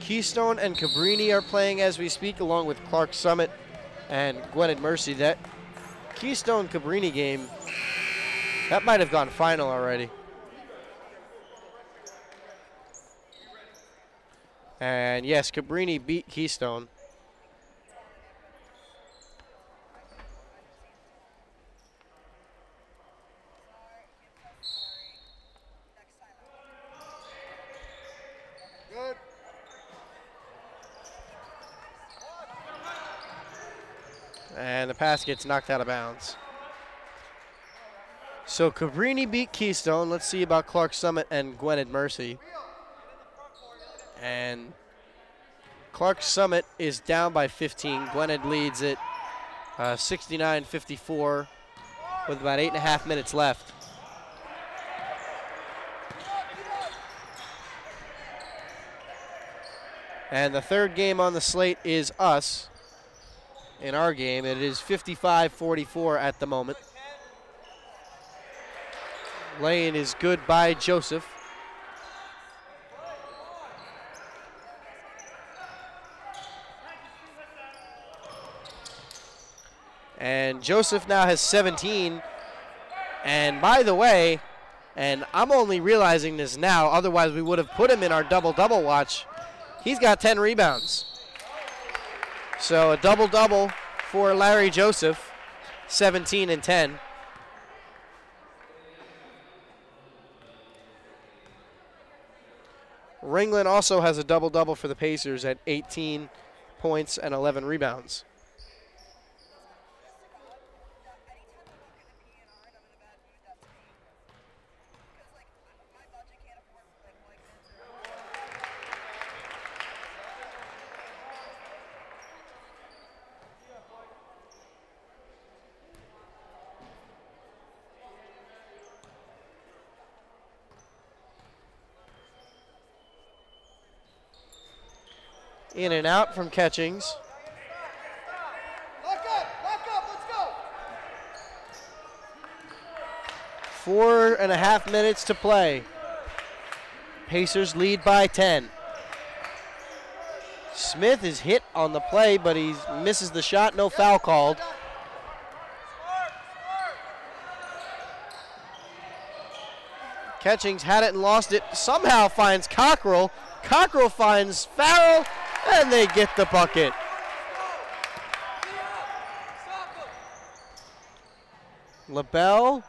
Keystone and Cabrini are playing as we speak, along with Clark Summit and Gwinnett Mercy. That Keystone Cabrini game, that might have gone final already. And yes, Cabrini beat Keystone. Good. And the pass gets knocked out of bounds. So Cabrini beat Keystone. Let's see about Clark Summit and Gwinnett Mercy. And Clark Summit is down by 15. Gwinnett leads it 69-54 with about 8.5 minutes left. And the third game on the slate is us. In our game, it is 55-44 at the moment. Lane is good by Joseph. And Joseph now has 17. And by the way, and I'm only realizing this now, otherwise we would have put him in our double-double watch. He's got 10 rebounds. So a double-double for Larry Joseph, 17 and 10. Ringland also has a double-double for the Pacers at 18 points and 11 rebounds. In and out from Catchings. Lock up, let's go. 4.5 minutes to play. Pacers lead by 10. Smith is hit on the play, but he misses the shot. No foul called. Catchings had it and lost it. Somehow finds Cockrell. Cockrell finds Farrell, and they get the bucket. LaBelle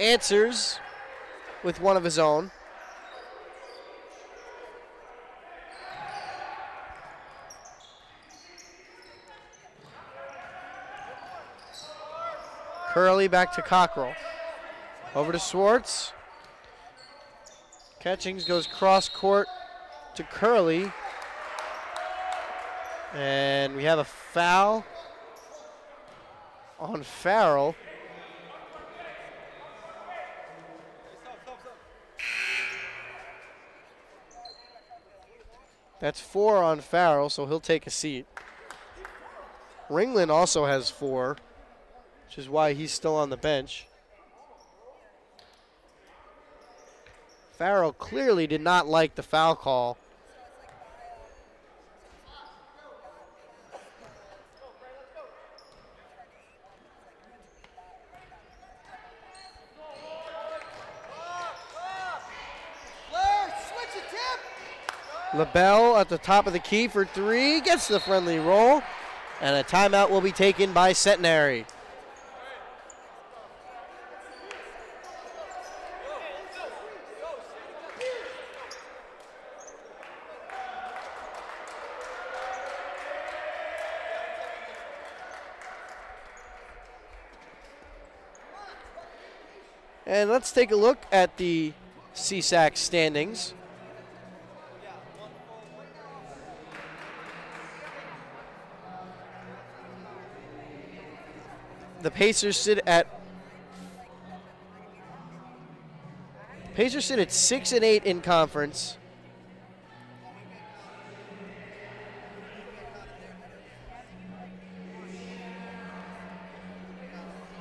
answers with one of his own. Curley back to Cockrell. Over to Swartz. Catchings goes cross court to Curley. And we have a foul on Farrell. That's 4 on Farrell, so he'll take a seat. Ringland also has 4, which is why he's still on the bench. Farrell clearly did not like the foul call. LaBelle at the top of the key for 3, gets the friendly roll, and a timeout will be taken by Centenary. And let's take a look at the CSAC standings. The Pacers sit at 6-8 in conference.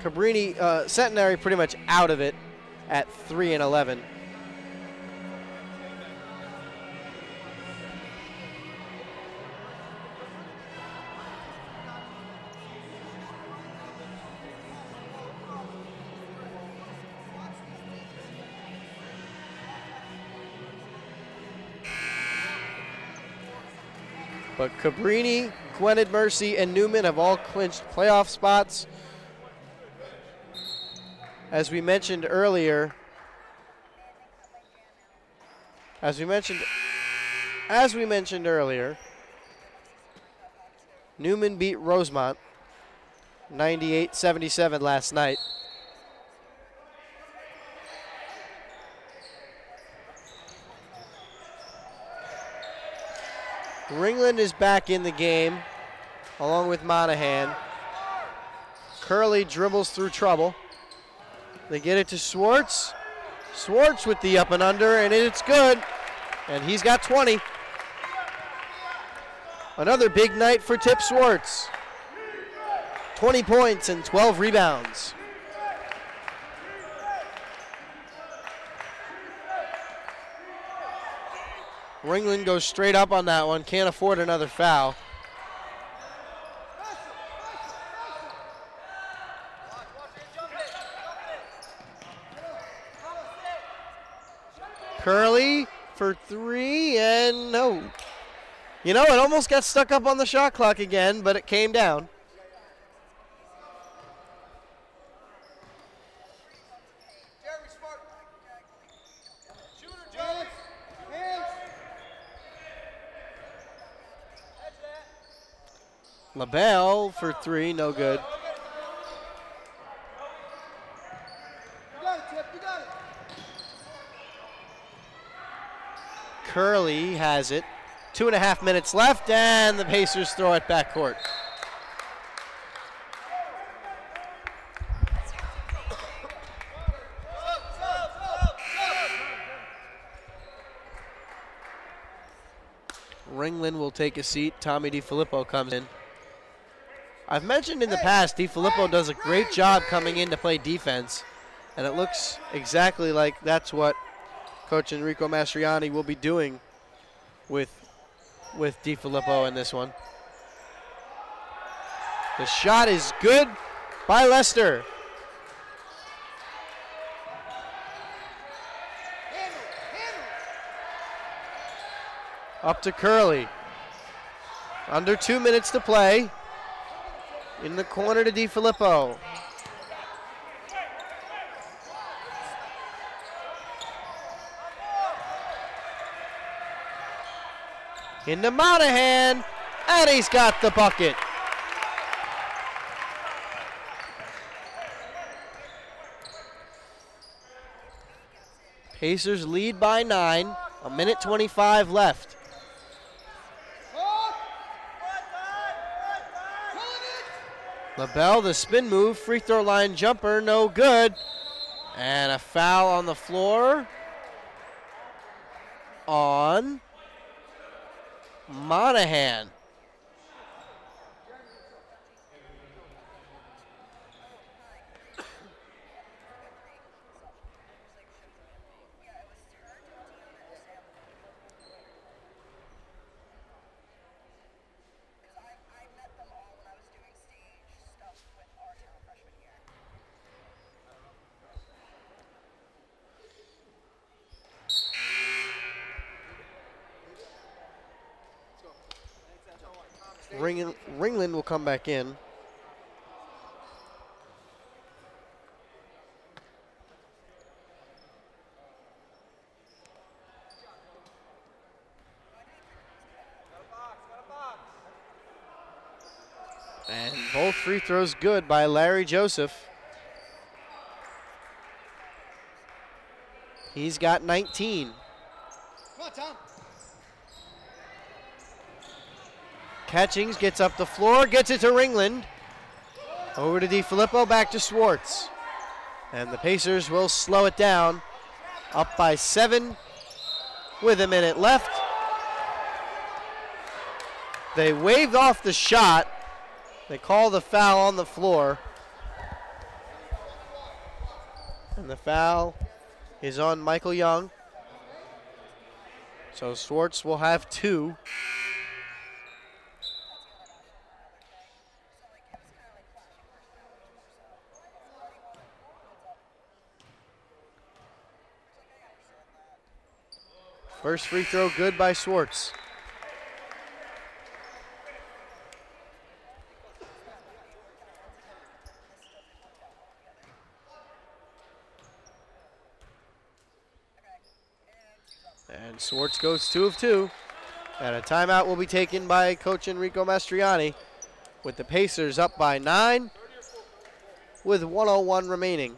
Cabrini, Centenary pretty much out of it at 3-11. But Cabrini, Gwynedd Mercy, and Newman have all clinched playoff spots. As we mentioned earlier, Newman beat Rosemont 98-77 last night. Ringland is back in the game, along with Monahan. Curley dribbles through trouble. They get it to Swartz. Swartz with the up and under, and it's good. And he's got 20. Another big night for Tip Swartz. 20 points and 12 rebounds. Ringland goes straight up on that one. Can't afford another foul. Curley for 3, and no. You know, it almost got stuck up on the shot clock again, but it came down. LaBelle for 3, no good. You got it, Tip, you got it. Curley has it. 2.5 minutes left, and the Pacers throw it backcourt. Ringland will take a seat. Tommy DiFilippo comes in. I've mentioned in the past, DiFilippo does a great job coming in to play defense, and it looks exactly like that's what Coach Enrico Mastriani will be doing with DiFilippo in this one. The shot is good by Lester. Up to Curley. Under 2 minutes to play. In the corner to DiFilippo. Into Monahan, and he's got the bucket. Pacers lead by 9, a minute 25 left. LaBelle, the spin move, free throw line jumper, no good. And a foul on the floor on Monahan. Ringland will come back in. And both free throws good by Larry Joseph. He's got 19. Come on, Tom. Catchings gets up the floor, gets it to Ringland. Over to DiFilippo, back to Swartz. And the Pacers will slow it down. Up by 7 with a minute left. They waved off the shot. They call the foul on the floor. And the foul is on Michael Young. So Swartz will have 2. First free throw good by Swartz. And Swartz goes 2 of 2. And a timeout will be taken by Coach Enrico Mastriani with the Pacers up by 9 with 1:01 remaining.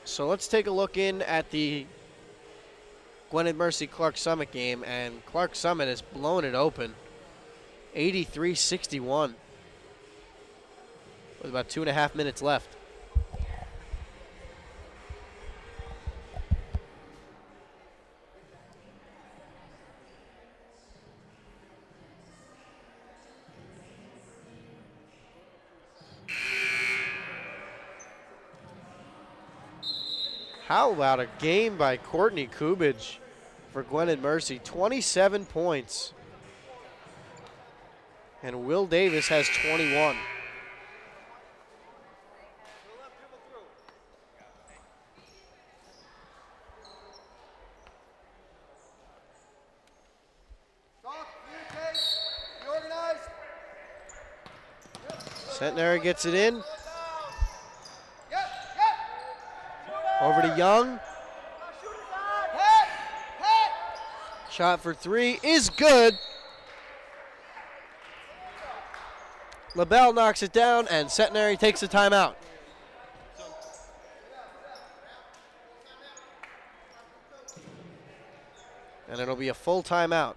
So let's take a look in at the Gwynedd Mercy Clark Summit game, and Clark Summit has blown it open, 83-61, with about 2.5 minutes left. How about a game by Courtney Kubich for Gwynedd Mercy? 27 points. And Will Davis has 21. Centenary gets it in. Over to Young. Shot for 3 is good. LaBelle knocks it down, and Centenary takes a timeout. And it'll be a full timeout.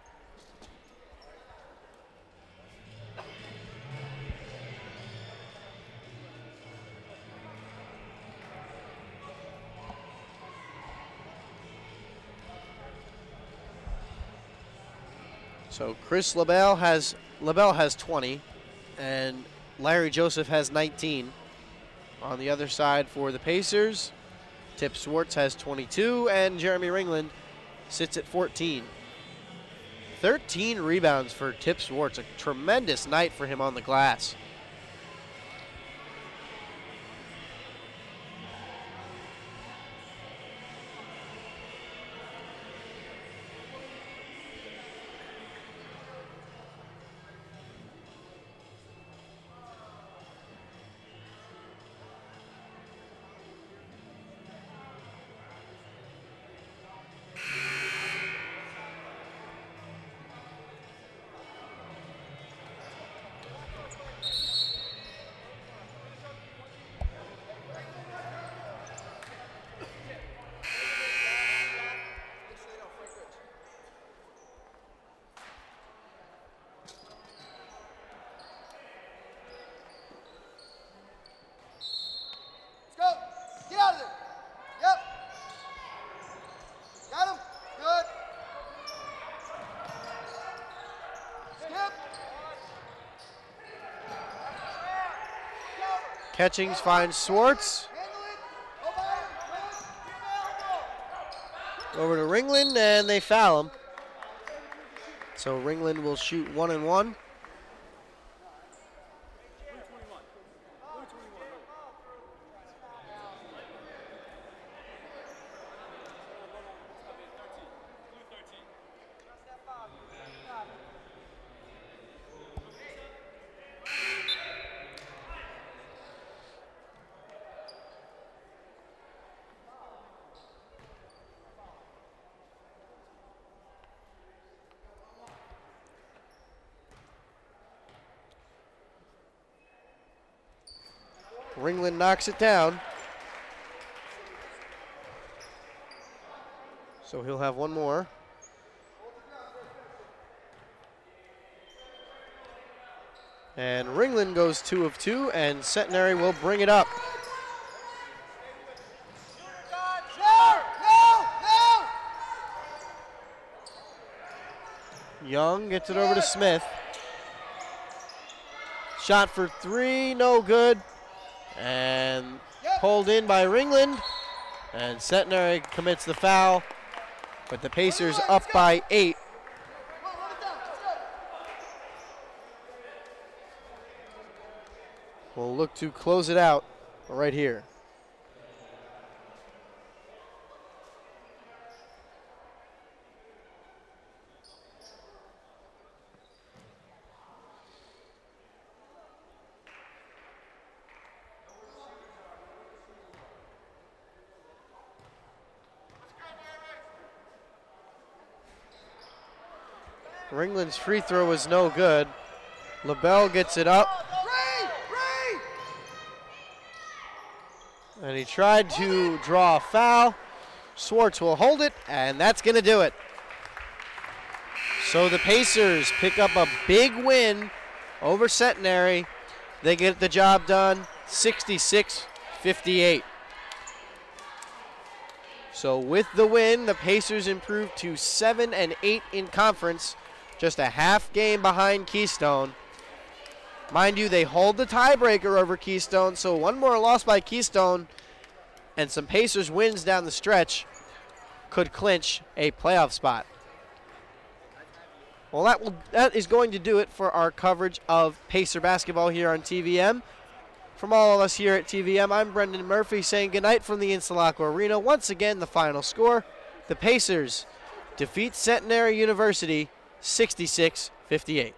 So Chris LaBelle has 20, and Larry Joseph has 19. On the other side for the Pacers, Tip Swartz has 22, and Jeremy Ringland sits at 14. 13 rebounds for Tip Swartz, a tremendous night for him on the glass. Catchings finds Swartz. Over to Ringland, and they foul him. So Ringland will shoot 1 and 1. Ringland knocks it down. So he'll have one more. And Ringland goes 2 of 2, and Centenary will bring it up. Young gets it over to Smith. Shot for 3, no good. And pulled in by Ringland. And Centenary commits the foul. But the Pacers up by 8. We'll look to close it out right here. Ringland's free throw was no good. LaBelle gets it up. And he tried to draw a foul. Swartz will hold it, and that's going to do it. So the Pacers pick up a big win over Centenary. They get the job done, 66-58. So with the win, the Pacers improve to 7-8 in conference, just a half game behind Keystone. Mind you, they hold the tiebreaker over Keystone, so one more loss by Keystone and some Pacers wins down the stretch could clinch a playoff spot. Well, that is going to do it for our coverage of Pacer basketball here on TVM. From all of us here at TVM, I'm Brendan Murphy saying goodnight from the Insulaco Arena. Once again, the final score, the Pacers defeat Centenary University 66-58.